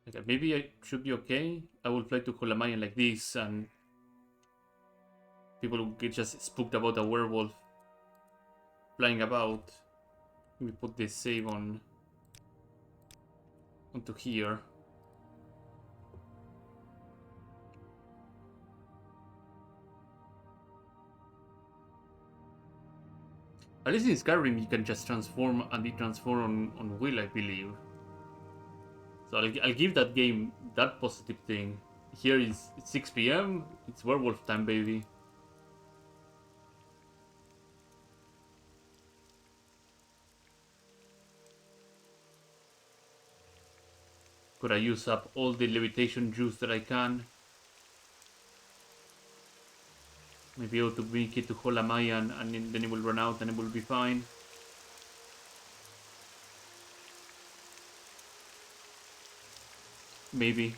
A: Okay, maybe I should be okay. I will fly to Holamayan like this, and people will get just spooked about a werewolf flying about. Let me put this save onto here. At least in Skyrim you can just transform and detransform on will, I believe. So I'll give that game that positive thing. Here is 6 PM, it's werewolf time, baby. Could I use up all the levitation juice that I can? Maybe I ought to make it to Holamayan and then it will run out and it will be fine. Maybe.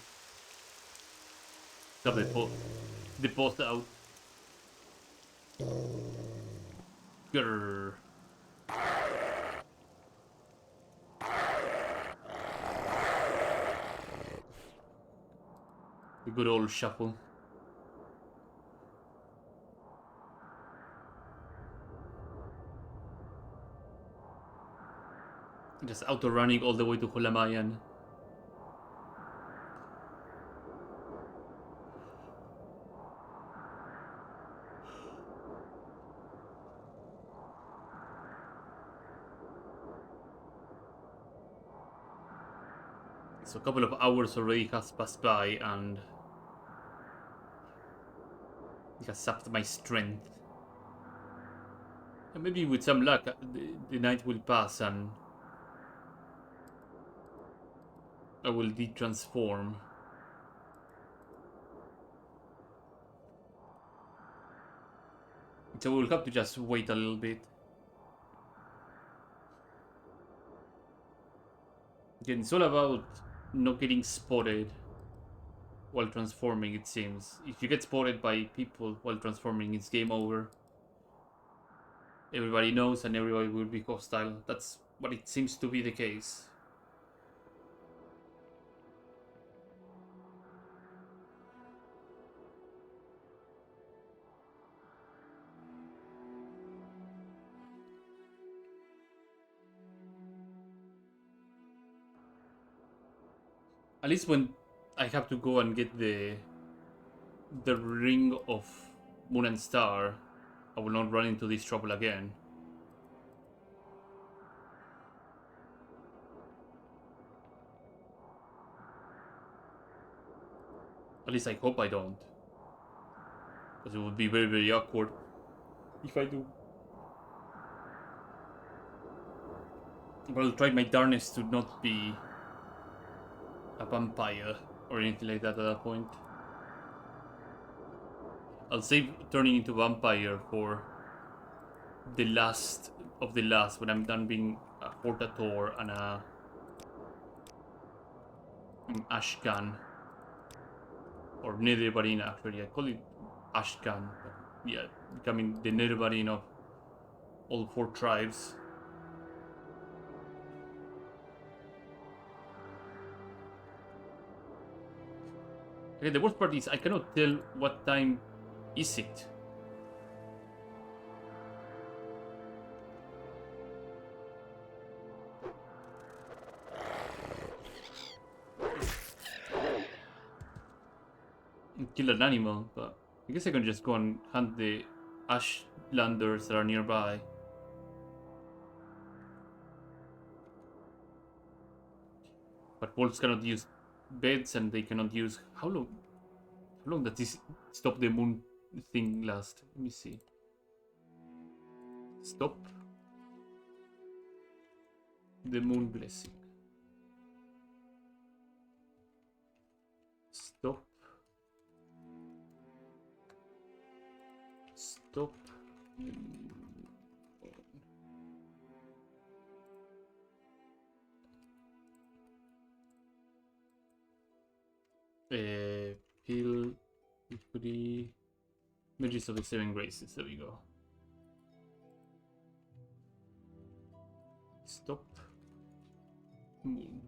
A: Got the post out. Grrr. The good old shuffle. Just auto running all the way to Holamayan. So a couple of hours already has passed by and it has sapped my strength. And maybe with some luck the night will pass and I will de-transform. So we'll have to just wait a little bit. Again, it's all about not getting spotted while transforming, it seems. If you get spotted by people while transforming, it's game over. Everybody knows and everybody will be hostile. That's what it seems to be the case. At least when I have to go and get the ring of Moon and Star, I will not run into this trouble again. At least I hope I don't. Because it would be very, very awkward if I do. But I'll try my darnest to not be a vampire or anything like that at that point. I'll save turning into vampire for the last of the last, when I'm done being a Portator and an Ashcan. Or Netherbarine, actually. I call it Ashcan. But yeah, becoming the Netherbarine of all 4 tribes. Okay, the worst part is I cannot tell what time is it. Kill an animal, but I guess I can just go and hunt the Ashlanders that are nearby. But wolves cannot use beds, and they cannot use... How long does this stop the moon thing last? Let me see. Stop the moon blessing. Stop. Stop. Peel, equity, Mages of the 7 Graces. There we go. Stop. Moon.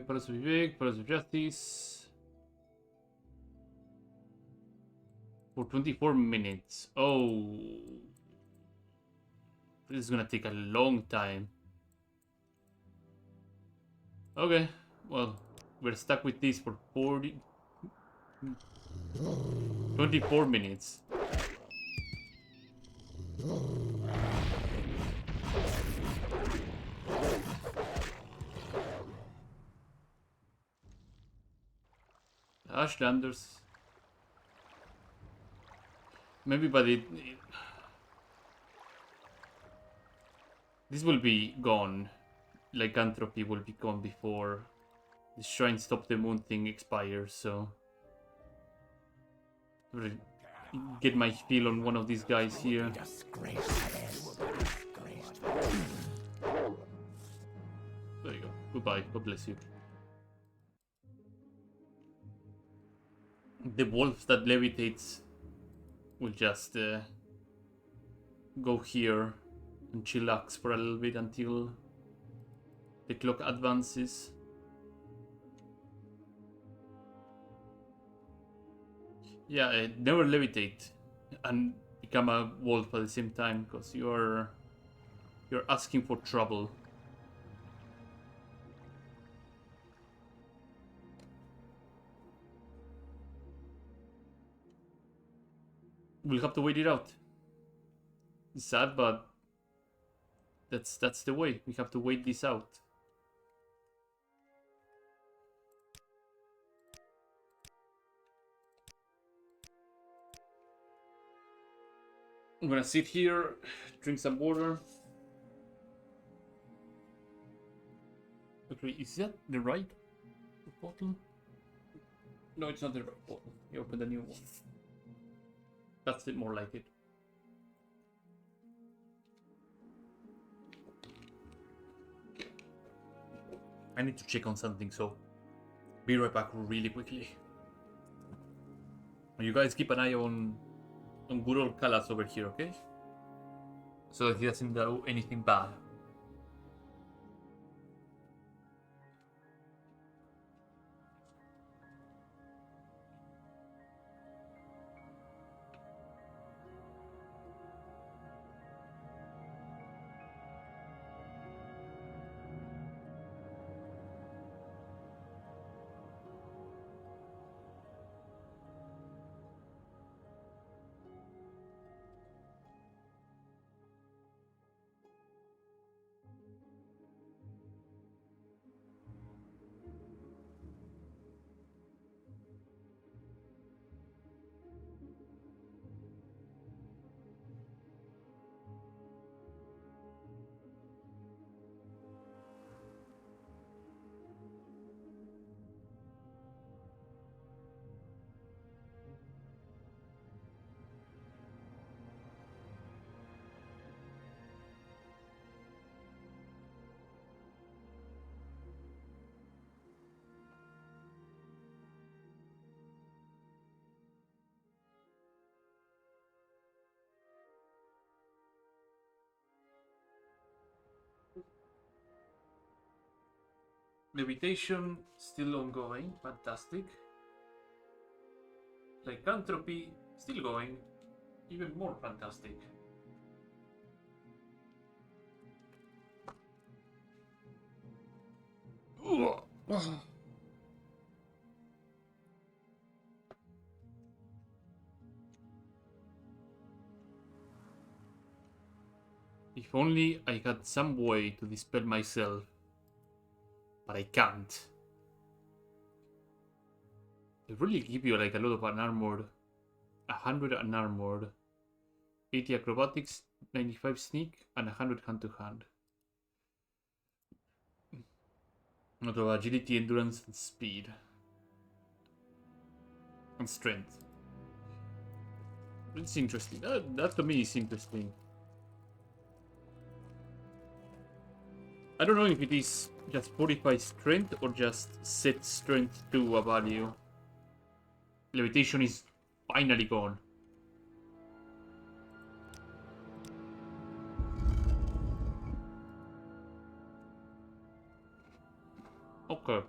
A: Palace of Vivek, Palace of Justice. For 24 minutes. Oh. This is gonna take a long time. Okay, well, we're stuck with this for 24 minutes. Ashlanders. Maybe, but this will be gone. Lycanthropy will be gone before the Shrine Stop the Moon thing expires, so... Get my feel on one of these guys here. There you go. Goodbye. God bless you. The wolf that levitates will just go here and chillax for a little bit until the clock advances. Yeah, never levitate and become a wolf at the same time, because you're asking for trouble. We'll have to wait it out. It's sad, but that's the way. We have to wait this out. I'm gonna sit here, drink some water. Okay, is that the right bottle? No, it's not the right bottle. You open the new one. That's it, more like it. I need to check on something, so be right back really quickly. You guys keep an eye on good old Kalas over here, okay? So that he doesn't do anything bad. Levitation still ongoing, fantastic. Lycanthropy still going, even more fantastic. If only I had some way to dispel myself, but I can't. They really give you like a lot of unarmored, 100 unarmored, 80 acrobatics, 95 sneak, and 100 hand to hand. Not of agility, endurance, and speed. And strength. It's interesting. That to me is interesting. I don't know if it is just 45 strength or just set strength to a value. Levitation is finally gone. Okay.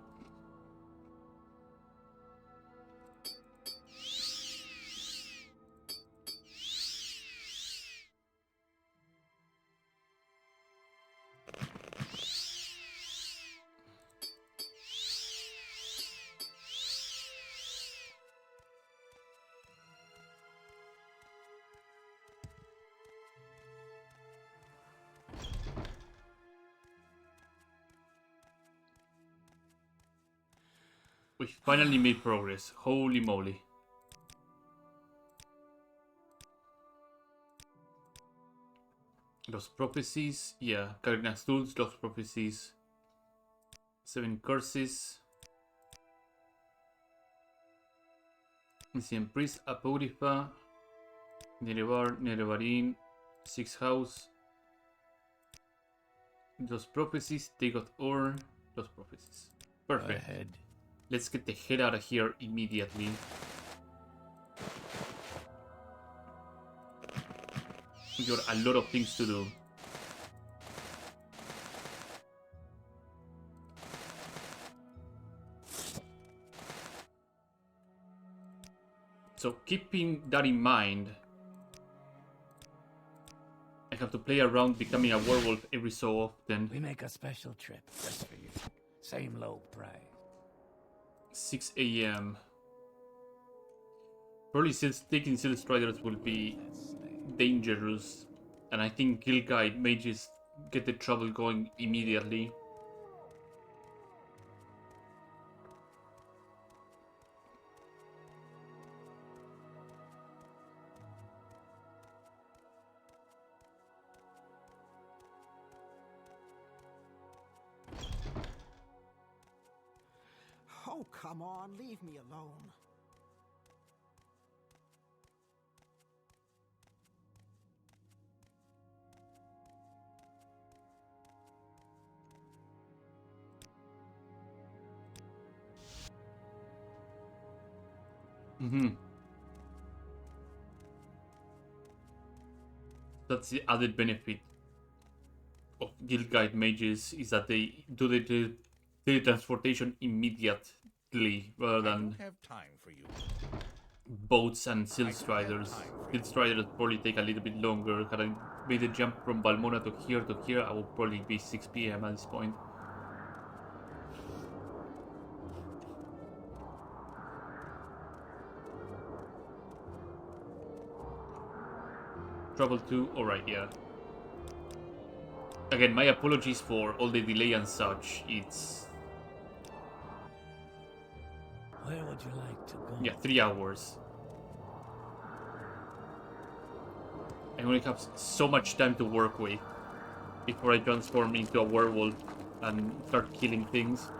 A: We finally made progress. Holy moly. Lost prophecies. Yeah. Karina's tools. Lost prophecies. 7 curses. Ancient priest. Apocrypha. Nerevar. Nerevarin. 6 house. Lost prophecies. Take of Ur. Lost prophecies. Perfect.
H: Ahead.
A: Let's get the hell out of here immediately. We got a lot of things to do. So keeping that in mind, I have to play around becoming a werewolf every so often.
H: We make a special trip just for you. Same low price.
A: 6 a.m. Probably taking Seal Striders will be dangerous. And I think Guild Guide may just get the trouble going immediately.
C: Oh, come on, leave me alone.
A: That's the added benefit of Guild Guide mages, is that they do the teletransportation immediately rather
G: I
A: than
G: don't have time for you.
A: boats and Seal Striders. Seal Striders probably take a little bit longer. Had I made the jump from Balmona to here, I would probably be 6 p.m. at this point. Trouble 2, alright, yeah. Again, my apologies for all the delay and such. It's...
H: Where would you like to go?
A: yeah, 3 hours. I only have so much time to work with before I transform into a werewolf and start killing things.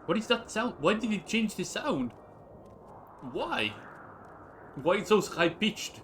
A: What is that sound? Why did it change the sound? Why? Why it's so high-pitched?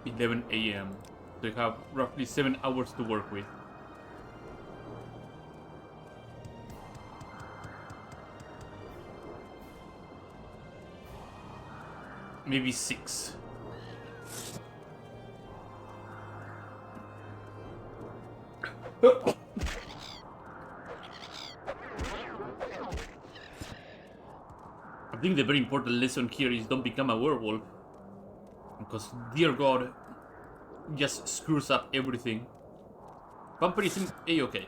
A: $11 a.m. So you have roughly 7 hours to work with. Maybe 6. I think the very important lesson here is don't become a werewolf. Because, dear God, just screws up everything. Vampirism, A-okay.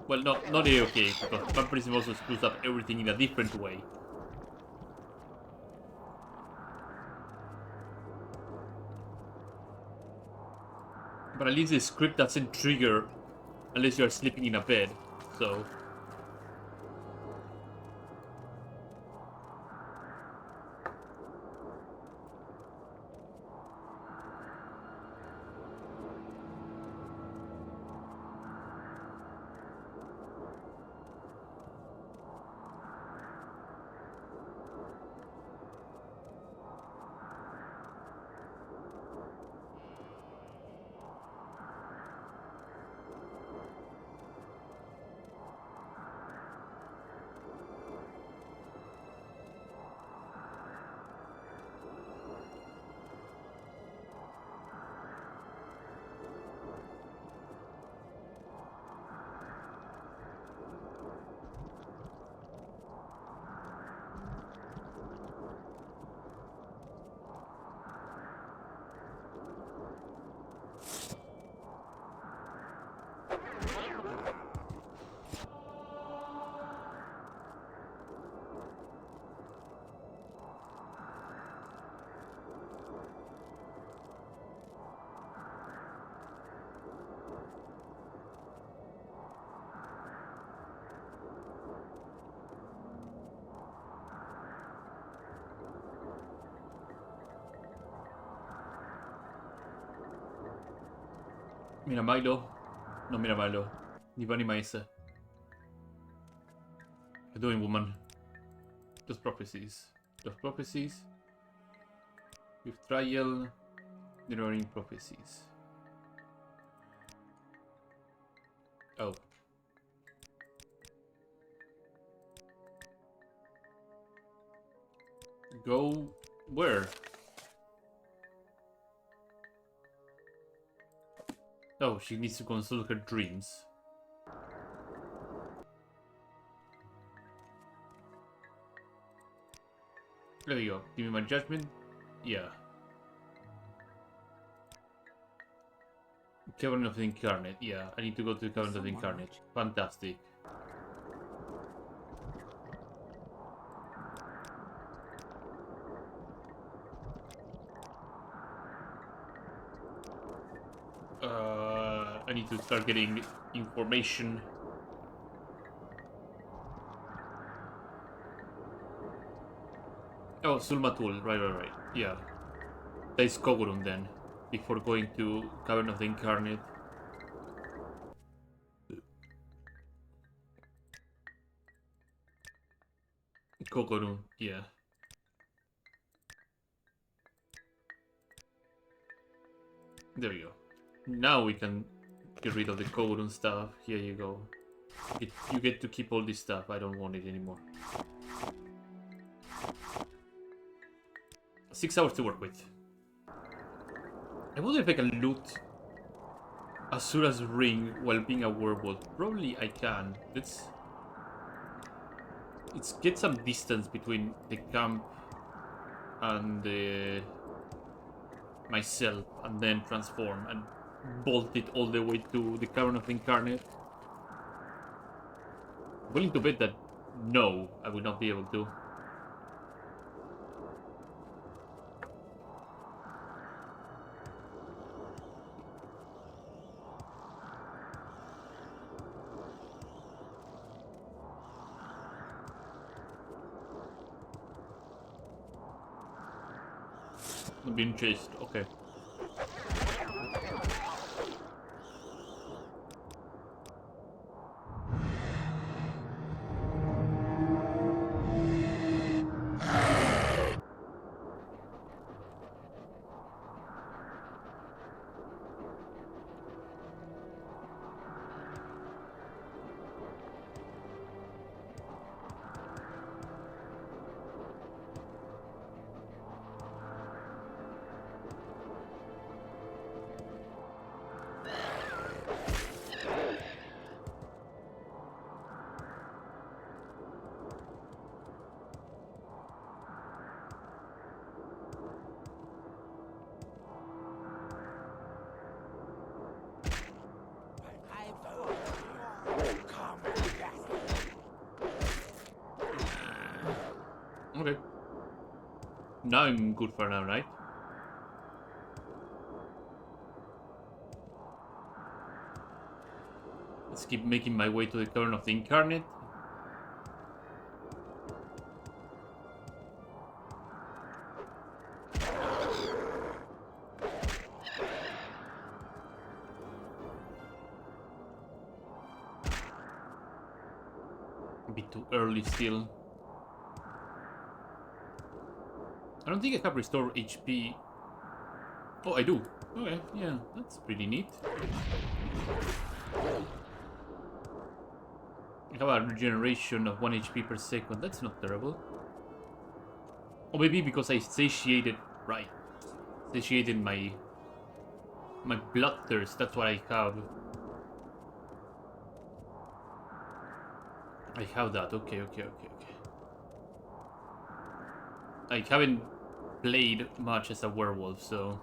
A: Well, no, not A-okay, because vampirism also screws up everything in a different way. But at least the script doesn't trigger unless you're sleeping in a bed, so... Mira Milo. No, mira Milo. Ni va ni maíz. You're doing, woman. Those prophecies. Those prophecies. With trial. Mirroring prophecies. Oh. Go where? Oh, she needs to consult her dreams. There we go. Give me my judgment. Yeah. Cavern of the Incarnate. Yeah, I need to go to the Cavern of the Incarnate. Fantastic. I need to start getting information. Oh, Sulmatul. Right. Yeah. That is Kogurun then. Before going to Cavern of the Incarnate. Kogurun, yeah. There we go. Now we can get rid of the Kogurun stuff. Here you go. You get to keep all this stuff. I don't want it anymore. 6 hours to work with. I wonder if I can loot Asura's ring while being a werewolf. Probably I can. Let's get some distance between the camp and myself, and then transform and bolt it all the way to the Cavern of the Incarnate. I'm willing to bet that no, I will not be able to. I'm being chased, okay. Okay. Now I'm good for now, right? Let's keep making my way to the Cavern of the Incarnate. A bit too early still. I don't think I have restored HP. Oh, I do. Okay, yeah, that's pretty neat. I have a regeneration of 1 HP per second. That's not terrible. Or maybe because I satiated, right? Satiated my bloodthirst. That's what I have. I have that. Okay. I haven't played much as a werewolf, so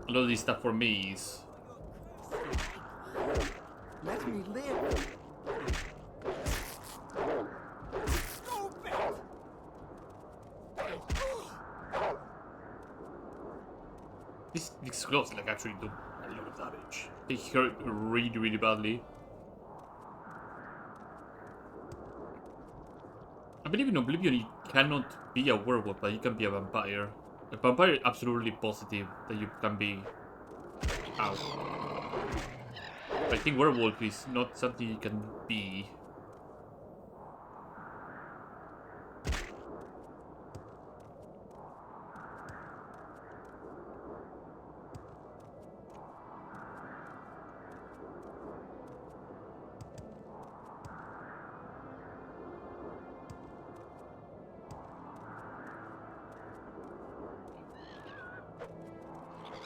A: a lot of this stuff for me is...
C: Let me live.
A: These gloves like actually do a lot of damage. They hurt really badly. I believe in Oblivion you cannot be a werewolf, but you can be a vampire. A vampire is absolutely positive that you can be out. But I think werewolf is not something you can be.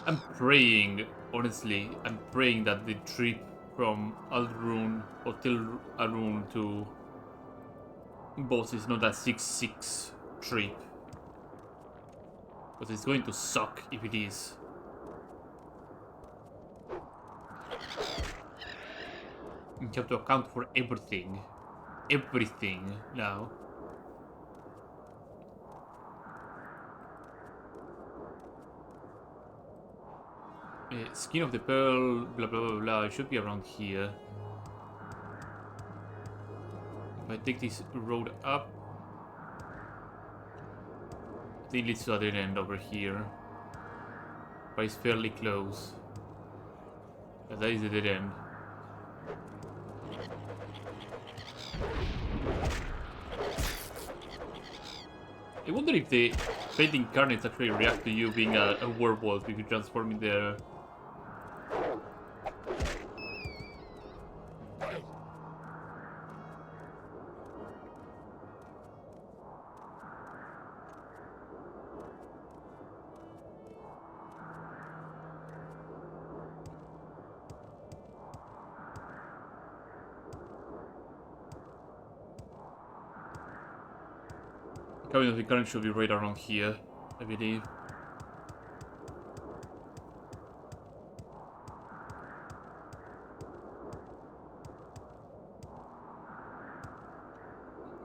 A: I'm praying, honestly, I'm praying that the trip from Hotel Arun to boss is not a 6-6 trip. Because it's going to suck if it is. You have to account for everything. Everything now. Skin of the Pearl, blah blah blah, it should be around here. If I take this road up, I think it leads to a dead end over here. But it's fairly close. Yeah, that is the dead end. I wonder if the Fate Incarnates actually react to you being a werewolf if you transform in there. Cabin of the current should be right around here, I believe.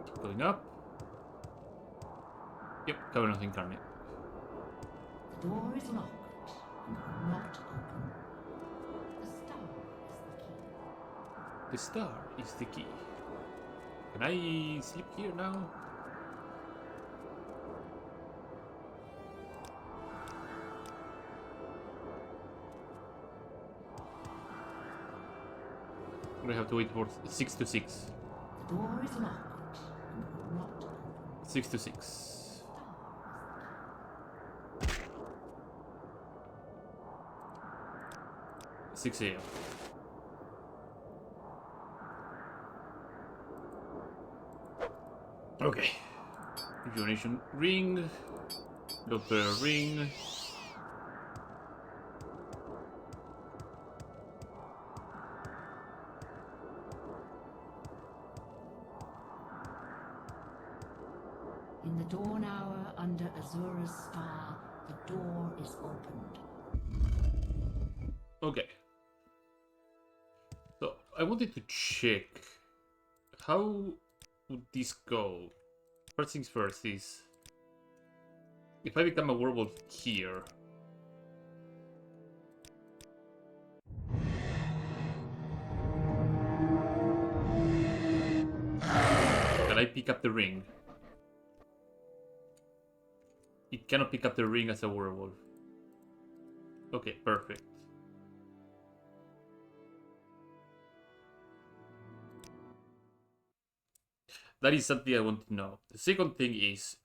A: Keep going up. Yep, cabin of the incarnate.
I: The door is locked and will not open. The star is the key.
A: The star is the key. Can I sleep here now? We have to wait for 6 to 6.
I: The door is locked and will not open.
A: 6 to 6. Six a.m. Okay. Rejuvenation ring. Doppler ring.
I: In the dawn hour under Azura's star, the door is opened.
A: Okay. So I wanted to check how would this go. First things first is if I become a werewolf here. Can I pick up the ring? It cannot pick up the ring as a werewolf. Okay, perfect. That is something I want to know. The second thing is,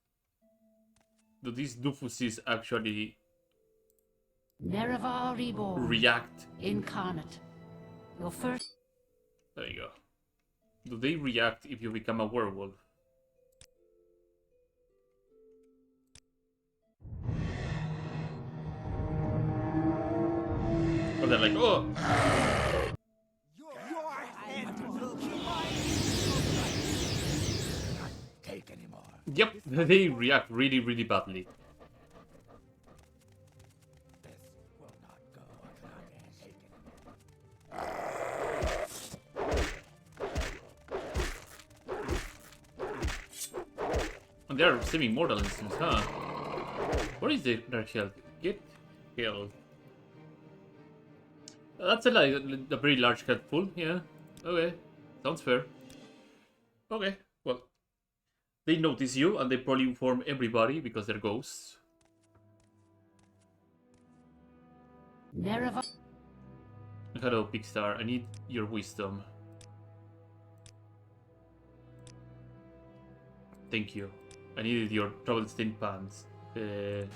A: do these doofuses actually
I: Nerevar reborn.
A: react?
I: Incarnate. Your first.
A: There you go. Do they react if you become a werewolf? Or they're like, oh!
C: Your head will be
H: Take any more.
A: Yep, they react really, really badly.
H: This will not go unattended.
A: And they are semi-mortal instance, huh? What is their health? Get health. That's a pretty large health pool, yeah. Okay, sounds fair. Okay, well. They notice you and they probably inform everybody because they're ghosts.
I: Nerevar.
A: Hello, Big Star. I need your wisdom. Thank you. I needed your travel stained pants. The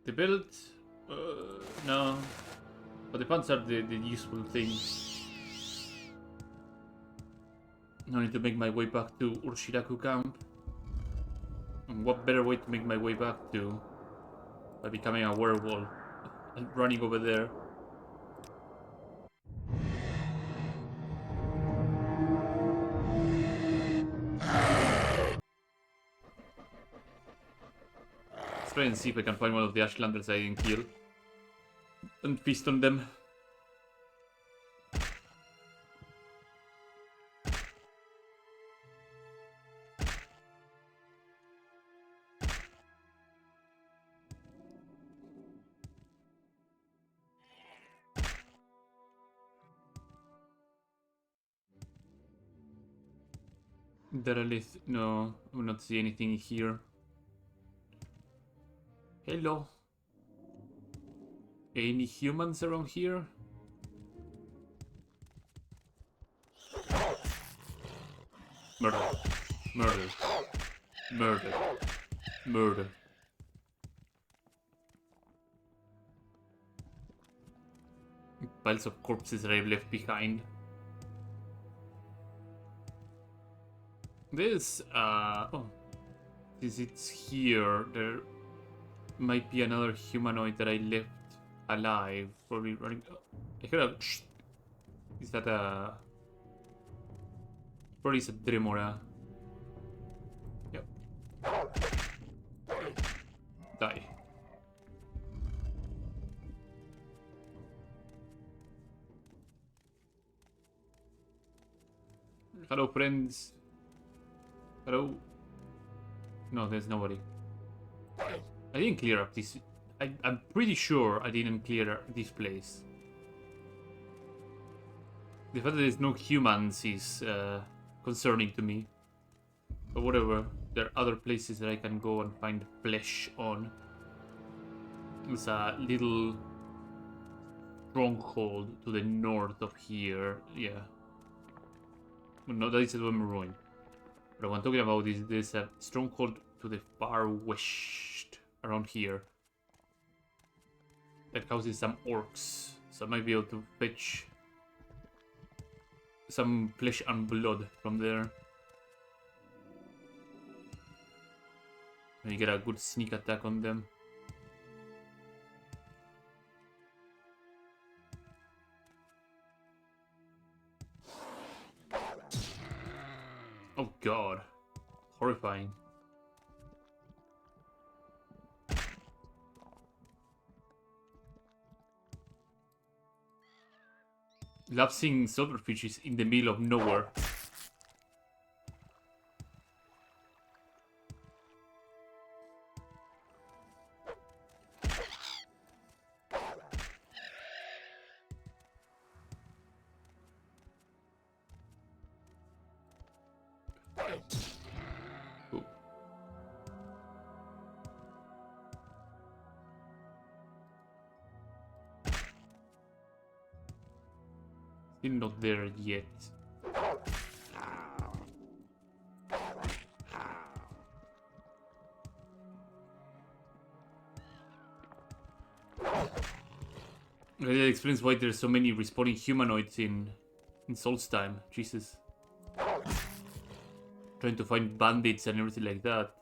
A: belt? No. But the pants are the useful things. I need to make my way back to Urshiraku camp. And what better way to make my way back to by becoming a werewolf and running over there. Let's try and see if I can find one of the Ashlanders I didn't kill and feast on them. Derelith, no, I will not see anything here. Hello. Any humans around here? Murder. Murder. Murder. Murder. Piles of corpses that I've left behind. This, oh, since it's here, there might be another humanoid that I left alive, probably running. I heard a. Is that a Probably it's a Dremora. Yep. Die. Hello, friends. Hello. No, there's nobody. I didn't clear up this. I'm pretty sure I didn't clear this place. The fact that there's no humans is concerning to me. But whatever, there are other places that I can go and find flesh on. There's a little stronghold to the north of here. Yeah. No, that is a Morrowind. But what I'm talking about is there's a stronghold to the far west, around here, that houses some orcs. So I might be able to fetch some flesh and blood from there. Maybe get a good sneak attack on them. Oh god. Horrifying. Love seeing silverfishes in the middle of nowhere. Ooh. Still not there yet. That explains why there's so many respawning humanoids in Souls time. Jesus. Trying to find bandits and everything like that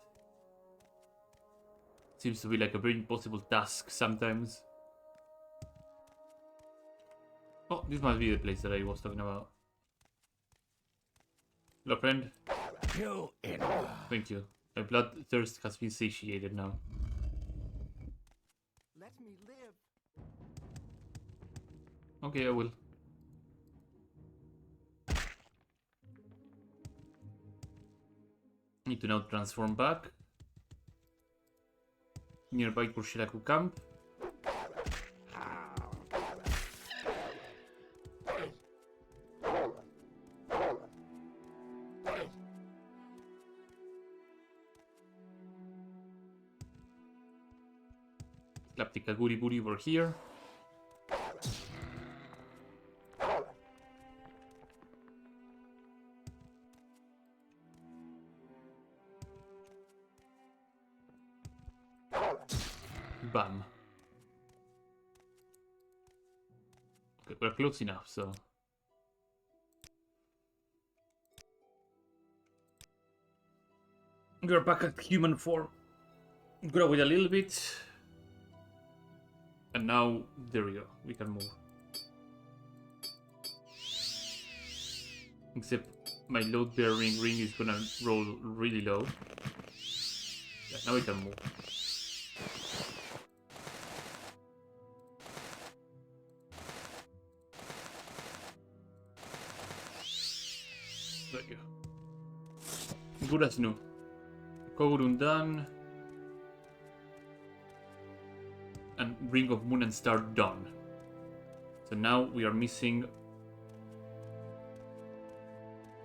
A: seems to be like a very impossible task sometimes. Oh, this must be the place that I was talking about. Hello, friend.
H: You enter.
A: Thank you. My bloodthirst has been satiated now.
C: Let me live.
A: Okay, I will. Need to now transform back. Nearby Kurshiraku camp. Clap the Kaguri Buri over here. Bam. Okay, we're close enough, so. We're back at human form. Grow it a little bit. And now, there we go. We can move. Except my load bearing ring is gonna roll really low. Yeah, now we can move. There you go. Good as new. Kogurun done. And Ring of Moon and Star done. So now we are missing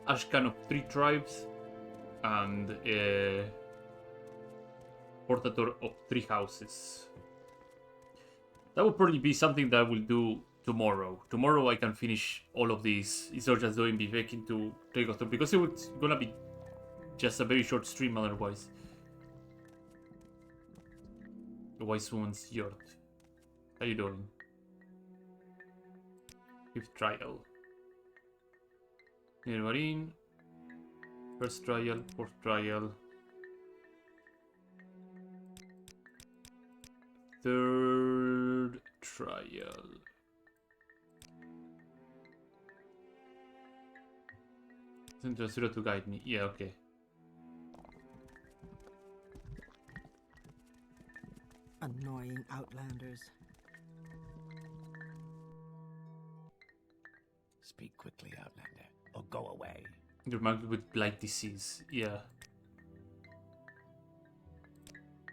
A: Ashcan of 3 tribes and Portator of 3 houses. That will probably be something that I will do tomorrow. Tomorrow I can finish all of these. It's not just doing Vivek into Trigothor because it was gonna be just a very short stream otherwise. The Wise Woman's Yard. How you doing? 5th trial. Near Marine. 1st trial, 4th trial. 3rd trial. Send to zero to guide me. Yeah, okay.
C: Annoying outlanders.
H: Speak quickly, Outlander, or go away.
A: You're marked with blight disease. Yeah.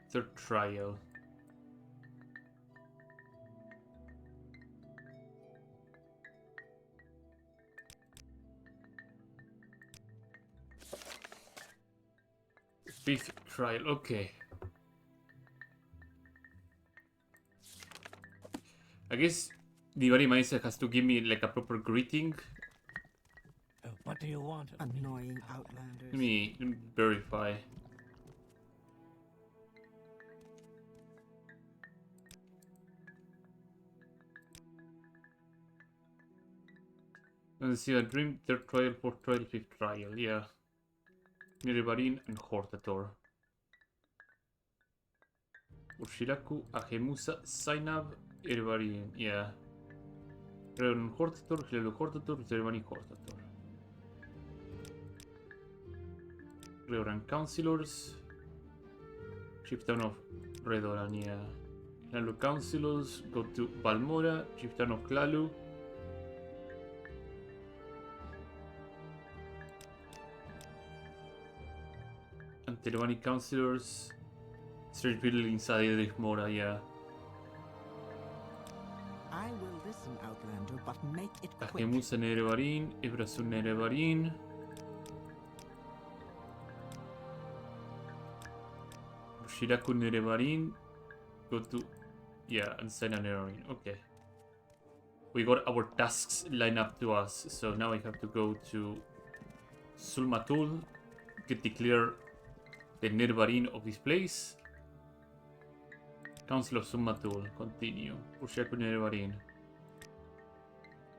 A: Third trial. Fifth trial. Okay. I guess the Divine Maestro has to give me like a proper greeting.
H: What do you want of me?
C: Annoying outlanders.
A: Let me verify. Let's see, a dream, third trial, fourth trial, fifth trial, yeah. Nerevarin and Hortator. Urshilaku, Ahemusa, Zainab, Nerevarin, yeah. Revan Hortator, Hilelu Hortator, Nerevarin Hortator. Revan Councilors. Chieftain of Redoran, yeah. Klalu Councilors, go to Balmora, Chieftain of Klalu. Televani Councilors. Strange people inside Edrich Mora, yeah.
C: I will listen, outlander, but make it quick.
A: Ahemusa Nerevarin, Ibrasun Nerevarin. Shiraku Nerevarin. Go to. Yeah, and Sena Nerevarin. Okay. We got our tasks lined up to us, so now I have to go to Sulmatul, get declare the Nerevarin of this place. Council of Sulmatul, continue. Urshaku Nerevarin.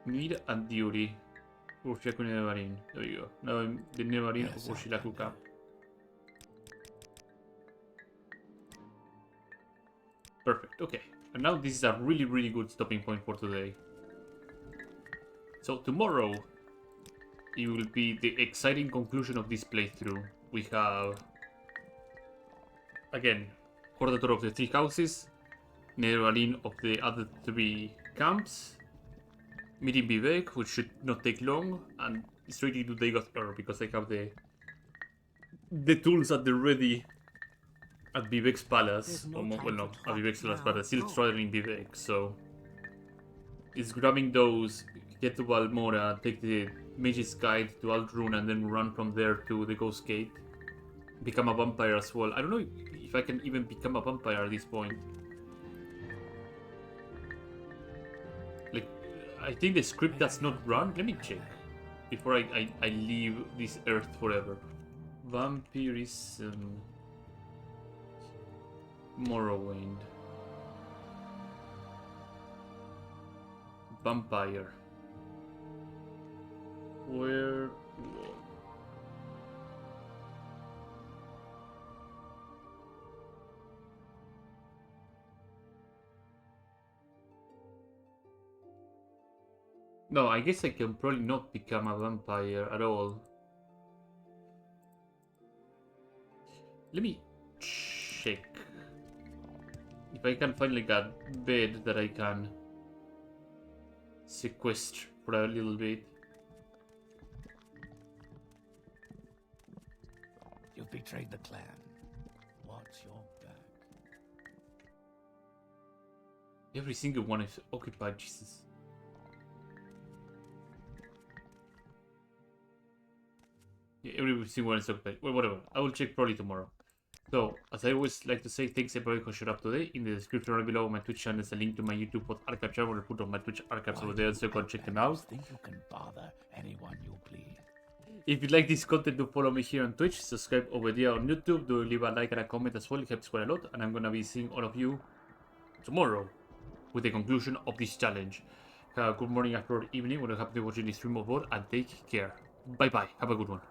A: Mir and Diuri. Urshaku Nerevarin. There you go. Now I'm the Nerevarin
H: Yes,
A: of Urshilaku camp. Perfect, okay. And now this is a really, really good stopping point for today. So tomorrow, it will be the exciting conclusion of this playthrough. We have, again, Hortator of the three houses, Nerevarin of the other three camps, meeting Vivek, which should not take long, and straight into Dagoth Earth, because I have the tools at the ready at Vivek's palace.
C: There's no
A: Well,
C: time
A: no,
C: to
A: at
C: talk
A: Vivek's palace,
C: now.
A: but still
C: Go.
A: straddling Vivek, so it's grabbing those, get to Valmora, take the Mage's Guide to Aldrune, and then run from there to the Ghost Gate. Become a vampire as well. I don't know if I can even become a vampire at this point. Like, I think the script does not run. Let me check before I leave this earth forever. Vampirism. Morrowind. Vampire. Where? No, I guess I can probably not become a vampire at all. Let me check if I can find like a bed that I can sequester for a little bit.
H: You've betrayed the clan. Watch your back.
A: Every single one is occupied, Jesus. Yeah, every single one is occupied. Well, whatever. I will check probably tomorrow. So, as I always like to say, thanks everybody who showed up today. In the description right below my Twitch channel is a link to my YouTube pod archive channel. I'll put on my Twitch archives over there, so you can check them out.
H: Think you can bother anyone you please.
A: If you like this content, do follow me here on Twitch, subscribe over there on YouTube, do leave a like and a comment as well, it helps quite a lot, and I'm gonna be seeing all of you tomorrow with the conclusion of this challenge. Good morning, afternoon, evening, when you happen to be watching this stream of board, and take care. Bye bye, have a good one.